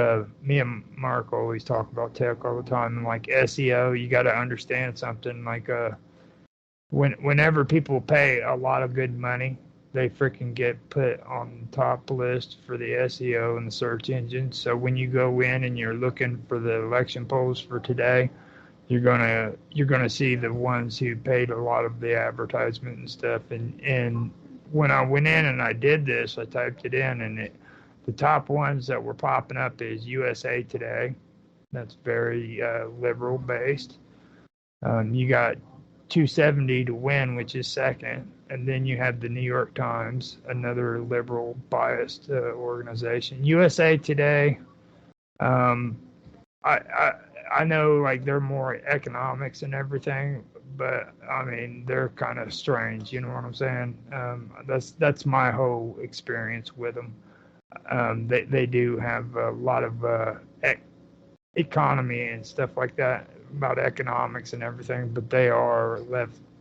me and Mark always talk about tech all the time, and like SEO, you got to understand something. Like whenever people pay a lot of good money, they freaking get put on the top list for the SEO and the search engine. So when you go in and you're looking for the election polls for today, you're gonna see the ones who paid a lot of the advertisement and stuff. And when I went in and I did this, I typed it in, and the top ones that were popping up is USA Today. That's very liberal based. You got 270 to win, which is second, and then you have the New York Times, another liberal biased organization. USA Today, I know like they're more economics and everything, but I mean they're kind of strange. You know what I'm saying? That's my whole experience with them. They do have a lot of economy and stuff like that about economics and everything, but they are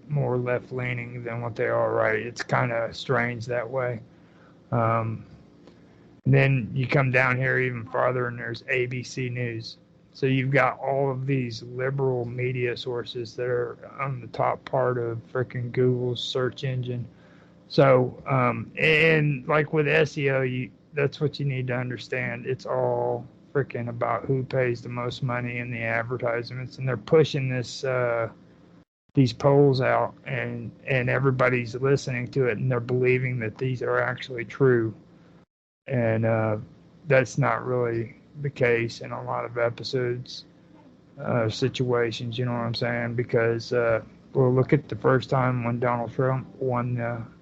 more left leaning than what they are right. It's kind of strange that way. Then you come down here even farther and there's ABC News. So you've got all of these liberal media sources that are on the top part of freaking Google's search engine. So, and like with SEO, that's what you need to understand. It's all freaking about who pays the most money in the advertisements, and they're pushing these polls out, and everybody's listening to it, and they're believing that these are actually true, and that's not really the case in a lot of episodes, situations. You know what I'm saying? Because well, look at the first time when Donald Trump won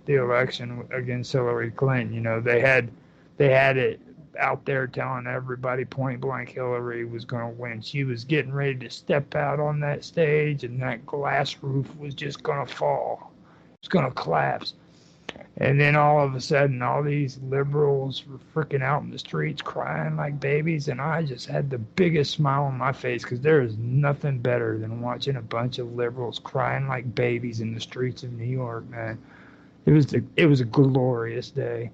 the election against Hillary Clinton. They had it out there telling everybody point blank Hillary was going to win. She was getting ready to step out on that stage, and that glass roof was just going to fall. It's going to collapse. And then all of a sudden, all these liberals were freaking out in the streets crying like babies, and I just had the biggest smile on my face because there is nothing better than watching a bunch of liberals crying like babies in the streets of New York, man. It was a glorious day.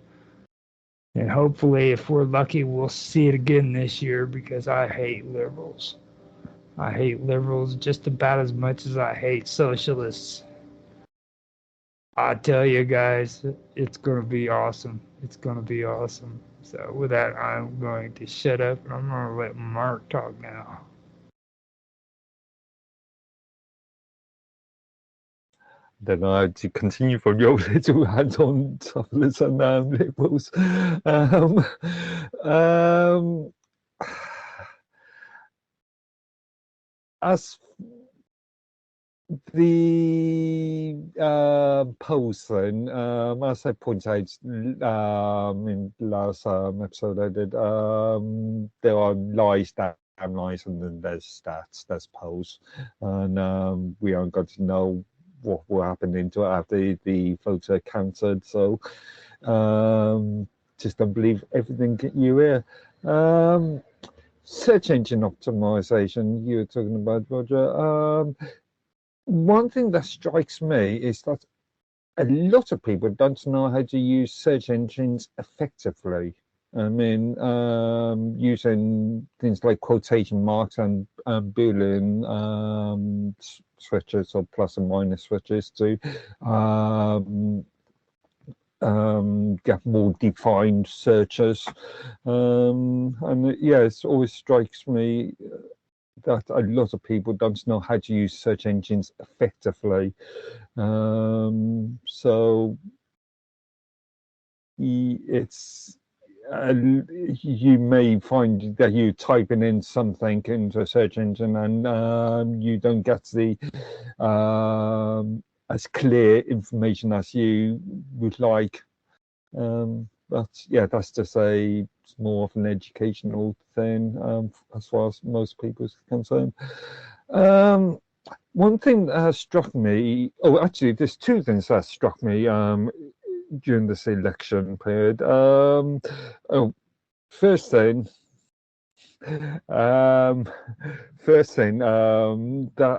And hopefully, if we're lucky, we'll see it again this year because I hate liberals. I hate liberals just about as much as I hate socialists. I tell you guys, it's going to be awesome. It's going to be awesome. So with that, I'm going to shut up and I'm going to let Mark talk now. Then I had to continue from your little hands-on toughness and liberals. Um, as the polls then, as I pointed out in last episode I did, there are lies, damn lies, and then there's stats, there's polls, and we aren't going to know what will happen into it after the votes are counted. So just don't believe everything you hear. Search engine optimization you were talking about, Roger. One thing that strikes me is that a lot of people don't know how to use search engines effectively. I mean, using things like quotation marks and Boolean switches or plus and minus switches to get more defined searches. And yeah, it always strikes me that a lot of people don't know how to use search engines effectively. So it's you may find that you're typing in something into a search engine and you don't get the as clear information as you would like. But yeah, that's just more of an educational thing as far as most people are concerned. One thing that has struck me, actually, there's two things that struck me during this election period. First thing that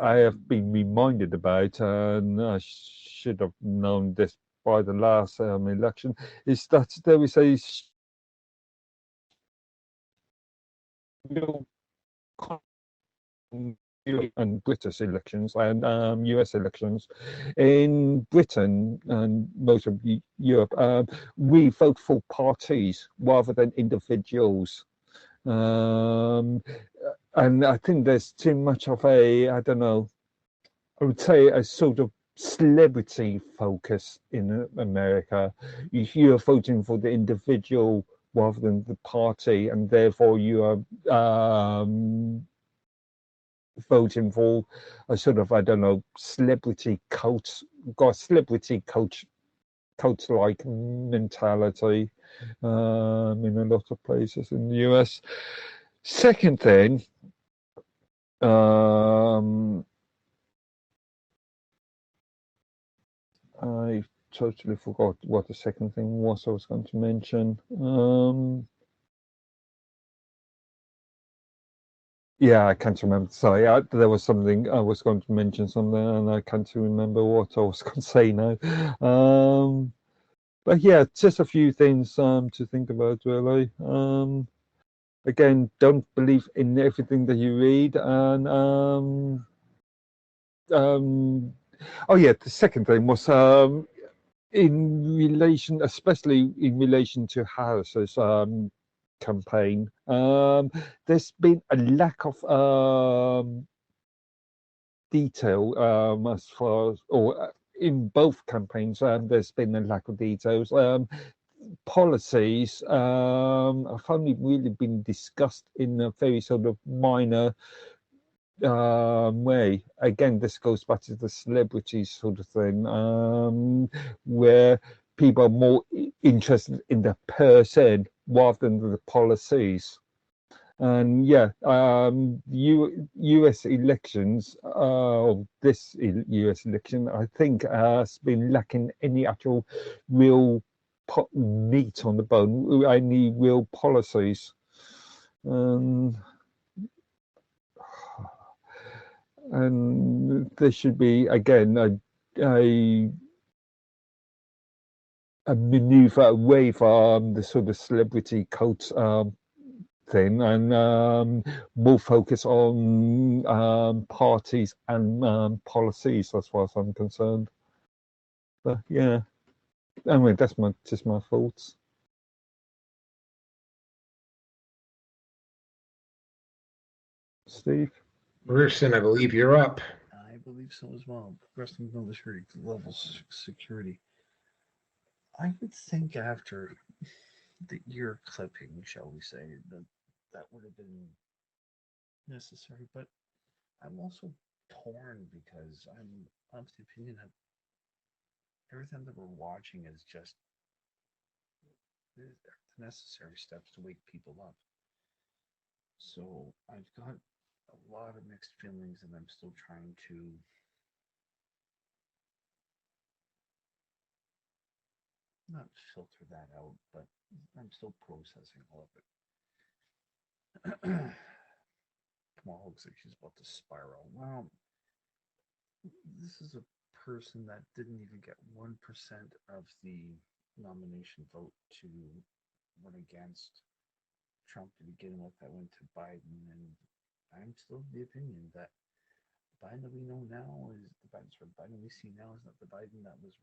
I have been reminded about, and I should have known this by the last election, is that there was a and British elections and US elections. In Britain and most of Europe, we vote for parties rather than individuals. And I think there's too much of I would say a sort of celebrity focus in America. You're voting for the individual rather than the party, and therefore you are voting for a sort of celebrity cult, cult-like mentality in a lot of places in the US. Second thing, I totally forgot what the second thing was I was going to mention. Yeah, I can't remember. Sorry, there was something I was going to mention something, and I can't remember what I was going to say now. But yeah, just a few things to think about, really. Again, don't believe in everything that you read, and oh yeah, the second thing was in relation, especially in relation to Harris's campaign, there's been a lack of detail as far as, or in both campaigns, there's been a lack of details. Policies have only really been discussed in a very sort of minor way. Again, this goes back to the celebrities sort of thing, where people are more interested in the person rather than the policies. And yeah, US elections, this US election, I think has been lacking any actual real meat on the bone, any real policies. And there should be, again, a maneuver away from the sort of celebrity cult thing, and more focus on parties and policies as far as I'm concerned. But yeah, anyway, that's just my thoughts. Steve? Bruce, I believe you're up. I believe so as well. Progressive military level security. I would think after the ear clipping, shall we say, that would have been necessary. But I'm also torn because I'm of the opinion that everything that we're watching is just the necessary steps to wake people up. So I've got a lot of mixed feelings, and I'm still trying to not filter that out, but I'm still processing all of it. Kamala looks like she's about to spiral. Well, this is a person that didn't even get 1% of the nomination vote to run against Trump to begin with. That went to Biden, and I'm still of the opinion that Biden that we know now is the Biden we see now is not the Biden that was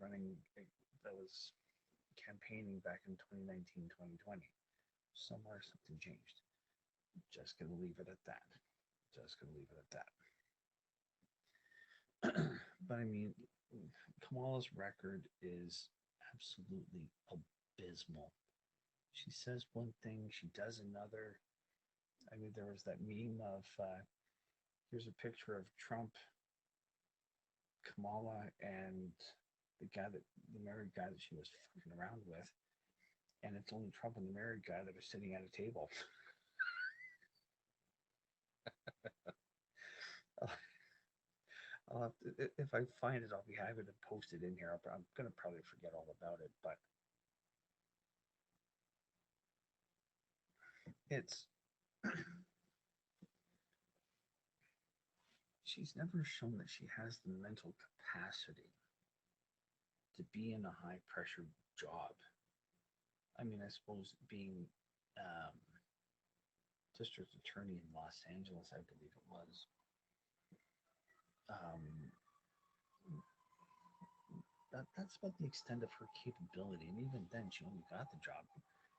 campaigning back in 2019, 2020. Somewhere something changed. Just gonna leave it at that. But I mean, Kamala's record is absolutely abysmal. She says one thing, she does another. I mean, there was that meme of here's a picture of Trump, Kamala, and the married guy that she was fucking around with, and it's only Trump and the married guy that are sitting at a table. If I find it, I'll be happy to post it in here. I'm gonna probably forget all about it, but it's she's never shown that she has the mental capacity to be in a high pressure job. I mean, I suppose being district attorney in Los Angeles, I believe it was. That's about the extent of her capability, and even then, she only got the job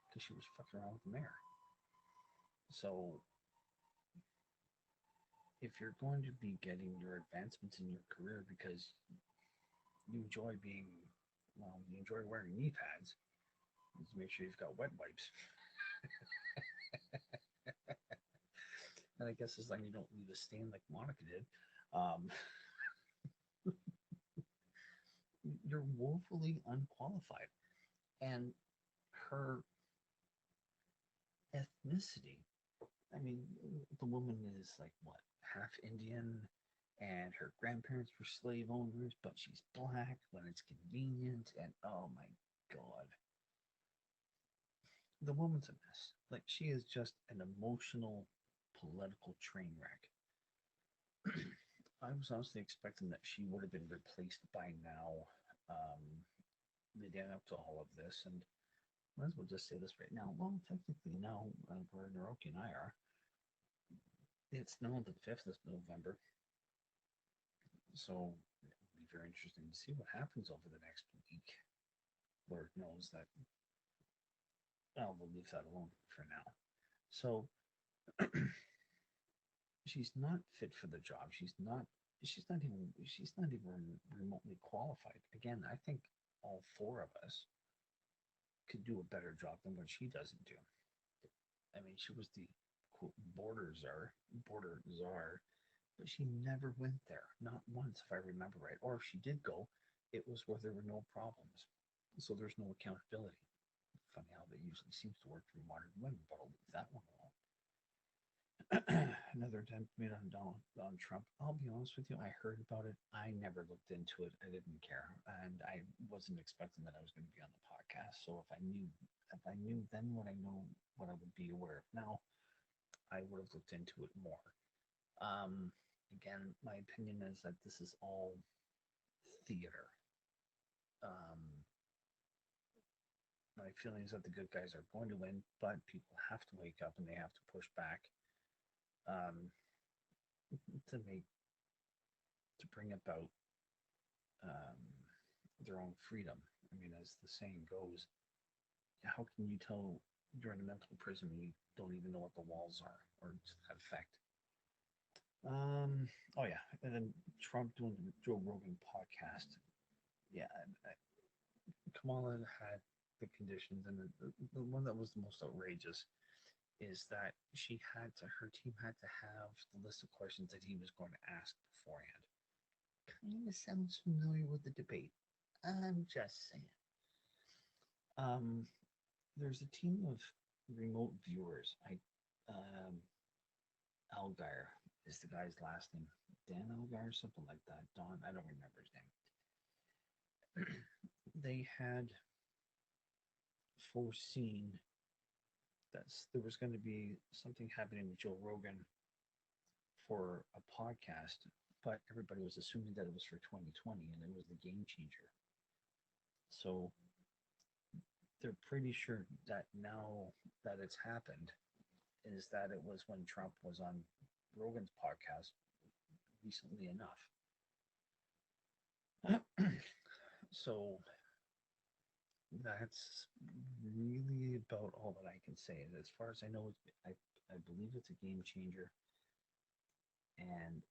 because she was fucking around with the mayor. So, if you're going to be getting your advancements in your career because you enjoy you enjoy wearing knee pads, just make sure you've got wet wipes. And I guess as long as you don't leave a stain like Monica did, you're woefully unqualified. And her ethnicity, I mean, the woman is like, what, half Indian, and her grandparents were slave owners, but she's black when it's convenient, and oh my God. The woman's a mess. Like, she is just an emotional, political train wreck. I was honestly expecting that she would have been replaced by now, leading up to all of this, and might as well just say this right now. Well, technically now, where Naroki and I are, it's now the 5th of November, so it'll be very interesting to see what happens over the next week. Lord knows that. Well, we'll leave that alone for now. So she's not fit for the job. She's not even remotely qualified. Again, I think all four of us could do a better job than what she doesn't do. I mean, she was the quote border czar, but she never went there, not once, if I remember right. Or if she did go, it was where there were no problems, so there's no accountability. Funny how that usually seems to work for modern women, but I'll leave that one alone. Another attempt made on Donald Trump. I'll be honest with you, I heard about it. I never looked into it. I didn't care, and I wasn't expecting that I was going to be on the podcast. So if I knew then what I know, what I would be aware of now, I would have looked into it more. Again, my opinion is that this is all theater. My feeling is that the good guys are going to win, but people have to wake up and they have to push back to bring about their own freedom. I mean, as the saying goes, how can you tell you're in a mental prison when you don't even know what the walls are, or to that effect? Oh yeah, and then Trump doing the Joe Rogan podcast. Yeah, Kamala had the conditions, and the one that was the most outrageous is that her team had to have the list of questions that he was going to ask beforehand. Kind of sounds familiar with the debate. I'm just saying. There's a team of remote viewers. Algar is the guy's last name. Dan Algar, something like that. Don, I don't remember his name. They had foreseen that there was going to be something happening with Joe Rogan for a podcast, but everybody was assuming that it was for 2020 and it was the game changer. So they're pretty sure that now that it's happened is that it was when Trump was on Rogan's podcast recently enough. So that's really about all that I can say. As far as I know, I believe it's a game changer and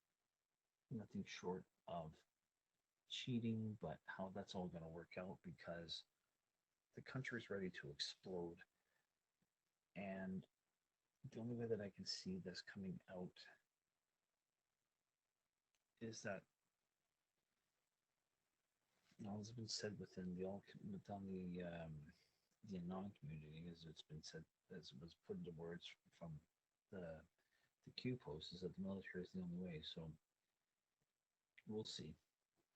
nothing short of cheating, but how that's all going to work out, because the country's ready to explode. And the only way that I can see this coming out is that, it's been said within the Anon community, as it's been said, as it was put into words from the Q post, is that the military is the only way. So we'll see.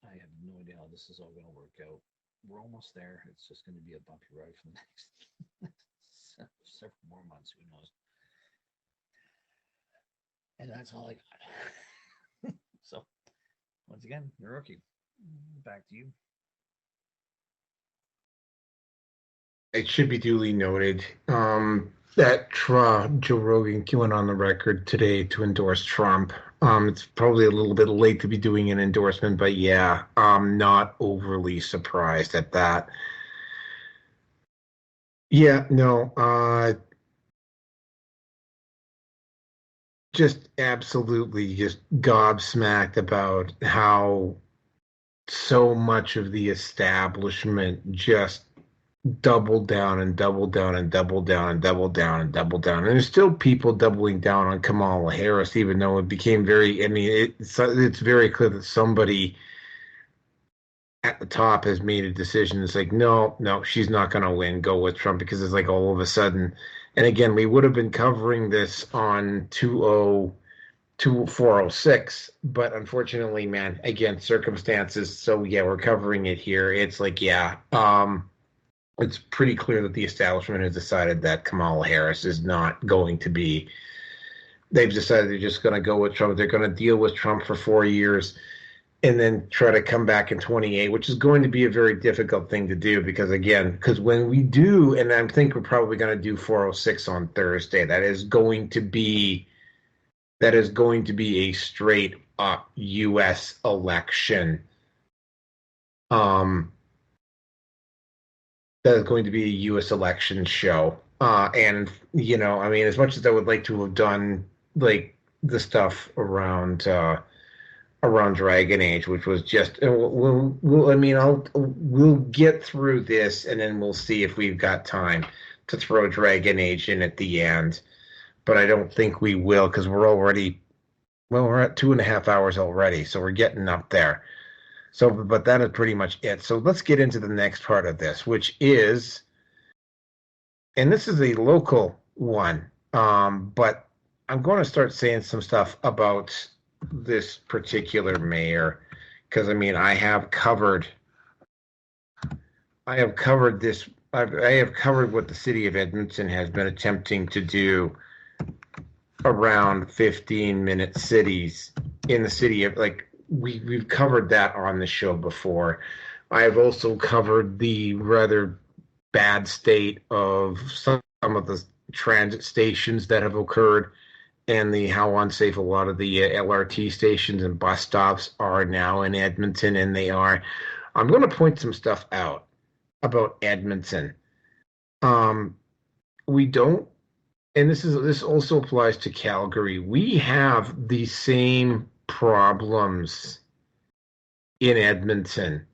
I have no idea how this is all going to work out. We're almost there. It's just going to be a bumpy ride for the next several more months. Who knows? And that's all I got. So, once again, you're a rookie. Back to you. It should be duly noted that Joe Rogan went on the record today to endorse Trump. It's probably a little bit late to be doing an endorsement, but yeah, I'm not overly surprised at that. Yeah, no, just absolutely just gobsmacked about how so much of the establishment just doubled down and doubled down and doubled down and doubled down and doubled down. And there's still people doubling down on Kamala Harris, even though it became it's very clear that somebody at the top has made a decision. It's like, no, she's not going to win. Go with Trump, because it's like all of a sudden. And again, we would have been covering this on 406, but unfortunately, man, again, circumstances. So yeah, we're covering it here. It's like, yeah, it's pretty clear that the establishment has decided that Kamala Harris is not going to be. They've decided they're just going to go with Trump. They're going to deal with Trump for 4 years and then try to come back in 28, which is going to be a very difficult thing to do, because when we do, and I think we're probably going to do 406 on Thursday, that is going to be a straight up U.S. election. That is going to be a U.S. election show. And, as much as I would like to have done, like, the stuff around Dragon Age, which was just, we'll get through this, and then we'll see if we've got time to throw Dragon Age in at the end. But I don't think we will, because we're at 2.5 hours already, so we're getting up there. So, but that is pretty much it. So let's get into the next part of this, which is, and this is a local one, but I'm going to start saying some stuff about this particular mayor, because I have covered this. I have covered what the city of Edmonton has been attempting to do around 15-minute cities in the city of, like, we've covered that on the show before. I've also covered the rather bad state of some of the transit stations that have occurred, and how unsafe a lot of the LRT stations and bus stops are now in Edmonton, and they are. I'm going to point some stuff out about Edmonton. We don't and this also applies to Calgary. We have the same problems in Edmonton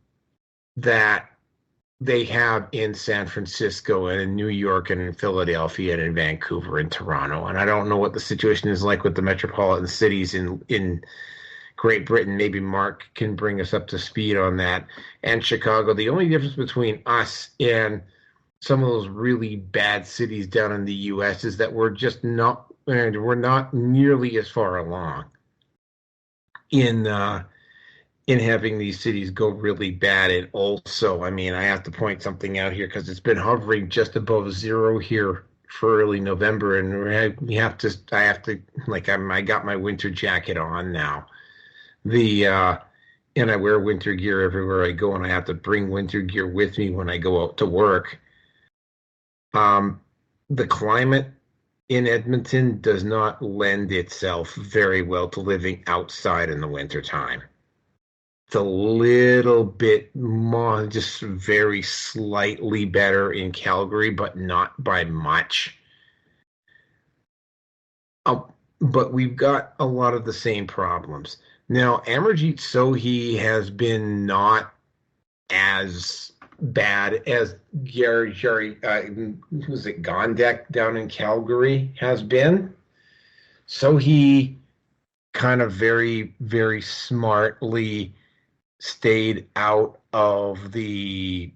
that they have in San Francisco and in New York and in Philadelphia and in Vancouver and Toronto. And I don't know what the situation is like with the metropolitan cities in Great Britain. Maybe Mark can bring us up to speed on that. And Chicago. The only difference between us and some of those really bad cities down in the U.S. is that we're not nearly as far along in having these cities go really bad. And also, I mean, I have to point something out here because it's been hovering just above zero here for early November, and I got my winter jacket on now. And I wear winter gear everywhere I go, and I have to bring winter gear with me when I go out to work. The climate in Edmonton does not lend itself very well to living outside in the wintertime. It's a little bit more, just very slightly better in Calgary, but not by much. But we've got a lot of the same problems. Now, Amarjeet Sohi has been not as bad as Gary who's it, Gondek down in Calgary has been. So he kind of very, very smartly stayed out of the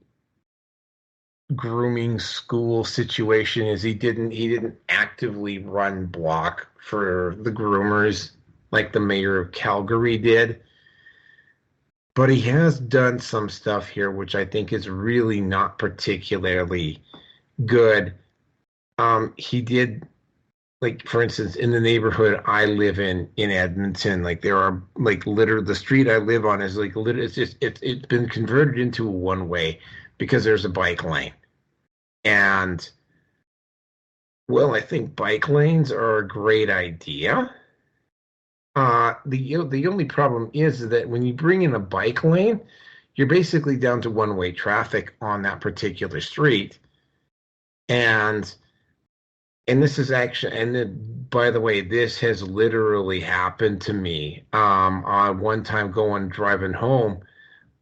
grooming school situation, as he didn't actively run block for the groomers like the mayor of Calgary did. But he has done some stuff here which I think is really not particularly good. He did, like, for instance, in the neighborhood I live in Edmonton, like, there are, like, the street I live on is like, it's been converted into a one-way because there's a bike lane. And, well, I think bike lanes are a great idea. The only problem is that when you bring in a bike lane, you're basically down to one-way traffic on that particular street. And this is actually, and then, by the way, this has literally happened to me. One time driving home,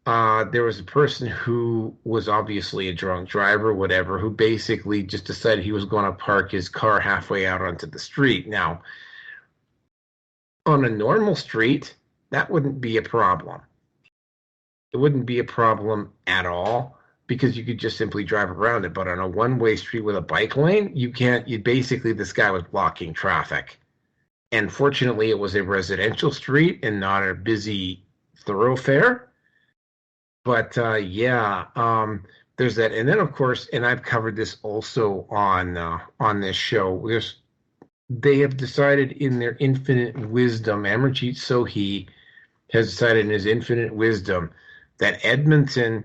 there was a person who was obviously a drunk driver, whatever, who basically just decided he was going to park his car halfway out onto the street. Now, on a normal street, that wouldn't be a problem. It wouldn't be a problem at all because you could just simply drive around it. But on a one-way street with a bike lane, you can't. This guy was blocking traffic. And fortunately, it was a residential street and not a busy thoroughfare. But there's that. And then, of course, and I've covered this also on this show, they have decided in their infinite wisdom, Amarjeet Sohi has decided in his infinite wisdom that Edmonton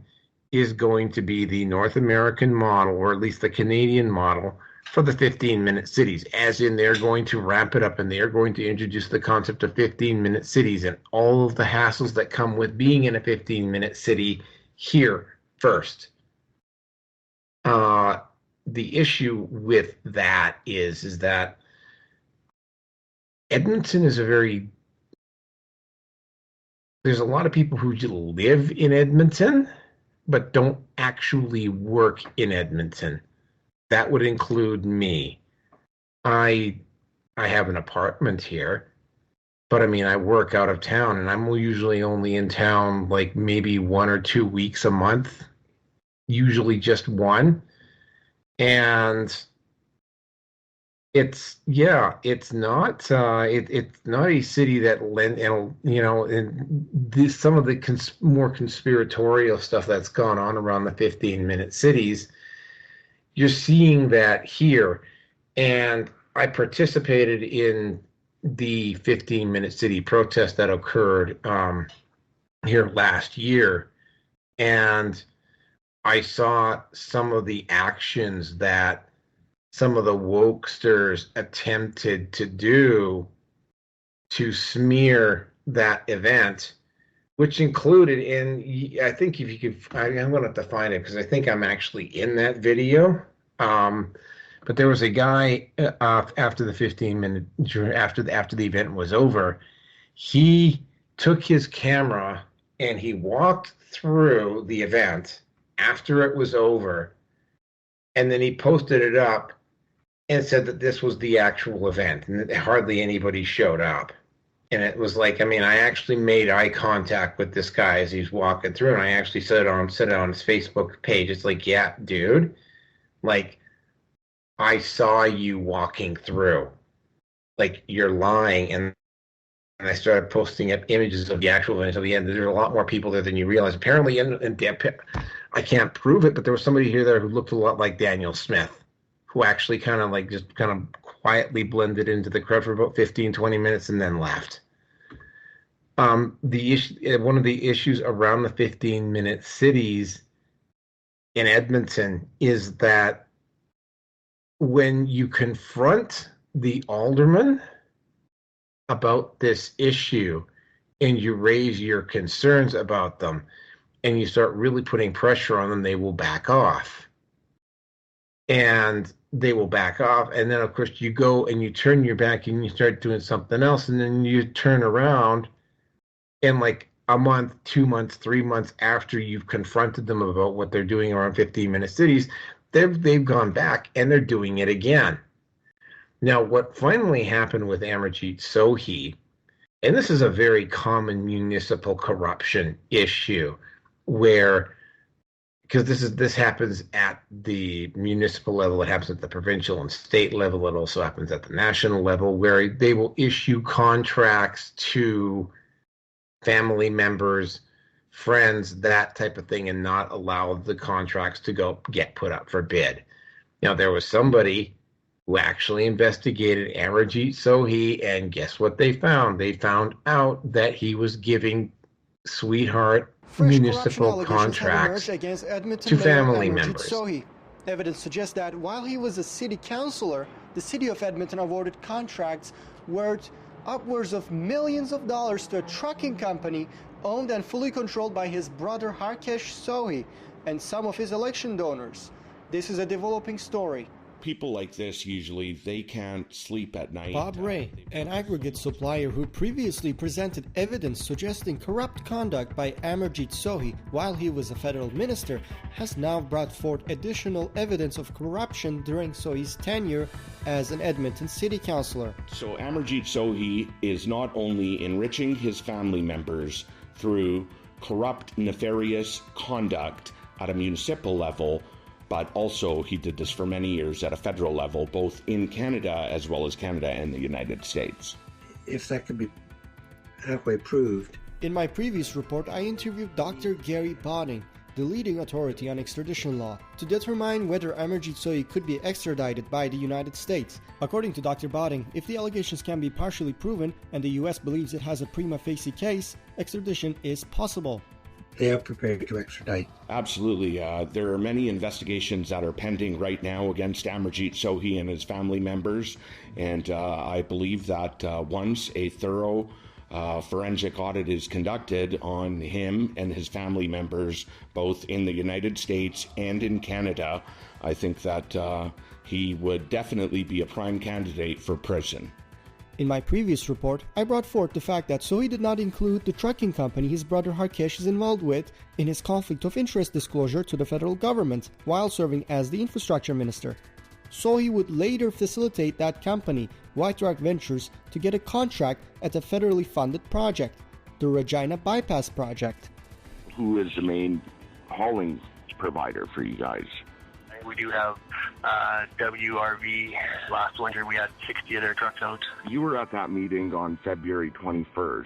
is going to be the North American model, or at least the Canadian model, for the 15-minute cities, as in they're going to ramp it up and they're going to introduce the concept of 15-minute cities and all of the hassles that come with being in a 15-minute city here first. The issue with that is that Edmonton is there's a lot of people who live in Edmonton, but don't actually work in Edmonton. That would include me. I have an apartment here, but I mean, I work out of town, and I'm usually only in town like maybe 1 or 2 weeks a month, usually just one. And it's not a city that some of the more conspiratorial stuff that's gone on around the 15-minute cities, you're seeing that here. And I participated in the 15-minute city protest that occurred here last year, and I saw some of the actions that some of the wokesters attempted to do to smear that event, which included I think if you could, I'm going to have to find it because I think I'm actually in that video. But there was a guy after the 15-minute after the event was over. He took his camera and he walked through the event after it was over, and then he posted it up and said that this was the actual event and that hardly anybody showed up. And it was like, I mean, I actually made eye contact with this guy as he's walking through, and I actually said it on his Facebook page. It's like, yeah, dude, like, I saw you walking through. Like, you're lying. And I started posting up images of the actual event until the end. There's a lot more people there than you realize. Apparently, I can't prove it, but there was somebody here there who looked a lot like Daniel Smith, who actually kind of quietly blended into the crowd for about 15, 20 minutes and then left. One of the issues around the 15-minute cities in Edmonton is that when you confront the alderman about this issue and you raise your concerns about them and you start really putting pressure on them, they will back off. And they will back off. And then, of course, you go and you turn your back and you start doing something else. And then you turn around and like a month, 2 months, 3 months after you've confronted them about what they're doing around 15-minute cities, they've gone back and they're doing it again. Now, what finally happened with Amarjeet Sohi, and this is a very common municipal corruption issue, where, because this happens at the municipal level, it happens at the provincial and state level, it also happens at the national level, where they will issue contracts to family members, friends, that type of thing, and not allow the contracts to get put up for bid. Now, there was somebody who actually investigated Amarjeet Sohi, and guess what they found? They found out that he was giving sweetheart municipal contracts to family members. Sohi. Evidence suggests that while he was a city councillor, the city of Edmonton awarded contracts worth upwards of millions of dollars to a trucking company owned and fully controlled by his brother Harkesh Sohi and some of his election donors. This is a developing story. People like this, usually, they can't sleep at night. Bob Ray, an aggregate supplier who previously presented evidence suggesting corrupt conduct by Amarjeet Sohi while he was a federal minister, has now brought forth additional evidence of corruption during Sohi's tenure as an Edmonton city councillor. So Amarjeet Sohi is not only enriching his family members through corrupt, nefarious conduct at a municipal level, but also he did this for many years at a federal level, both in Canada as well as Canada and the United States. If that could be halfway proved. In my previous report, I interviewed Dr. Gary Botting, the leading authority on extradition law, to determine whether Amarjeet Sohi could be extradited by the United States. According to Dr. Botting, if the allegations can be partially proven and the US believes it has a prima facie case, extradition is possible. They are prepared to extradite. Absolutely. There are many investigations that are pending right now against Amarjeet Sohi and his family members, and I believe that once a thorough forensic audit is conducted on him and his family members, both in the United States and in Canada, I think that he would definitely be a prime candidate for prison. In my previous report, I brought forth the fact that Sohi did not include the trucking company his brother Harkesh is involved with in his conflict of interest disclosure to the federal government while serving as the infrastructure minister. Sohi would later facilitate that company, White Rock Ventures, to get a contract at a federally funded project, the Regina Bypass Project. Who is the main hauling provider for you guys? We do have WRV. Last winter we had 60 of their trucks out. You were at that meeting on February 21st,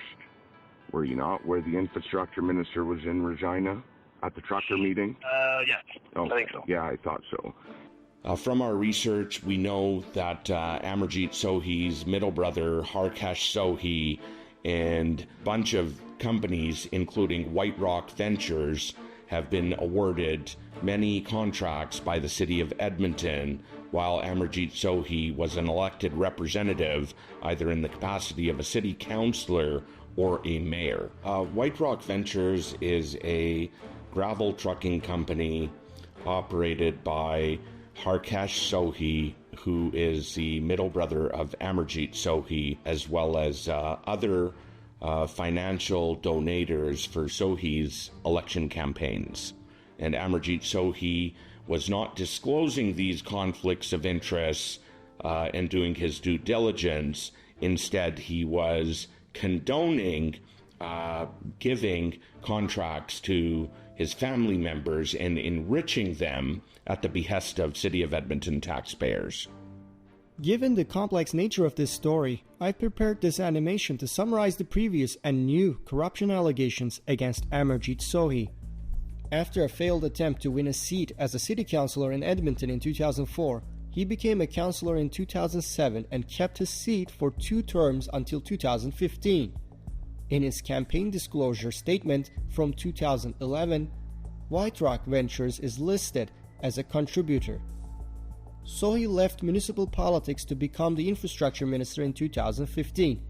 were you not? Where the infrastructure minister was in Regina at the trucker meeting? Yeah, I think so. Yeah, I thought so. From our research, we know that Amarjeet Sohi's middle brother, Harkesh Sohi, and a bunch of companies, including White Rock Ventures, have been awarded many contracts by the city of Edmonton, while Amarjeet Sohi was an elected representative, either in the capacity of a city councillor or a mayor. White Rock Ventures is a gravel trucking company operated by Harkesh Sohi, who is the middle brother of Amarjeet Sohi, as well as other financial donators for Sohi's election campaigns. And Amarjeet Sohi was not disclosing these conflicts of interest and doing his due diligence. Instead, he was condoning giving contracts to his family members and enriching them at the behest of City of Edmonton taxpayers. Given the complex nature of this story, I've prepared this animation to summarize the previous and new corruption allegations against Amarjeet Sohi. After a failed attempt to win a seat as a city councillor in Edmonton in 2004, he became a councillor in 2007 and kept his seat for 2 terms until 2015. In his campaign disclosure statement from 2011, White Rock Ventures is listed as a contributor. Sohi left municipal politics to become the infrastructure minister in 2015.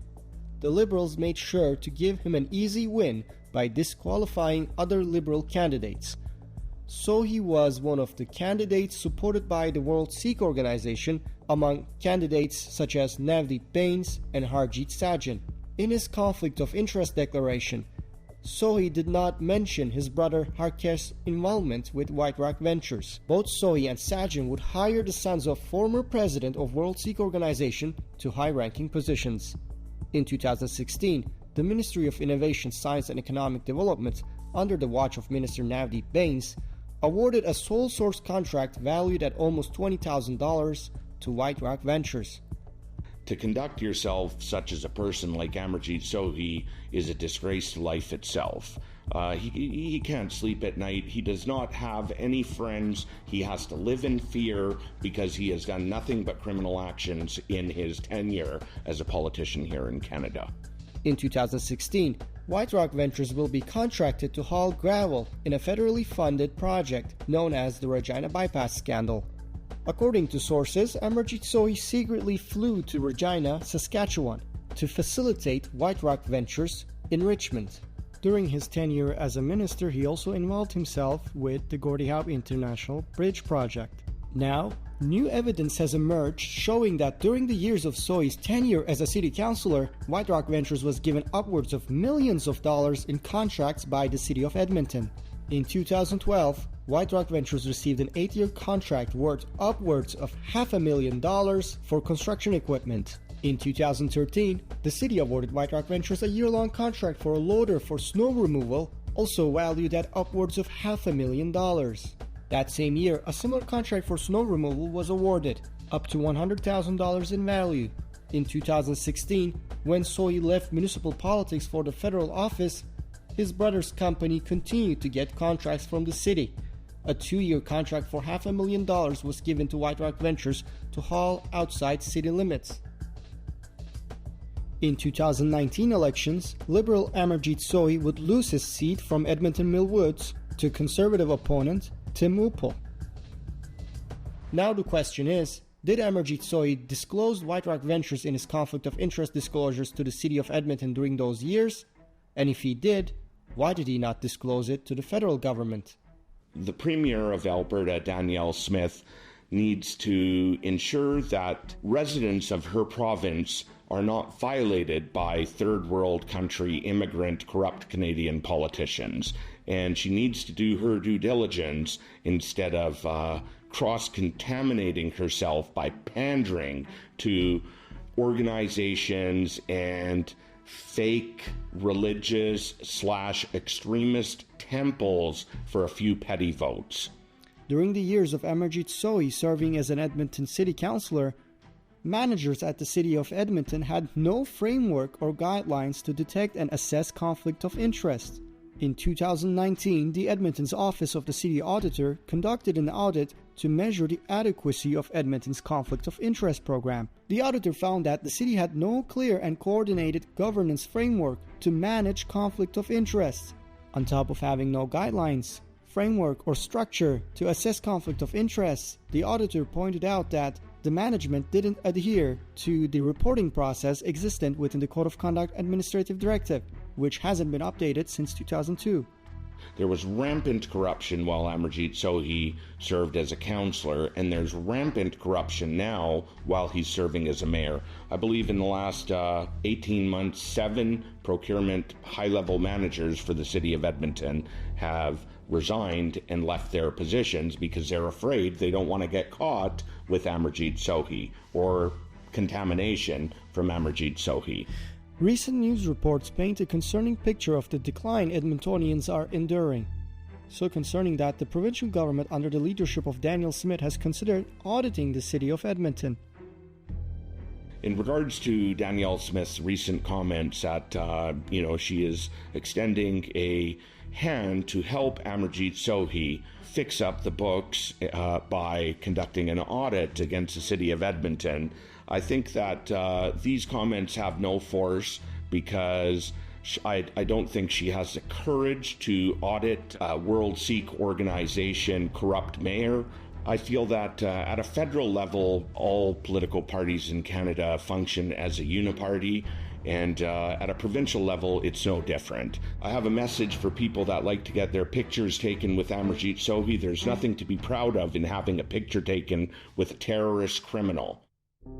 The Liberals made sure to give him an easy win by disqualifying other Liberal candidates. Sohi was one of the candidates supported by the World Sikh Organization among candidates such as Navdeep Bains and Harjit Sajjan. In his conflict of interest declaration, Sohi did not mention his brother Harkesh's involvement with White Rock Ventures. Both Sohi and Sajjan would hire the sons of former president of World Sikh Organization to high-ranking positions. In 2016, the Ministry of Innovation, Science and Economic Development, under the watch of Minister Navdeep Bains, awarded a sole source contract valued at almost $20,000 to White Rock Ventures. To conduct yourself such as a person like Amarjeet Sohi is a disgrace to life itself. He can't sleep at night. He does not have any friends. He has to live in fear because he has done nothing but criminal actions in his tenure as a politician here in Canada. In 2016, White Rock Ventures will be contracted to haul gravel in a federally funded project known as the Regina Bypass Scandal. According to sources, Amarjeet Sohi secretly flew to Regina, Saskatchewan, to facilitate White Rock Ventures' enrichment. During his tenure as a minister, he also involved himself with the Gordie Howe International Bridge project. Now, new evidence has emerged showing that during the years of Sohi's tenure as a city councillor, White Rock Ventures was given upwards of millions of dollars in contracts by the city of Edmonton. In 2012, White Rock Ventures received an 8-year contract worth upwards of $500,000 for construction equipment. In 2013, the city awarded White Rock Ventures a year-long contract for a loader for snow removal, also valued at upwards of $500,000. That same year, a similar contract for snow removal was awarded, up to $100,000 in value. In 2016, when Sohi left municipal politics for the federal office, his brother's company continued to get contracts from the city. A 2-year contract for $500,000 was given to White Rock Ventures to haul outside city limits. In 2019 elections, Liberal Amarjeet Sohi would lose his seat from Edmonton Mill Woods to Conservative opponent Tim Upal. Now the question is, did Amarjeet Sohi disclose White Rock Ventures in his conflict of interest disclosures to the city of Edmonton during those years? And if he did, why did he not disclose it to the federal government? The Premier of Alberta, Danielle Smith, needs to ensure that residents of her province are not violated by third world country immigrant corrupt Canadian politicians. And she needs to do her due diligence instead of cross-contaminating herself by pandering to organizations and fake religious / extremist temples for a few petty votes. During the years of Amarjeet Sohi serving as an Edmonton city councillor, managers at the city of Edmonton had no framework or guidelines to detect and assess conflict of interest. In 2019, the Edmonton's Office of the City Auditor conducted an audit to measure the adequacy of Edmonton's conflict of interest program. The auditor found that the city had no clear and coordinated governance framework to manage conflict of interest. On top of having no guidelines, framework, or structure to assess conflict of interest, the auditor pointed out that the management didn't adhere to the reporting process existent within the Code of Conduct Administrative Directive, which hasn't been updated since 2002. There was rampant corruption while Amarjeet Sohi served as a councillor, and there's rampant corruption now while he's serving as a mayor. I believe in the last 18 months, 7 procurement high-level managers for the city of Edmonton have resigned and left their positions because they're afraid they don't want to get caught with Amarjeet Sohi or contamination from Amarjeet Sohi. Recent news reports paint a concerning picture of the decline Edmontonians are enduring. So concerning that the provincial government under the leadership of Danielle Smith has considered auditing the city of Edmonton. In regards to Danielle Smith's recent comments that, she is extending a hand to help Amarjeet Sohi fix up the books by conducting an audit against the city of Edmonton, I think that these comments have no force because I don't think she has the courage to audit a World Sikh organization corrupt mayor. I feel that at a federal level, all political parties in Canada function as a uniparty, and at a provincial level, it's no different. I have a message for people that like to get their pictures taken with Amarjeet Sohi. There's nothing to be proud of in having a picture taken with a terrorist criminal.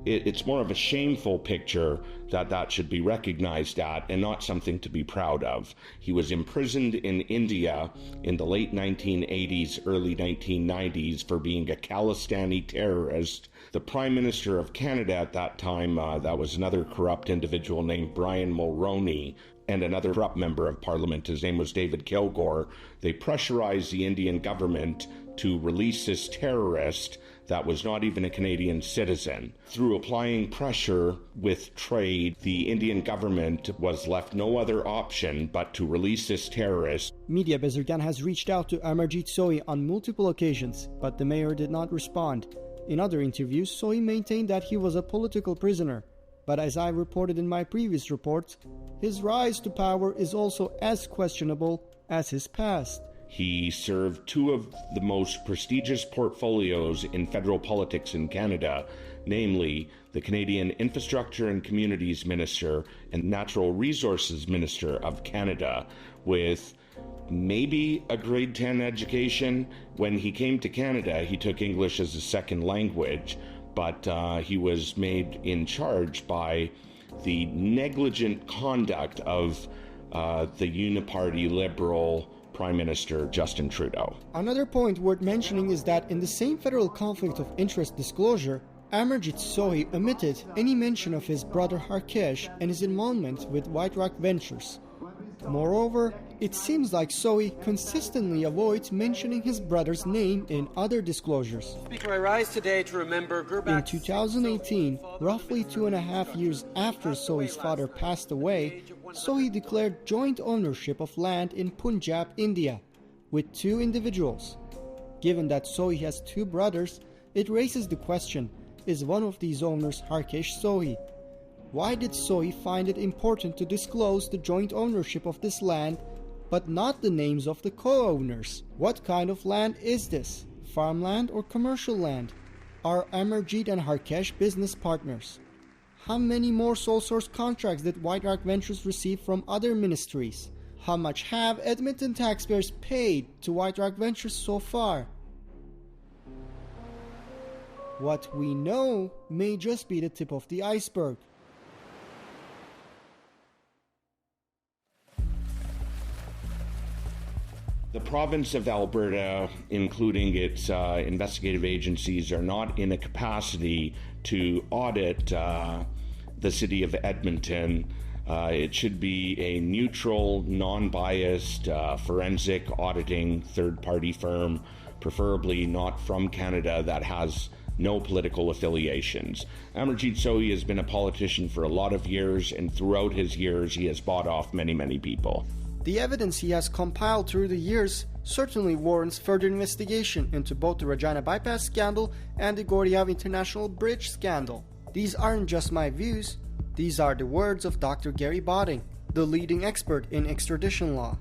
It's more of a shameful picture that should be recognized at and not something to be proud of. He was imprisoned in India in the late 1980s, early 1990s for being a Khalistani terrorist. The Prime Minister of Canada at that time, that was another corrupt individual named Brian Mulroney, and another corrupt member of Parliament, his name was David Kilgour. They pressurized the Indian government to release this terrorist that was not even a Canadian citizen. Through applying pressure with trade, the Indian government was left no other option but to release this terrorist. Media Bezirgan has reached out to Amarjeet Sohi on multiple occasions, but the mayor did not respond. In other interviews, Sohi maintained that he was a political prisoner. But as I reported in my previous reports, his rise to power is also as questionable as his past. He served 2 of the most prestigious portfolios in federal politics in Canada, namely the Canadian Infrastructure and Communities Minister and Natural Resources Minister of Canada, with maybe a grade 10 education. When he came to Canada, he took English as a second language, but he was made in charge by the negligent conduct of the uniparty Liberal Prime Minister Justin Trudeau. Another point worth mentioning is that in the same federal conflict of interest disclosure, Amarjeet Sohi omitted any mention of his brother Harkesh and his involvement with White Rock Ventures. Moreover, it seems like Sohi consistently avoids mentioning his brother's name in other disclosures. Speaker, I rise today to remember Gurbakh. In 2018, roughly 2.5 years after Sohi's father passed away, Sohi declared joint ownership of land in Punjab, India, with 2 individuals. Given that Sohi has 2 brothers, it raises the question, is one of these owners Harkesh Sohi? Why did Sohi find it important to disclose the joint ownership of this land, but not the names of the co-owners? What kind of land is this? Farmland or commercial land? Are Amarjeet and Harkesh business partners? How many more sole source contracts did White Rock Ventures receive from other ministries? How much have Edmonton taxpayers paid to White Rock Ventures so far? What we know may just be the tip of the iceberg. The province of Alberta, including its investigative agencies, are not in a capacity to audit the city of Edmonton. It should be a neutral, non-biased, forensic auditing third-party firm, preferably not from Canada, that has no political affiliations. Amarjeet Sohi has been a politician for a lot of years, and throughout his years he has bought off many, many people. The evidence he has compiled through the years certainly warrants further investigation into both the Regina Bypass scandal and the Gordiev International Bridge scandal. These aren't just my views, these are the words of Dr. Gary Botting, the leading expert in extradition law.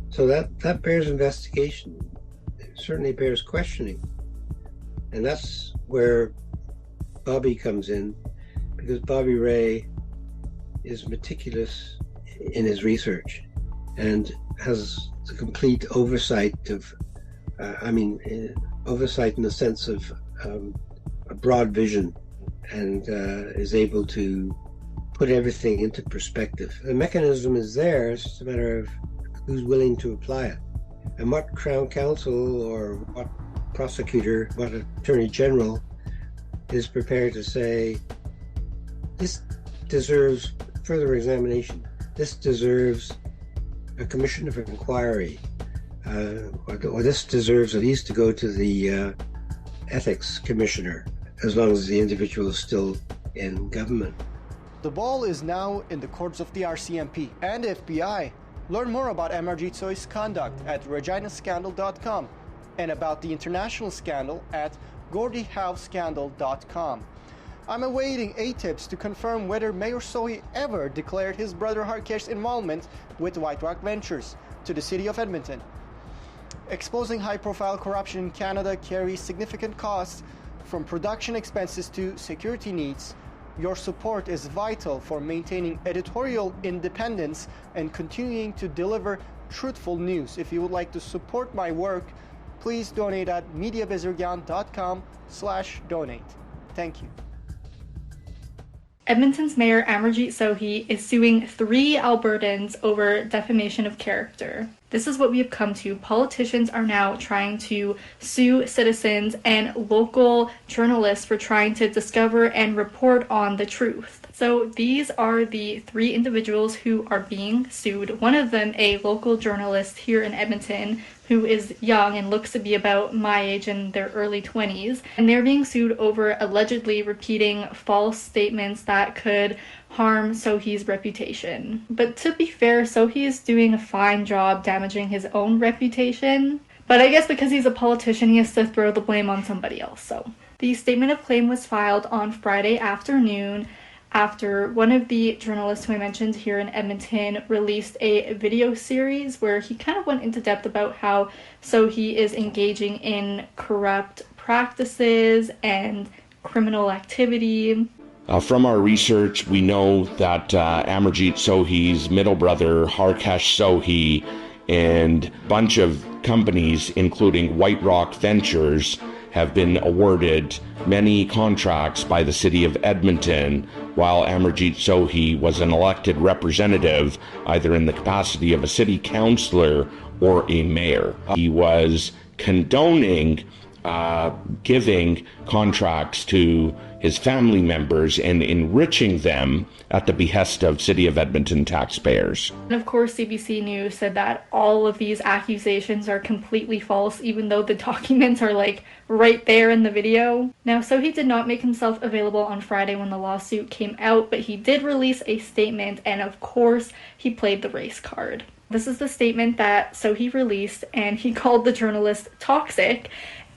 So that bears investigation. It certainly bears questioning. And that's where Bobby comes in, because Bobby Ray is meticulous in his research. and has the complete oversight of, oversight in the sense of a broad vision, and is able to put everything into perspective. The mechanism is there, it's just a matter of who's willing to apply it. And what Crown Counsel or what prosecutor, what Attorney General is prepared to say, this deserves further examination. This deserves a commission of inquiry, or this deserves at least to go to the ethics commissioner, as long as the individual is still in government. The ball is now in the courts of the RCMP and FBI. Learn more about MRG Tsoi's conduct at reginascandal.com and about the international scandal at gordiehousescandal.com. I'm awaiting ATIPs to confirm whether Mayor Sohi ever declared his brother Harkesh's involvement with White Rock Ventures to the city of Edmonton. Exposing high-profile corruption in Canada carries significant costs, from production expenses to security needs. Your support is vital for maintaining editorial independence and continuing to deliver truthful news. If you would like to support my work, please donate at mediabizirgan.com/donate. Thank you. Edmonton's Mayor Amarjeet Sohi is suing 3 Albertans over defamation of character. This is what we have come to. Politicians are now trying to sue citizens and local journalists for trying to discover and report on the truth. So these are the 3 individuals who are being sued. One of them, a local journalist here in Edmonton, who is young and looks to be about my age, in their early 20s. And they're being sued over allegedly repeating false statements that could harm Sohi's reputation. But to be fair, Sohi is doing a fine job damaging his own reputation. But I guess because he's a politician, he has to throw the blame on somebody else. So the statement of claim was filed on Friday afternoon, after one of the journalists who I mentioned here in Edmonton released a video series where he kind of went into depth about how Sohi is engaging in corrupt practices and criminal activity. From our research, we know that Amarjeet Sohi's middle brother, Harkesh Sohi, and a bunch of companies, including White Rock Ventures, have been awarded many contracts by the city of Edmonton, while Amarjeet Sohi was an elected representative, either in the capacity of a city councillor or a mayor. He was condoning giving contracts to his family members and enriching them at the behest of City of Edmonton taxpayers. And of course, CBC News said that all of these accusations are completely false, even though the documents are like right there in the video. Now, Sohi did not make himself available on Friday when the lawsuit came out, but he did release a statement, and of course, he played the race card. This is the statement that Sohi released, and he called the journalist toxic.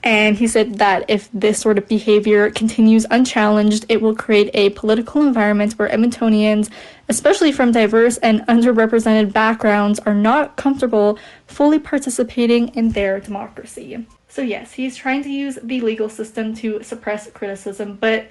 And he said that if this sort of behavior continues unchallenged, it will create a political environment where Edmontonians, especially from diverse and underrepresented backgrounds, are not comfortable fully participating in their democracy. So yes, he's trying to use the legal system to suppress criticism, but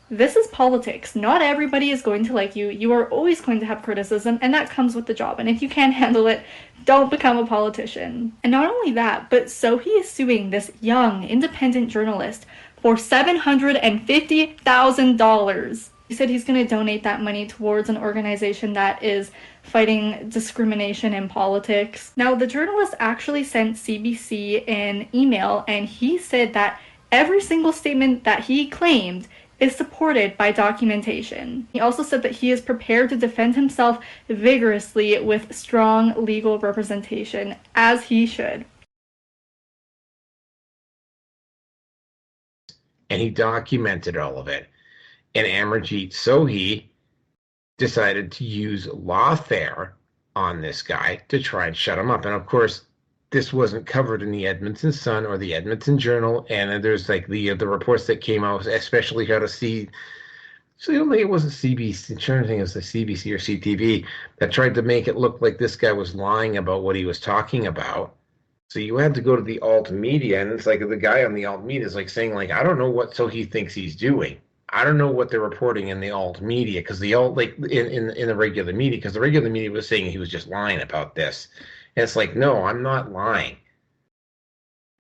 this is politics. Not everybody is going to like you. You are always going to have criticism, and that comes with the job. And if you can't handle it, don't become a politician. And not only that, but Sohi is suing this young, independent journalist for $750,000. He said he's going to donate that money towards an organization that is fighting discrimination in politics. Now, the journalist actually sent CBC an email, and he said that every single statement that he claimed is supported by documentation. He also said that he is prepared to defend himself vigorously with strong legal representation, as he should. And he documented all of it. And Amarjeet Sohi decided to use Lawfare on this guy to try and shut him up. And of course, this wasn't covered in the Edmonton Sun or the Edmonton Journal, and there's like the reports that came out, especially how to see. So I don't think it wasn't CBC. I'm trying to think it was the CBC or CTV that tried to make it look like this guy was lying about what he was talking about. So you had to go to the alt media, and it's like the guy on the alt media is like saying like, I don't know what Sohi thinks he's doing. I don't know what they're reporting in the alt media, because the alt, like in the regular media, because the regular media was saying he was just lying about this. And it's like, no, I'm not lying.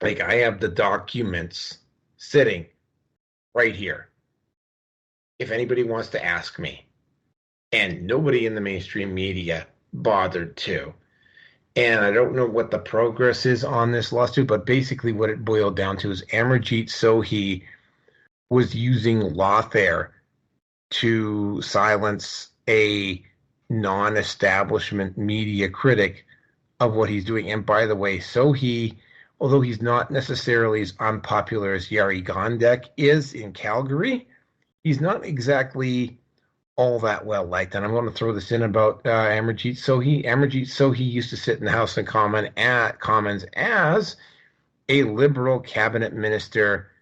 Like, I have the documents sitting right here. If anybody wants to ask me, and nobody in the mainstream media bothered to. And I don't know what the progress is on this lawsuit, but basically what it boiled down to is Amarjeet Sohi was using Lawfare to silence a non-establishment media critic of what he's doing. And by the way, Sohi, although he's not necessarily as unpopular as Yari Gondek is in Calgary, he's not exactly all that well liked. And I'm going to throw this in about Amarjeet Sohi. Amarjeet Sohi used to sit in the House of Commons as a Liberal cabinet minister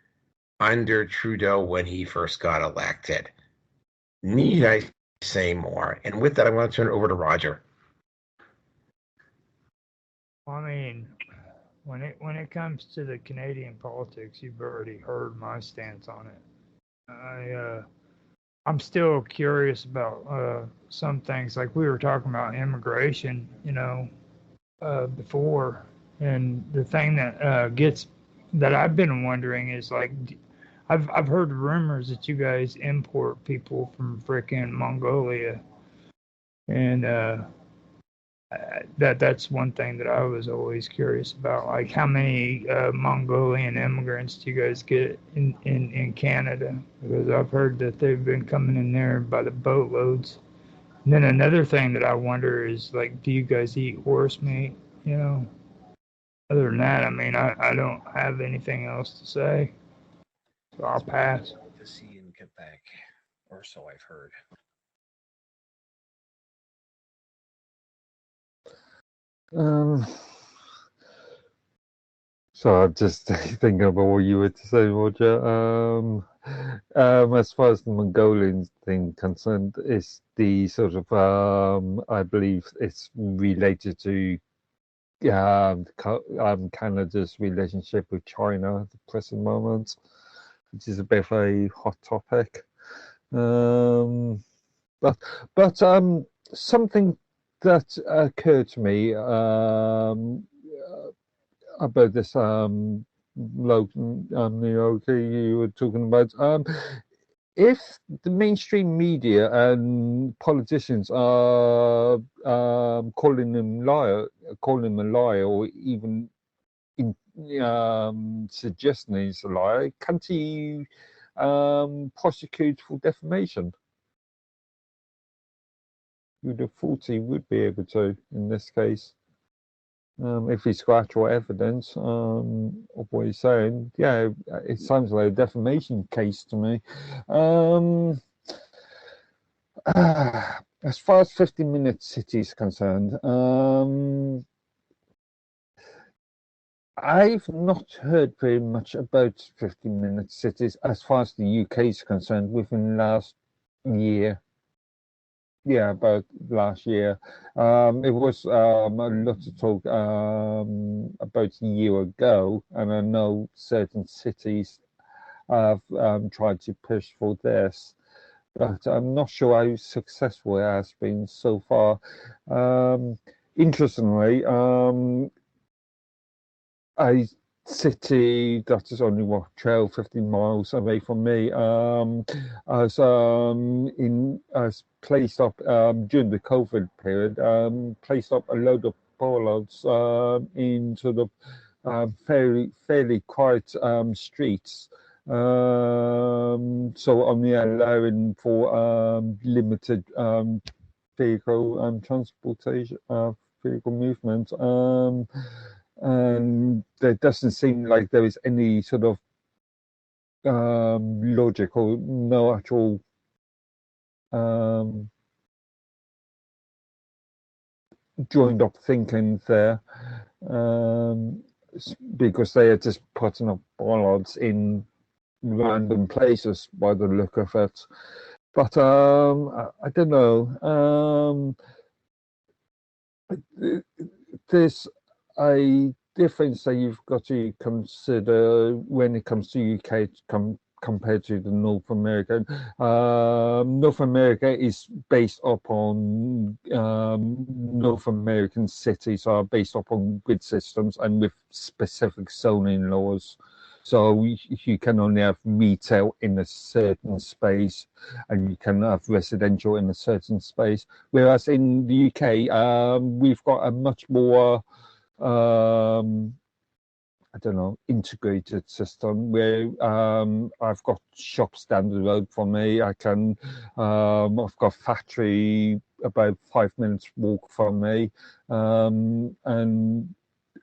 under Trudeau when he first got elected. Need I say more? And with that, I want to turn it over to Roger. I mean, when it comes to the Canadian politics, you've already heard my stance on it. I'm still curious about some things, like we were talking about immigration, before, and the thing that I've been wondering is, like, I've heard rumors that you guys import people from frickin' Mongolia, and that's one thing that I was always curious about. Like, how many Mongolian immigrants do you guys get in Canada? Because I've heard that they've been coming in there by the boatloads. And then another thing that I wonder is, like, do you guys eat horse meat? Other than that, I mean, I don't have anything else to say. So I'll pass. To see in Quebec, or so I've heard. So I'm just thinking about what you were to say, Roger. As far as the Mongolian thing concerned, it's the sort of I believe it's related to Canada's relationship with China at the present moment, which is a bit of a hot topic. But something that occurred to me about this bloke, Naoki, you were talking about. If the mainstream media and politicians are calling him a liar, or even suggesting he's a liar, can't he prosecute for defamation? You'd have thought he would be able to in this case. If he's got actual evidence of what he's saying, yeah, it sounds like a defamation case to me. As far as 50-minute city is concerned, I've not heard very much about 50-minute cities as far as the UK is concerned within the last year. Yeah, about last year. It was a lot of talk about a year ago, and I know certain cities have tried to push for this, but I'm not sure how successful it has been so far. Interestingly, a city that is only 12, 15 miles away from me has placed up during the COVID period, placed up a load of bollards in sort of fairly quiet streets, so only allowing for limited vehicle transportation, vehicle movement. And there doesn't seem like there is any sort of logic or no actual joined up thinking there, because they are just putting up bollards in random places by the look of it. But I don't know. There's a difference that you've got to consider when it comes to UK compared to the North American. North America is based upon North American cities are based upon grid systems and with specific zoning laws. So you can only have retail in a certain space, and you can have residential in a certain space. Whereas in the UK, we've got a much more I don't know, integrated system where I've got shops down the road from me. I've got factory about 5 minutes walk from me, and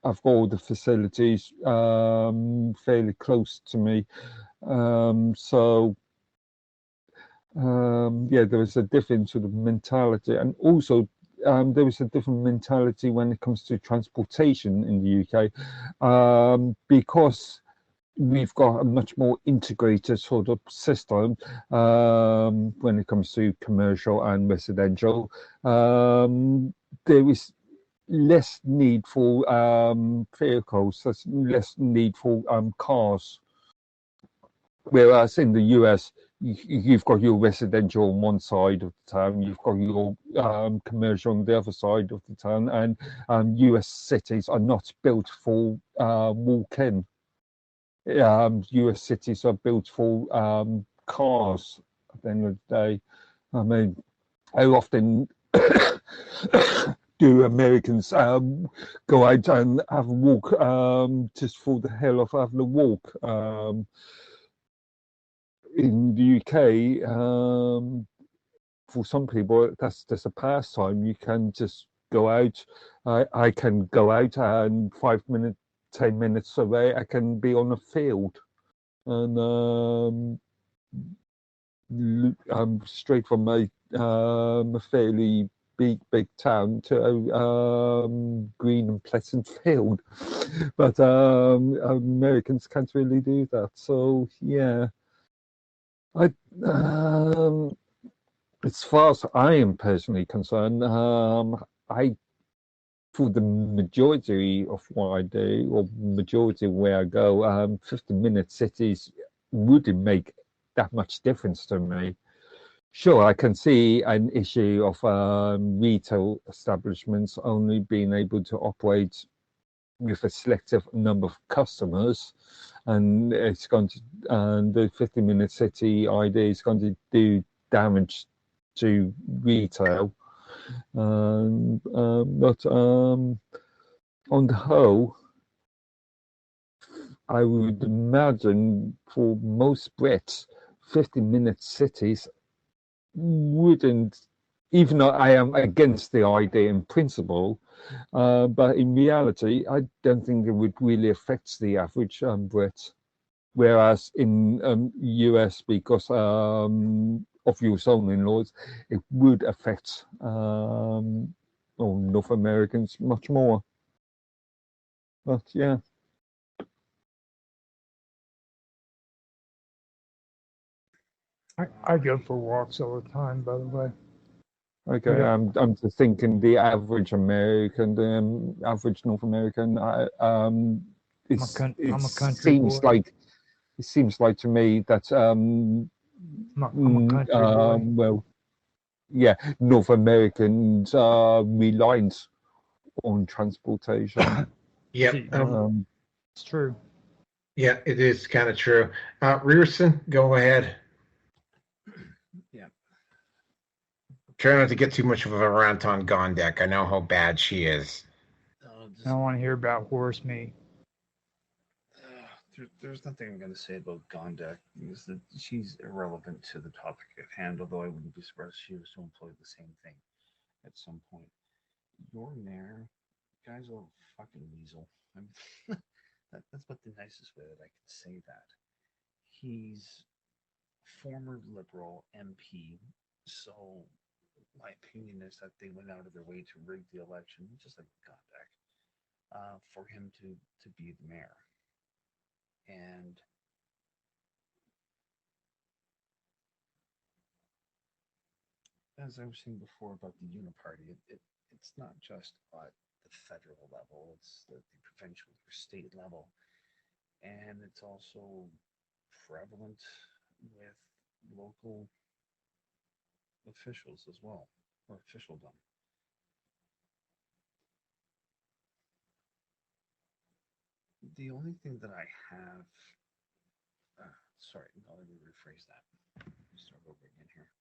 I've got all the facilities fairly close to me. Yeah, there is a different sort of mentality, and also there is a different mentality when it comes to transportation in the UK, because we've got a much more integrated sort of system when it comes to commercial and residential. There is less need for vehicles, there's less need for cars. Whereas in the US, you've got your residential on one side of the town, you've got your commercial on the other side of the town, and US cities are not built for walk-in. US cities are built for cars at the end of the day. I mean, how often do Americans go out and have a walk just for the hell of having a walk? In the UK, for some people, that's just a pastime. You can just go out. I can go out and 5 minutes, 10 minutes away, I can be on a field. And I'm straight from a fairly big town to a green and pleasant field. But Americans can't really do that. So, yeah. As far as I am personally concerned, for the majority of what I do, or majority of where I go, 15-minute cities wouldn't make that much difference to me. Sure, I can see an issue of retail establishments only being able to operate with a selective number of customers, and it's going to, and the 15-minute city idea is going to do damage to retail. But on the whole, I would imagine for most Brits, 15-minute cities wouldn't, even though I am against the idea in principle, but in reality, I don't think it would really affect the average Brit. Whereas in US, because of your zoning laws, it would affect North Americans much more. But yeah. I go for walks all the time, by the way. Okay, Yeah. I'm just thinking the average American, the average North American, I'm a country seems boy. like it seems like to me that I'm a country boy. well, yeah, North Americans are reliant on transportation. Yeah, It's true. yeah, it is kind of true. Rearson, go ahead. Yeah. Try not to get too much of a rant on Gondek. I know how bad she is. I don't want to hear about horse meat. There's nothing I'm going to say about Gondek, because she's irrelevant to the topic at hand, although I wouldn't be surprised if she was to employ the same thing at some point. Your mayor, guy's a fucking weasel. I mean, that's about the nicest way that I can say that. He's former Liberal MP, so my opinion is that they went out of their way to rig the election, just like Gondek, for him to be the mayor. And as I was saying before about the Uniparty, it's not just at the federal level, it's the provincial or state level. And it's also prevalent with local officials as well, or officialdom. The only thing that I have, sorry, no, let me rephrase that. Start over again here.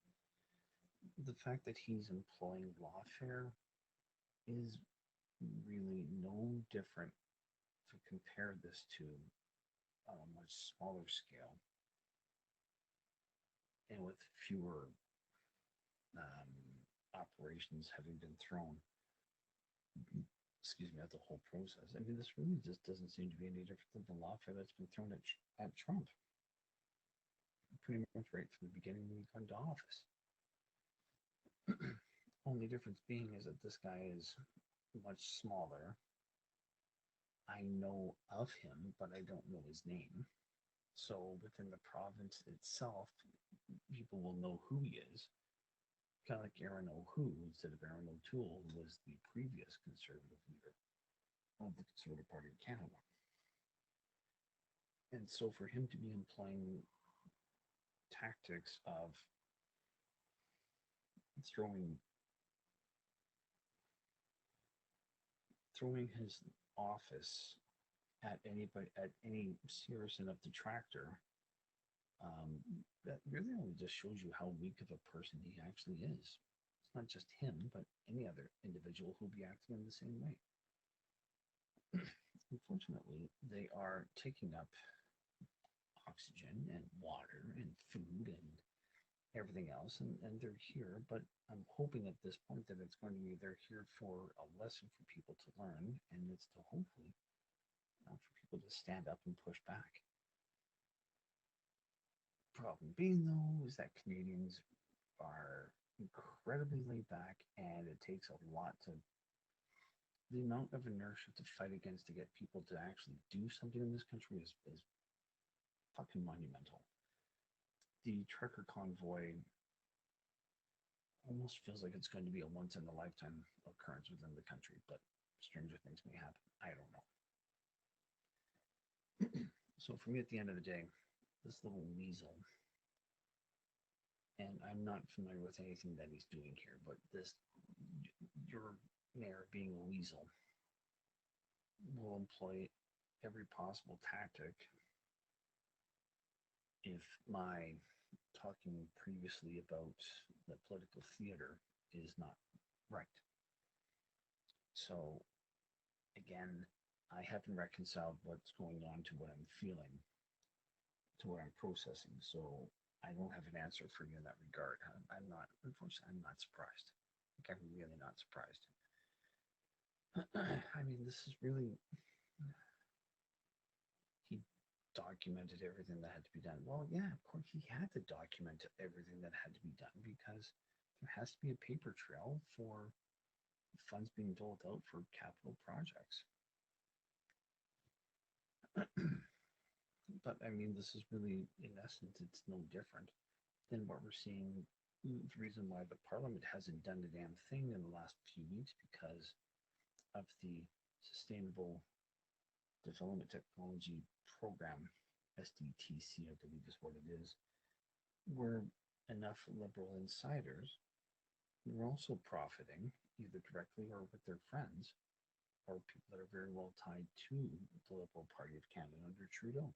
The fact that he's employing lawfare is really no different to compare this to on a much smaller scale and with fewer operations having been thrown, excuse me, at the whole process. I mean, this really just doesn't seem to be any different than the lawfare that's been thrown at Trump. Pretty much right from the beginning when he got into office. Only difference being is that this guy is much smaller. I know of him, but I don't know his name. So within the province itself, people will know who he is. Kind of like Aaron O'Hu instead of Aaron O'Toole, who was the previous Conservative leader of the Conservative Party of Canada. And so for him to be employing tactics of throwing his office at anybody, at any serious enough detractor, that really only just shows you how weak of a person he actually is. It's not just him, but any other individual who'll be acting in the same way. Unfortunately, they are taking up oxygen and water and food and everything else, and they're here, but I'm hoping at this point that it's going to be they're here for a lesson for people to learn, and it's to hopefully for people to stand up and push back. Problem being, though, is that Canadians are incredibly laid back, and it takes a lot to the amount of inertia to fight against to get people to actually do something in this country is fucking monumental. The trucker convoy almost feels like it's going to be a once in a lifetime occurrence within the country, but stranger things may happen. I don't know. So for me, at the end of the day, this little weasel, and I'm not familiar with anything that he's doing here, but this, your mayor being a weasel, will employ every possible tactic. If my talking previously about the political theater is not right. So again, I haven't reconciled what's going on to what I'm feeling, to what I'm processing. So I don't have an answer for you in that regard. I'm not, unfortunately, I'm not surprised. Like, I'm really not surprised. I mean, this is really, he documented everything that had to be done. Well, yeah, of course, he had to document everything that had to be done because there has to be a paper trail for funds being doled out for capital projects. But I mean, this is really, in essence, it's no different than what we're seeing. The reason why the Parliament hasn't done a damn thing in the last few weeks because of the Sustainable Development Technology Program, SDTC, I believe is what it is, where enough liberal insiders were also profiting, either directly or with their friends, or people that are very well tied to the Liberal Party of Canada under Trudeau.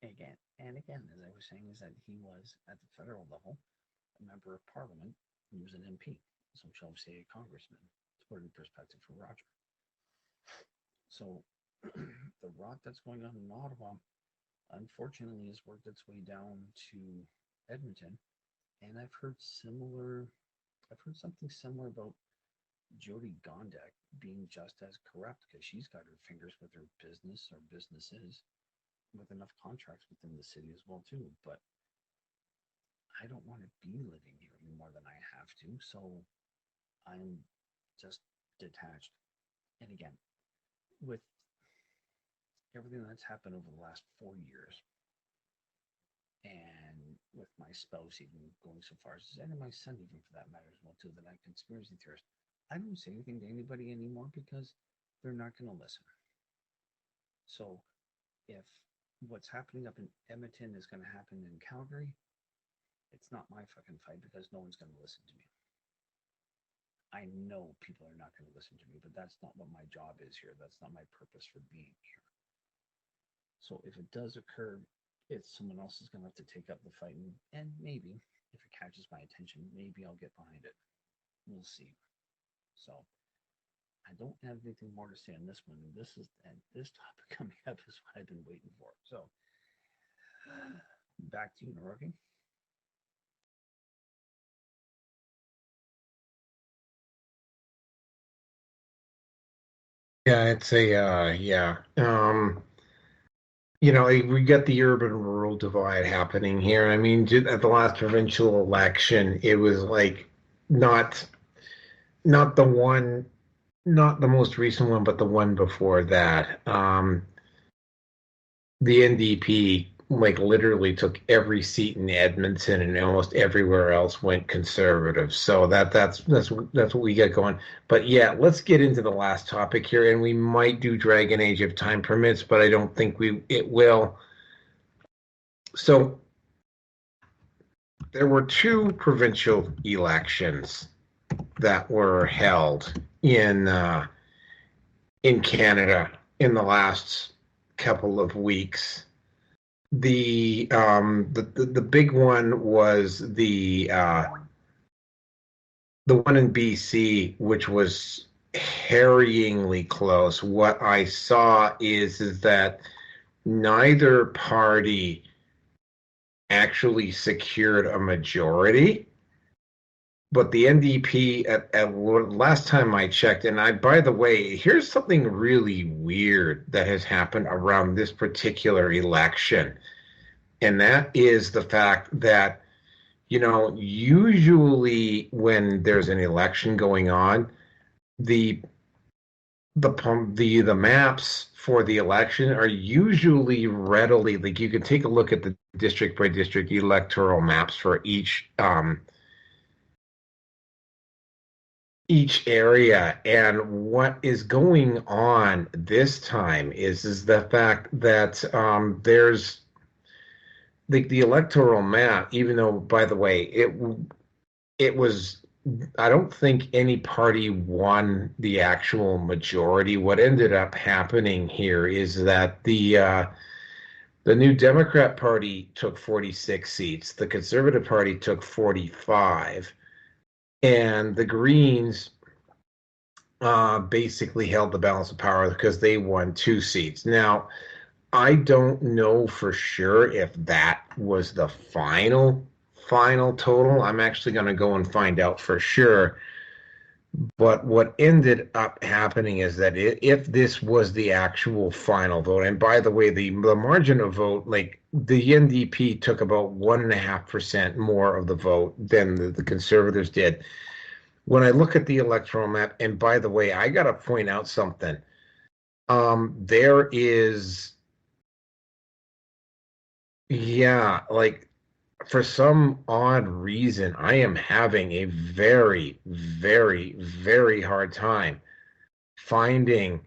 Again, as I was saying, is that he was, at the federal level, a member of Parliament. He was an MP, so shall we say a congressman, to put it in perspective for Roger. So the rot that's going on in Ottawa, unfortunately, has worked its way down to Edmonton, and I've heard something similar about Jody Gondek being just as corrupt because she's got her fingers with her business or businesses with enough contracts within the city as well too. But I don't want to be living here any more than I have to, so I'm just detached. And again, with everything that's happened over the last 4 years, and with my spouse even going so far as to say, and my son even for that matter as well too, that I'm a conspiracy theorist, I don't say anything to anybody anymore because they're not going to listen. So if what's happening up in Edmonton is going to happen in Calgary. It's not my fucking fight because no one's going to listen to me. I know people are not going to listen to me, but that's not what my job is here. That's not my purpose for being here. So if it does occur, it's someone else is going to have to take up the fight. And maybe, if it catches my attention, maybe I'll get behind it. We'll see. So I don't have anything more to say on this one. This topic coming up is what I've been waiting for. So back to you, Norkin. Yeah, it's we got the urban-rural divide happening here. I mean, at the last provincial election, it was like not the one, not the most recent one, but the one before that. The NDP like literally took every seat in Edmonton, and almost everywhere else went conservative. So that's what we got going. But yeah, let's get into the last topic here, and we might do Dragon Age if time permits, but I don't think it will. So there were two provincial elections that were held in Canada in the last couple of weeks. The big one was the one in BC, which was harryingly close. What I saw is that neither party actually secured a majority, but the NDP at last time I checked, and by the way, here's something really weird that has happened around this particular election, and that is the fact that, usually when there's an election going on, the maps for the election are usually readily, like you can take a look at the district by district electoral maps for each area. And what is going on this time is the fact that there's the electoral map, even though, by the way, it was, I don't think any party won the actual majority. What ended up happening here is that the New Democrat Party took 46 seats, the Conservative Party took 45, and the Greens basically held the balance of power because they won 2 seats. Now, I don't know for sure if that was the final total. I'm actually going to go and find out for sure. But what ended up happening is that if this was the actual final vote, and by the way, the margin of vote, like the NDP took about 1.5% more of the vote than the Conservatives did. When I look at the electoral map, and by the way, I got to point out something. There is, for some odd reason, I am having a very, very, very hard time finding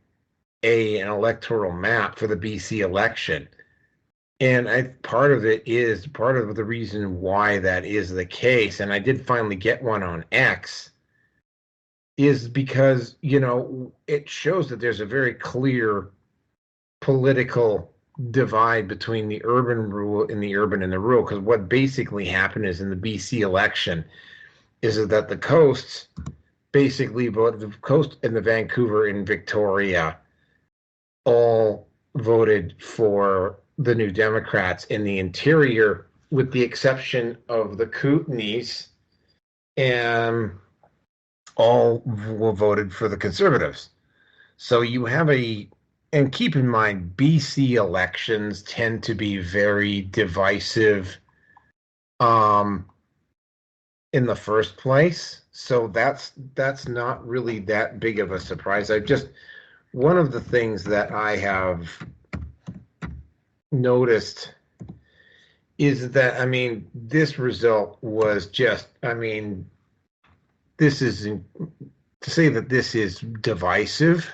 an electoral map for the BC election. And part of the reason why that is the case, and I did finally get one on X, is because, it shows that there's a very clear political divide between the urban and the rural. Because what basically happened is in the BC election is that the coasts basically voted, the coast and the Vancouver and Victoria all voted for the New Democrats. In the interior, with the exception of the Kootenays, and all voted for the Conservatives. So you have and keep in mind, BC elections tend to be very divisive in the first place. So that's not really that big of a surprise. One of the things that I have noticed is that, this result was just, this is, to say that this is divisive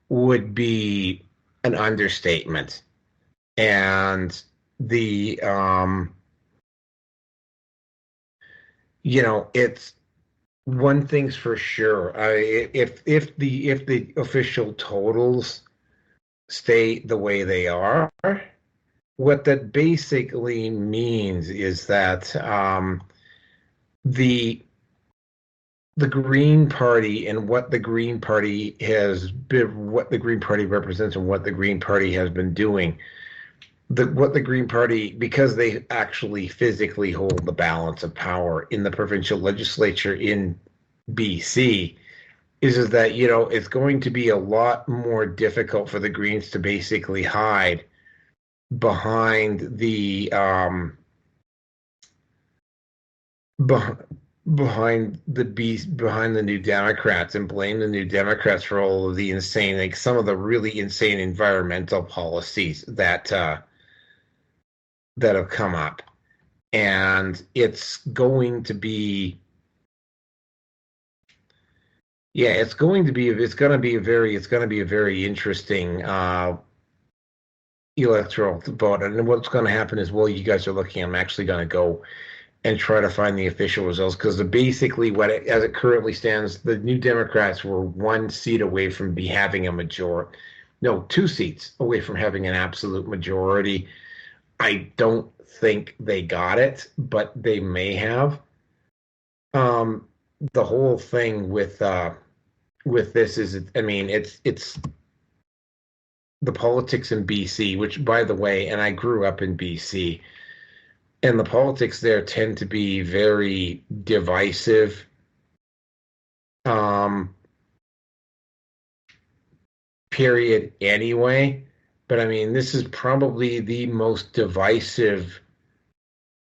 would be an understatement. And the it's one thing's for sure. If the official totals stay the way they are, what that basically means is that the Green Party and what the Green Party has been, what the Green Party represents, and what the Green Party has been doing. What the Green Party, because they actually physically hold the balance of power in the provincial legislature in BC, is that it's going to be a lot more difficult for the Greens to basically hide behind the behind the New Democrats and blame the New Democrats for all of the insane, like some of the really insane environmental policies that have come up. And it's going to be a very interesting electoral vote. And what's going to happen is, well, you guys are looking, I'm actually going to go and try to find the official results, because basically as it currently stands, the New Democrats were 1 seat away from having a majority. No, 2 seats away from having an absolute majority. I don't think they got it, but they may have. The whole thing with this is, it's the politics in BC, which, by the way, and I grew up in BC, and the politics there tend to be very divisive. Period. Anyway, but this is probably the most divisive.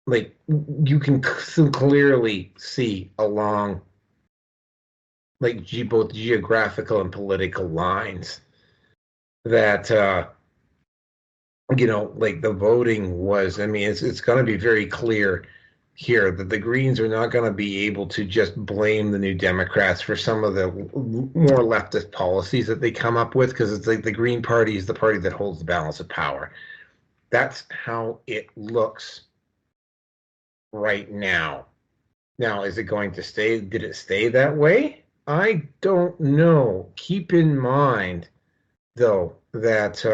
Like, you can clearly see along, like, both geographical and political lines that like the voting was, it's going to be very clear here that the Greens are not going to be able to just blame the New Democrats for some of the more leftist policies that they come up with, because it's like the Green Party is the party that holds the balance of power. That's how it looks right now. Now, is it going to stay? Did it stay that way? I don't know. Keep in mind, though, that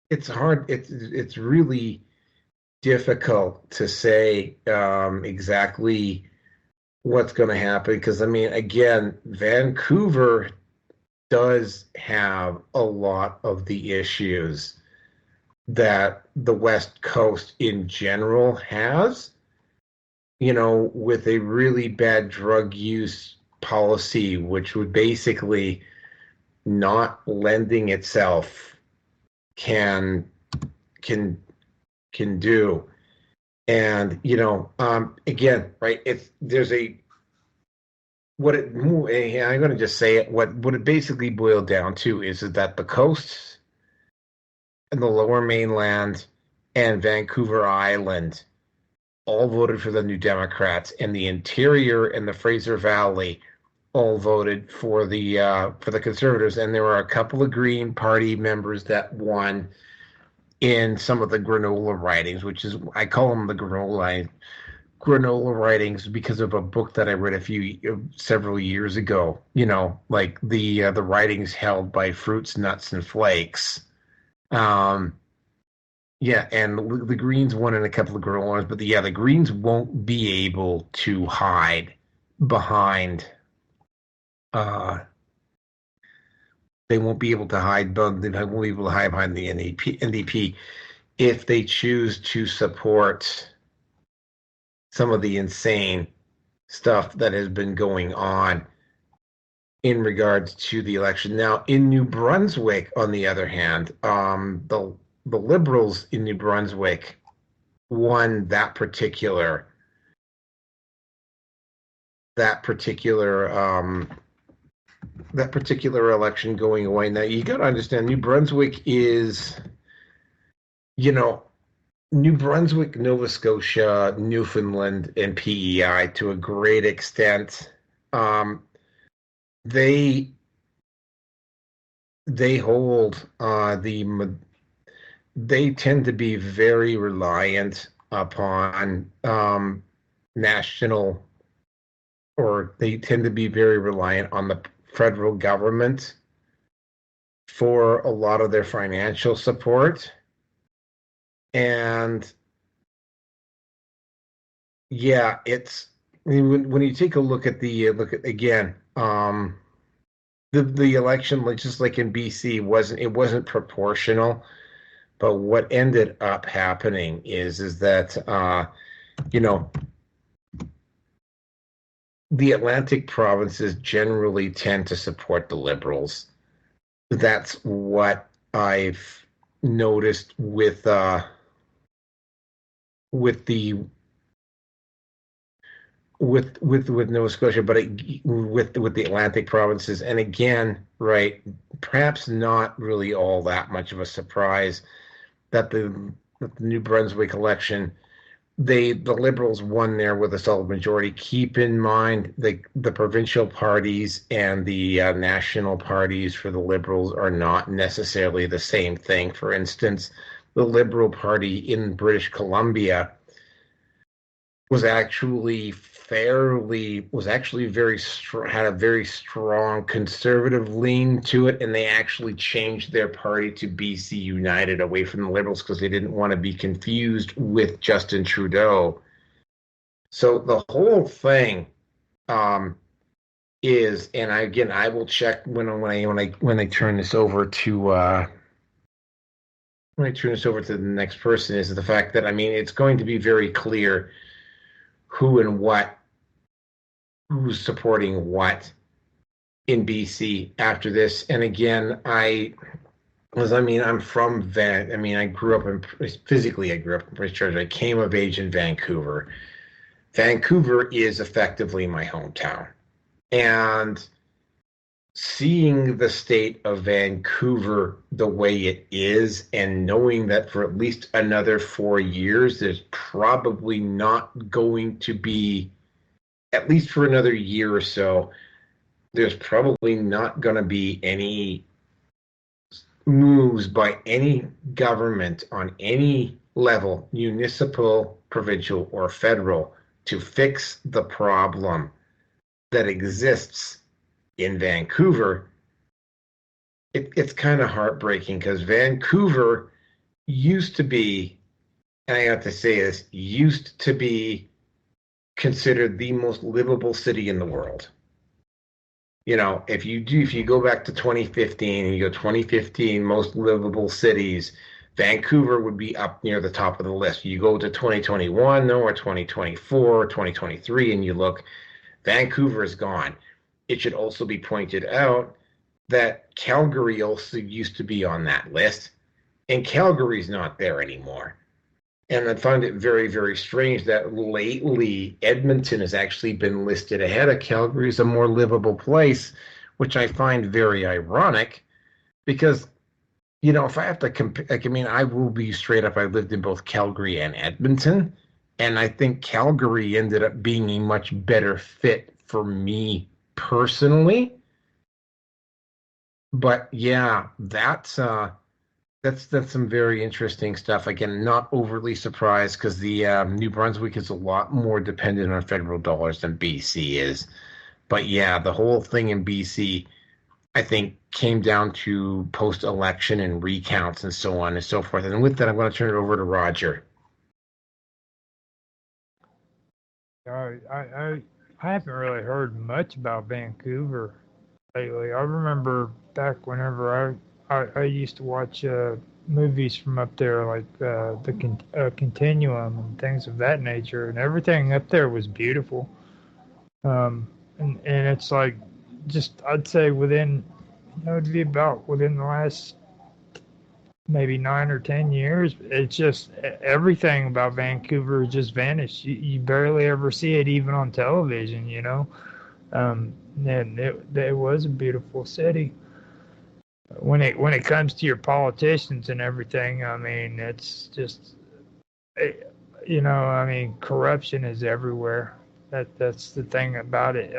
it's hard. It's really difficult to say exactly what's going to happen, because again, Vancouver does have a lot of the issues that the West Coast in general has, with a really bad drug use policy, which would basically not lending itself can do. And again, right, I'm going to just say it, what it basically boiled down to is that the coasts and the Lower Mainland and Vancouver Island all voted for the New Democrats, and the interior and the Fraser Valley all voted for the Conservatives. And there were a couple of Green Party members that won in some of the granola ridings, which is, I call them the granola ridings because of a book that I read several years ago. Like the ridings held by Fruits, Nuts, and Flakes. Yeah, and the Greens won in a couple of granolas, but the Greens won't be able to hide behind. They won't be able to hide. They won't be able to hide behind the NDP if they choose to support some of the insane stuff that has been going on in regards to the election. Now, in New Brunswick, on the other hand, the Liberals in New Brunswick won that particular election going away. Now, you got to understand, New Brunswick is, New Brunswick, Nova Scotia, Newfoundland, and PEI to a great extent. They they hold they tend to be very reliant upon national, or they tend to be very reliant on the federal government for a lot of their financial support. And yeah, it's when you take a look at again, the election, just like in BC, wasn't proportional. But what ended up happening is that the Atlantic provinces generally tend to support the Liberals. That's what I've noticed with the Nova Scotia, but with the Atlantic provinces, and again, right, perhaps not really all that much of a surprise that the New Brunswick election, the Liberals won there with a solid majority. Keep in mind the provincial parties and the national parties for the Liberals are not necessarily the same thing. For instance, the Liberal Party in British Columbia was actually very strong, had a very strong conservative lean to it, and they actually changed their party to BC United away from the Liberals because they didn't want to be confused with Justin Trudeau. So the whole thing is, and I will check when I turn this over to the next person, is the fact that it's going to be very clear who and who's supporting what in BC after this. And again, I'm from I grew up in Prince George. I came of age in Vancouver. Vancouver is effectively my hometown. And seeing the state of Vancouver the way it is, and knowing that for at least another 4 years, there's probably not going to be, at least for another year or so, there's probably not going to be any moves by any government on any level, municipal, provincial, or federal, to fix the problem that exists in Vancouver. It's kind of heartbreaking because Vancouver used to be, and I have to say this, used to be considered the most livable city in the world. If you go back to 2015 and you go 2015 most livable cities, Vancouver would be up near the top of the list. You go to 2021 or 2024 or 2023 and you look, Vancouver is gone. It should also be pointed out that Calgary also used to be on that list, and Calgary's not there anymore. And I find it very, very strange that lately Edmonton has actually been listed ahead of Calgary as a more livable place, which I find very ironic because, if I have to compare, I will be straight up. I lived in both Calgary and Edmonton, and I think Calgary ended up being a much better fit for me personally. But yeah, that's some very interesting stuff. Again, not overly surprised because the New Brunswick is a lot more dependent on federal dollars than BC is. But yeah, the whole thing in BC, I think, came down to post-election and recounts and so on and so forth. And with that, I'm going to turn it over to Roger. I haven't really heard much about Vancouver lately. I remember back whenever I used to watch movies from up there, like the Continuum and things of that nature, and everything up there was beautiful. And it's like, just I'd say it'd be about within the last maybe 9 or 10 years, it's just everything about Vancouver has just vanished. You barely ever see it even on television, and it was a beautiful city. When it comes to your politicians and everything, it's just, corruption is everywhere. That's the thing about it.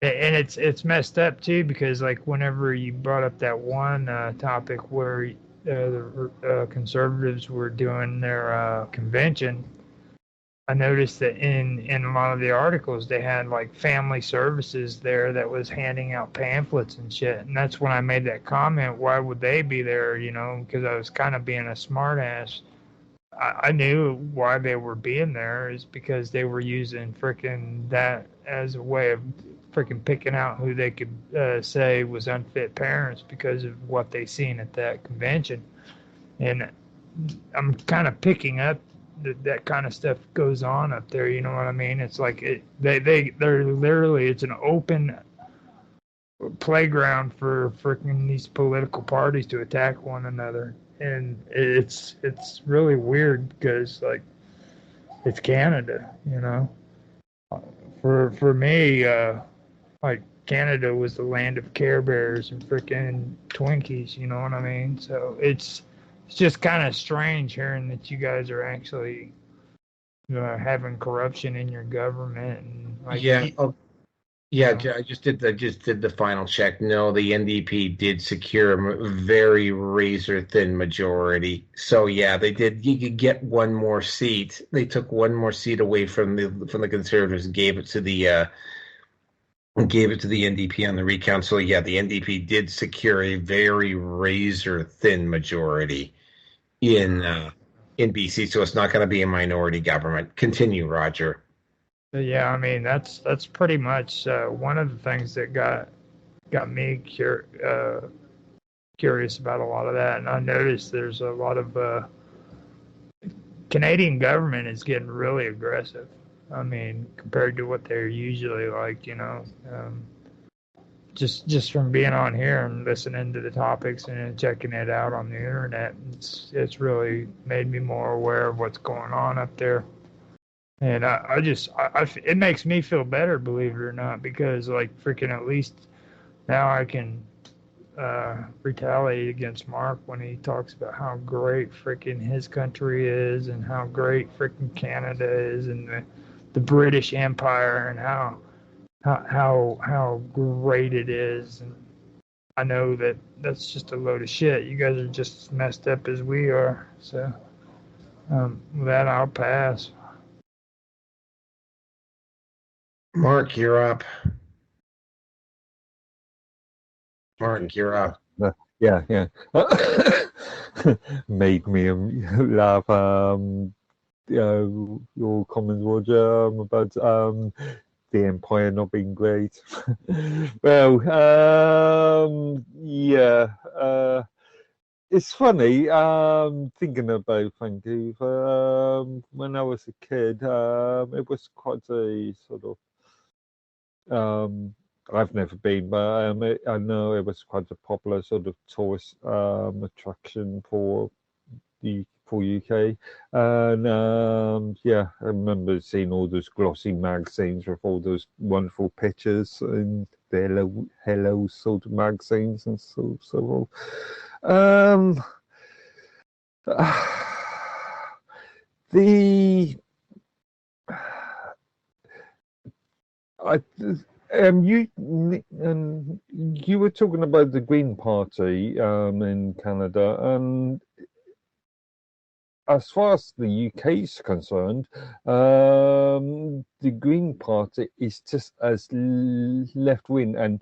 And it's messed up too because like whenever you brought up that one topic where the conservatives were doing their convention, I noticed that in a lot of the articles they had like family services there that was handing out pamphlets and shit, and that's when I made that comment. Why would they be there? You know, because I was kind of being a smartass. I knew why they were being there is because they were using frickin' that as a way of frickin' picking out who they could say was unfit parents because of what they seen at that convention. And I'm kind of picking up that kind of stuff goes on up there. You know what I mean? It's like they're literally it's an open playground for freaking these political parties to attack one another, and it's really weird because like it's Canada, you know. For me, like Canada was the land of Care Bears and freaking Twinkies, you know what I mean? So it's just kind of strange hearing that you guys are actually having corruption in your government and like Yeah. Yeah, know. I just did the final check. No, the NDP did secure a very razor thin majority. So yeah, they did. You could get one more seat. They took one more seat away from the Conservatives and gave it to the NDP on the recount. So yeah, the NDP did secure a very razor thin majority in BC. So it's not going to be a minority government. Continue, Roger. Yeah, I mean that's pretty much one of the things that got me curious about a lot of that, and I noticed there's a lot of Canadian government is getting really aggressive. I mean, compared to what they're usually like, you know, just from being on here and listening to the topics and checking it out on the internet, it's really made me more aware of what's going on up there. And it makes me feel better, believe it or not, because like freaking at least now I can retaliate against Mark when he talks about how great freaking his country is and how great freaking Canada is and the British Empire and how great it is. And I know that that's just a load of shit. You guys are just as messed up as we are. So with that, I'll pass. Mark, you're up. Mark, you're up. Yeah. Made me laugh. Your comments, Roger, about the Empire not being great. Well, yeah. It's funny, thinking about Vancouver. When I was a kid, it was quite a sort of I've never been, but I know it was quite a popular sort of tourist attraction for UK. And yeah, I remember seeing all those glossy magazines with all those wonderful pictures and the hello sort of magazines and so on. You were talking about the Green Party in Canada, and as far as the UK is concerned, the Green Party is just as left-wing and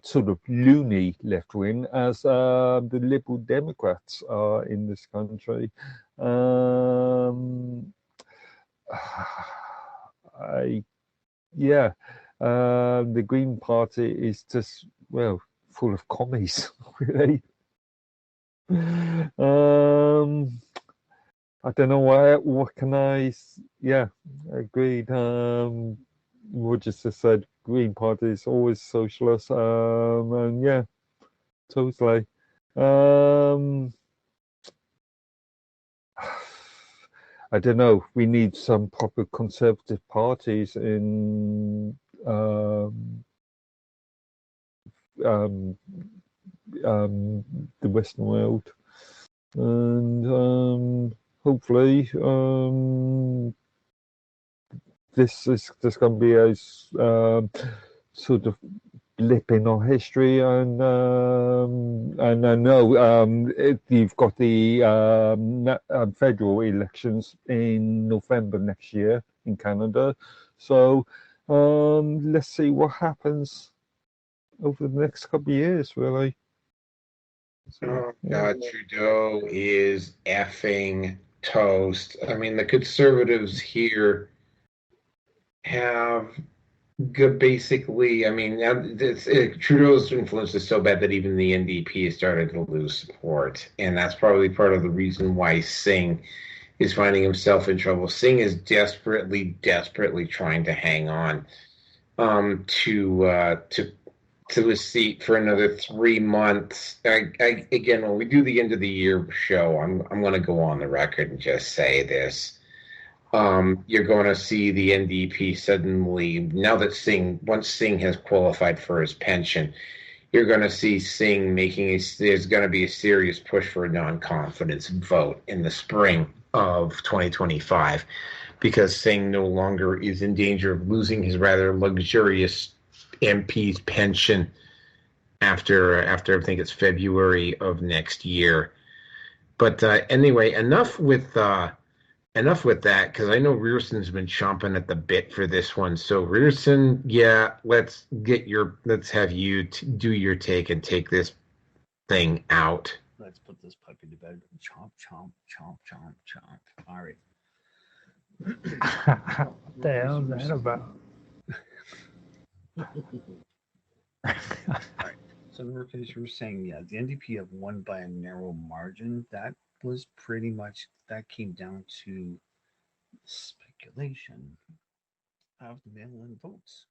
sort of loony left-wing as the Liberal Democrats are in this country. The Green Party is just, well, full of commies, really. I don't know what can I. Yeah, agreed. Roger just said Green Party is always socialist. And yeah, totally. I don't know. We need some proper conservative parties in the Western world, and hopefully this is just going to be as sort of blip in our history, and I know you've got the federal elections in November next year in Canada, so let's see what happens over the next couple of years, really. Oh God, Trudeau is effing toast. I mean, the conservatives here have basically, I mean, Trudeau's influence is so bad that even the NDP is starting to lose support, and that's probably part of the reason why Singh is finding himself in trouble. Singh is desperately trying to hang on to a seat for another 3 months. Again, when we do the end of the year show, I'm going to go on the record and just say this. You're going to see the NDP suddenly, now that once Singh has qualified for his pension, you're going to see Singh there's going to be a serious push for a non-confidence vote in the spring of 2025, because Singh no longer is in danger of losing his rather luxurious MP's pension after I think it's February of next year. But anyway, enough with that, because I know Rearson's been chomping at the bit for this one. So Rearson, yeah, let's have you do your take and take this thing out. Let's put this puppy to bed. Chomp, chomp, chomp, chomp, chomp. All right. What the hell is that about? All right. So in case you were saying, yeah, the NDP have won by a narrow margin. That was pretty much, that came down to speculation of mail-in votes.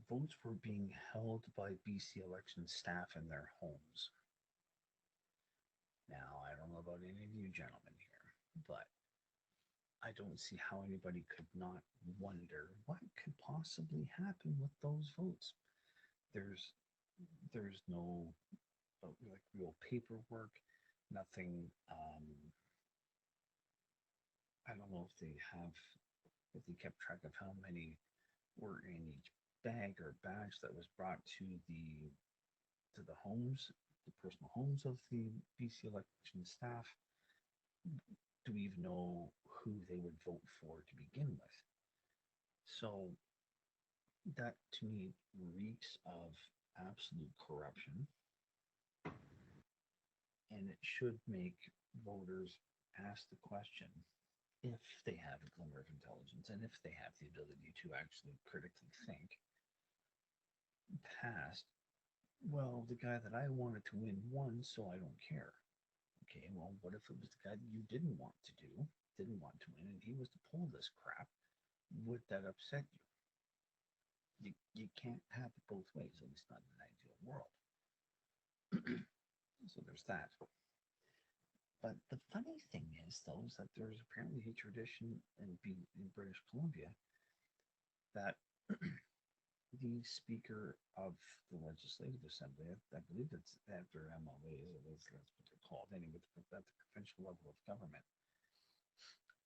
Votes were being held by BC election staff in their homes. Now, I don't know about any of you gentlemen here, but I don't see how anybody could not wonder what could possibly happen with those votes. There's no like real paperwork, nothing. I don't know if they kept track of how many were in each bag or badge that was brought to the homes, the personal homes of the BC election staff. Do we even know who they would vote for to begin with? So that to me reeks of absolute corruption, and it should make voters ask the question, if they have a glimmer of intelligence and if they have the ability to actually critically think past, well, the guy that I wanted to win won, so I don't care. Okay, well, what if it was the guy that you didn't want to win, and he was to pull this crap? Would that upset you? You can't have it both ways, at least not in an ideal world. So there's that. But the funny thing is, though, is that there's apparently a tradition in British Columbia that the Speaker of the Legislative Assembly, I believe it's after MLAs, that's what they're called, anyway, at the provincial level of government,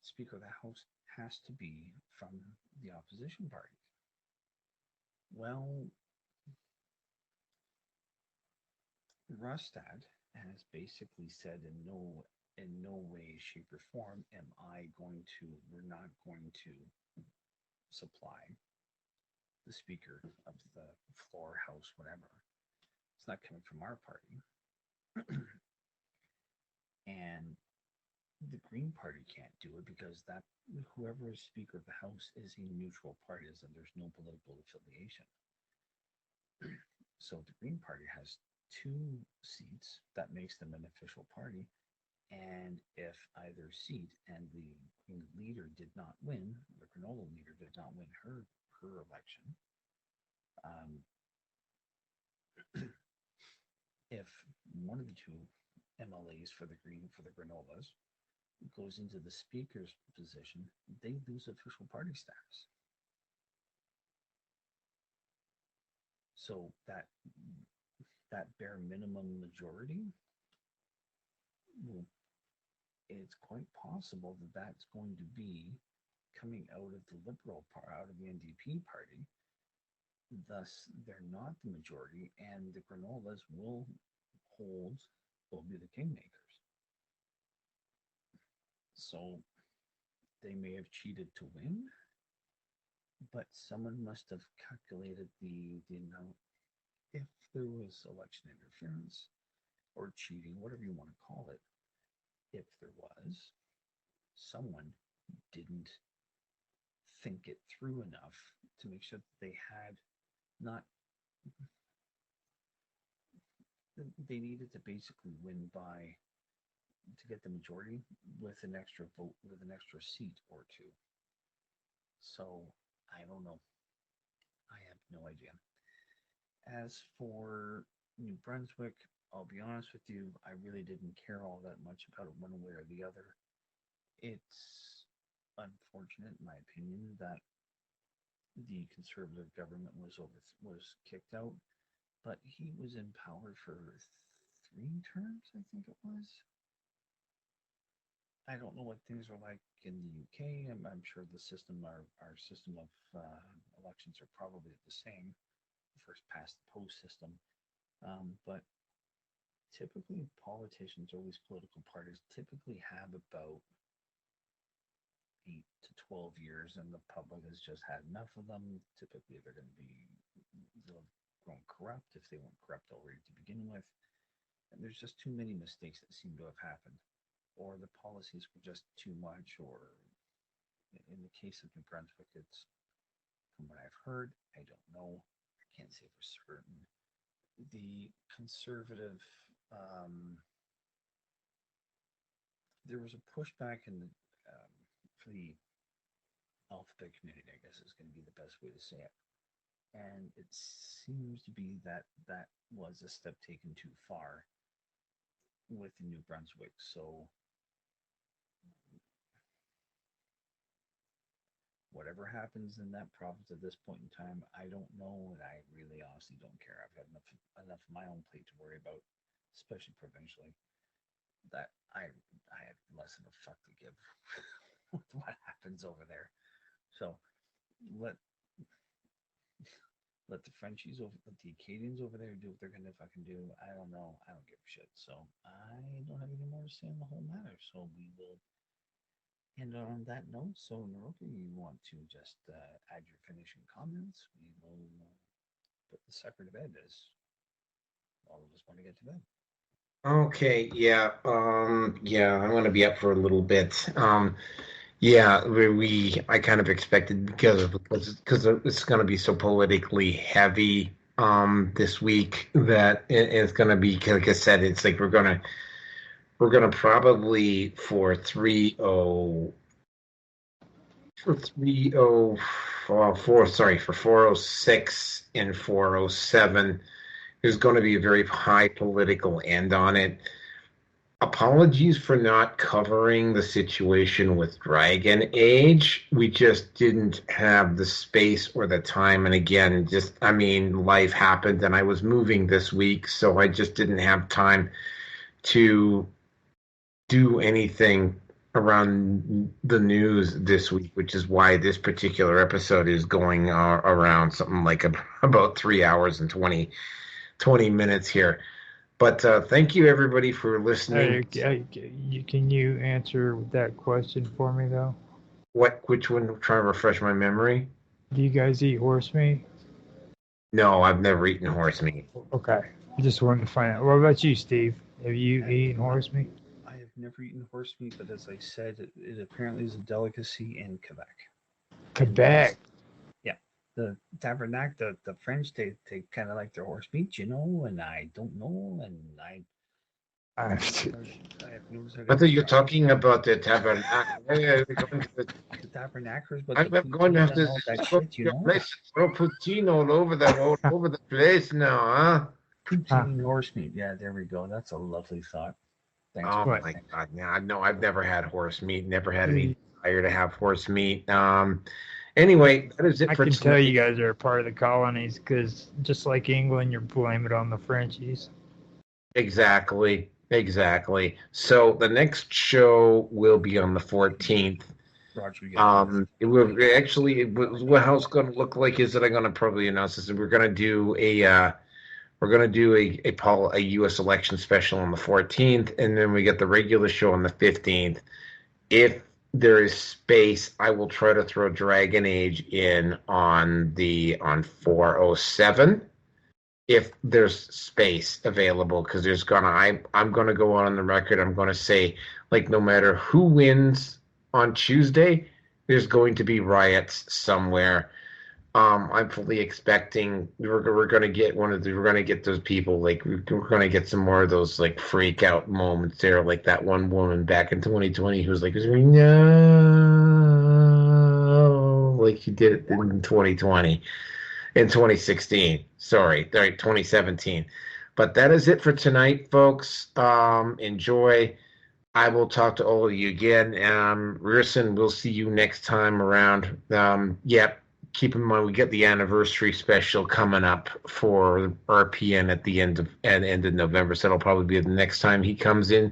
Speaker of the House has to be from the opposition party. Well, Rustad has basically said in no way, shape, or form we're not going to supply the Speaker of the floor, house, whatever. It's not coming from our party. And the Green Party can't do it because that whoever is Speaker of the House is a neutral party, and there's no political affiliation. So the Green Party has 2 seats. That makes them an official party. And if either seat and the leader did not win, the granola leader did not win her election, if one of the 2 MLAs for the granolas goes into the speaker's position, they lose official party status. So that bare minimum majority, it's quite possible that that's going to be coming out of the Liberal part, out of the NDP party. Thus, they're not the majority, and the granolas will be the kingmakers. So they may have cheated to win, but someone must have calculated the amount. If there was election interference or cheating, whatever you want to call it, if there was, someone didn't think it through enough to make sure that they had not. They needed to basically win to get the majority with an extra vote, with an extra seat or two. So I don't know. I have no idea. As for New Brunswick, I'll be honest with you, I really didn't care all that much about it one way or the other. It's unfortunate, in my opinion, that the Conservative government was kicked out, but he was in power for 3 terms, I think it was. I don't know what things are like in the UK. I'm sure the system, our system of elections are probably the same, first past the post system. But typically politicians or these political parties typically have about 8 to 12 years, and the public has just had enough of them. Typically they'll have grown corrupt if they weren't corrupt already to begin with. And there's just too many mistakes that seem to have happened. Or the policies were just too much, or in the case of New Brunswick, it's, from what I've heard, I don't know, I can't say for certain, the Conservative, there was a pushback in the, for the alphabet community, I guess is going to be the best way to say it. And it seems to be that that was a step taken too far with New Brunswick. So whatever happens in that province at this point in time, I don't know, and I really honestly don't care. I've got enough of my own plate to worry about, especially provincially, that I have less of a fuck to give with what happens over there. So let the Frenchies over, let the Acadians over there do what they're gonna fucking do. I don't know. I don't give a shit. So I don't have any more to say on the whole matter. So we will end on that note. So Naroka, you want to just add your finishing comments? We will put the sucker to bed as all of us want to get to bed. Okay, yeah, I'm gonna be up for a little bit. Yeah, I kind of expected because it's gonna be so politically heavy this week that it's gonna be, like I said, it's like we're gonna probably for 406 and 407. There's going to be a very high political end on it. Apologies for not covering the situation with Dragon Age. We just didn't have the space or the time. And again, life happened and I was moving this week, so I just didn't have time to do anything around the news this week, which is why this particular episode is going around something like about 3 hours and 20 minutes here. But thank you everybody for listening. Can you answer that question for me though? Which one? I'm trying to refresh my memory. Do you guys eat horse meat? No, I've never eaten horse meat. Okay, I just wanted to find out. What about you, Steve? Have you eaten horse meat? I have never eaten horse meat, but as I said, it apparently is a delicacy in Quebec. Quebec. Yeah, the Tabernac, the French, they kind of like their horse meat, and I don't know, and I have noticed. I thought you're talking about the Tabernac. The Tabernacles, but I'm going to have to throw poutine all over the place now, huh? Poutine horse meat. Yeah, there we go. That's a lovely thought. Thanks. Oh my God! Yeah, no, I've never had horse meat. Never had any desire to have horse meat. Anyway, that is it. I can tell you guys are a part of the colonies because just like England, you're blaming it on the Frenchies. Exactly. So the next show will be on the 14th. Roger, yeah. It will actually, how it's going to look like is that I'm going to probably announce this, and we're going to do a U.S. election special on the 14th, and then we get the regular show on the 15th. If there is space, I will try to throw Dragon Age in on 407. If there's space available, because I'm gonna go on the record. I'm gonna say, like, no matter who wins on Tuesday, there's going to be riots somewhere. I'm fully expecting we're gonna get those people, like we're gonna get some more of those like freak out moments there, like that one woman back in 2020 who was like, no, like she did it in 2020. In 2016, sorry, 2017. But that is it for tonight, folks. Enjoy. I will talk to all of you again. Rierson, we'll see you next time around. Keep in mind we get the anniversary special coming up for RPN at the end of November, so that'll probably be the next time he comes in.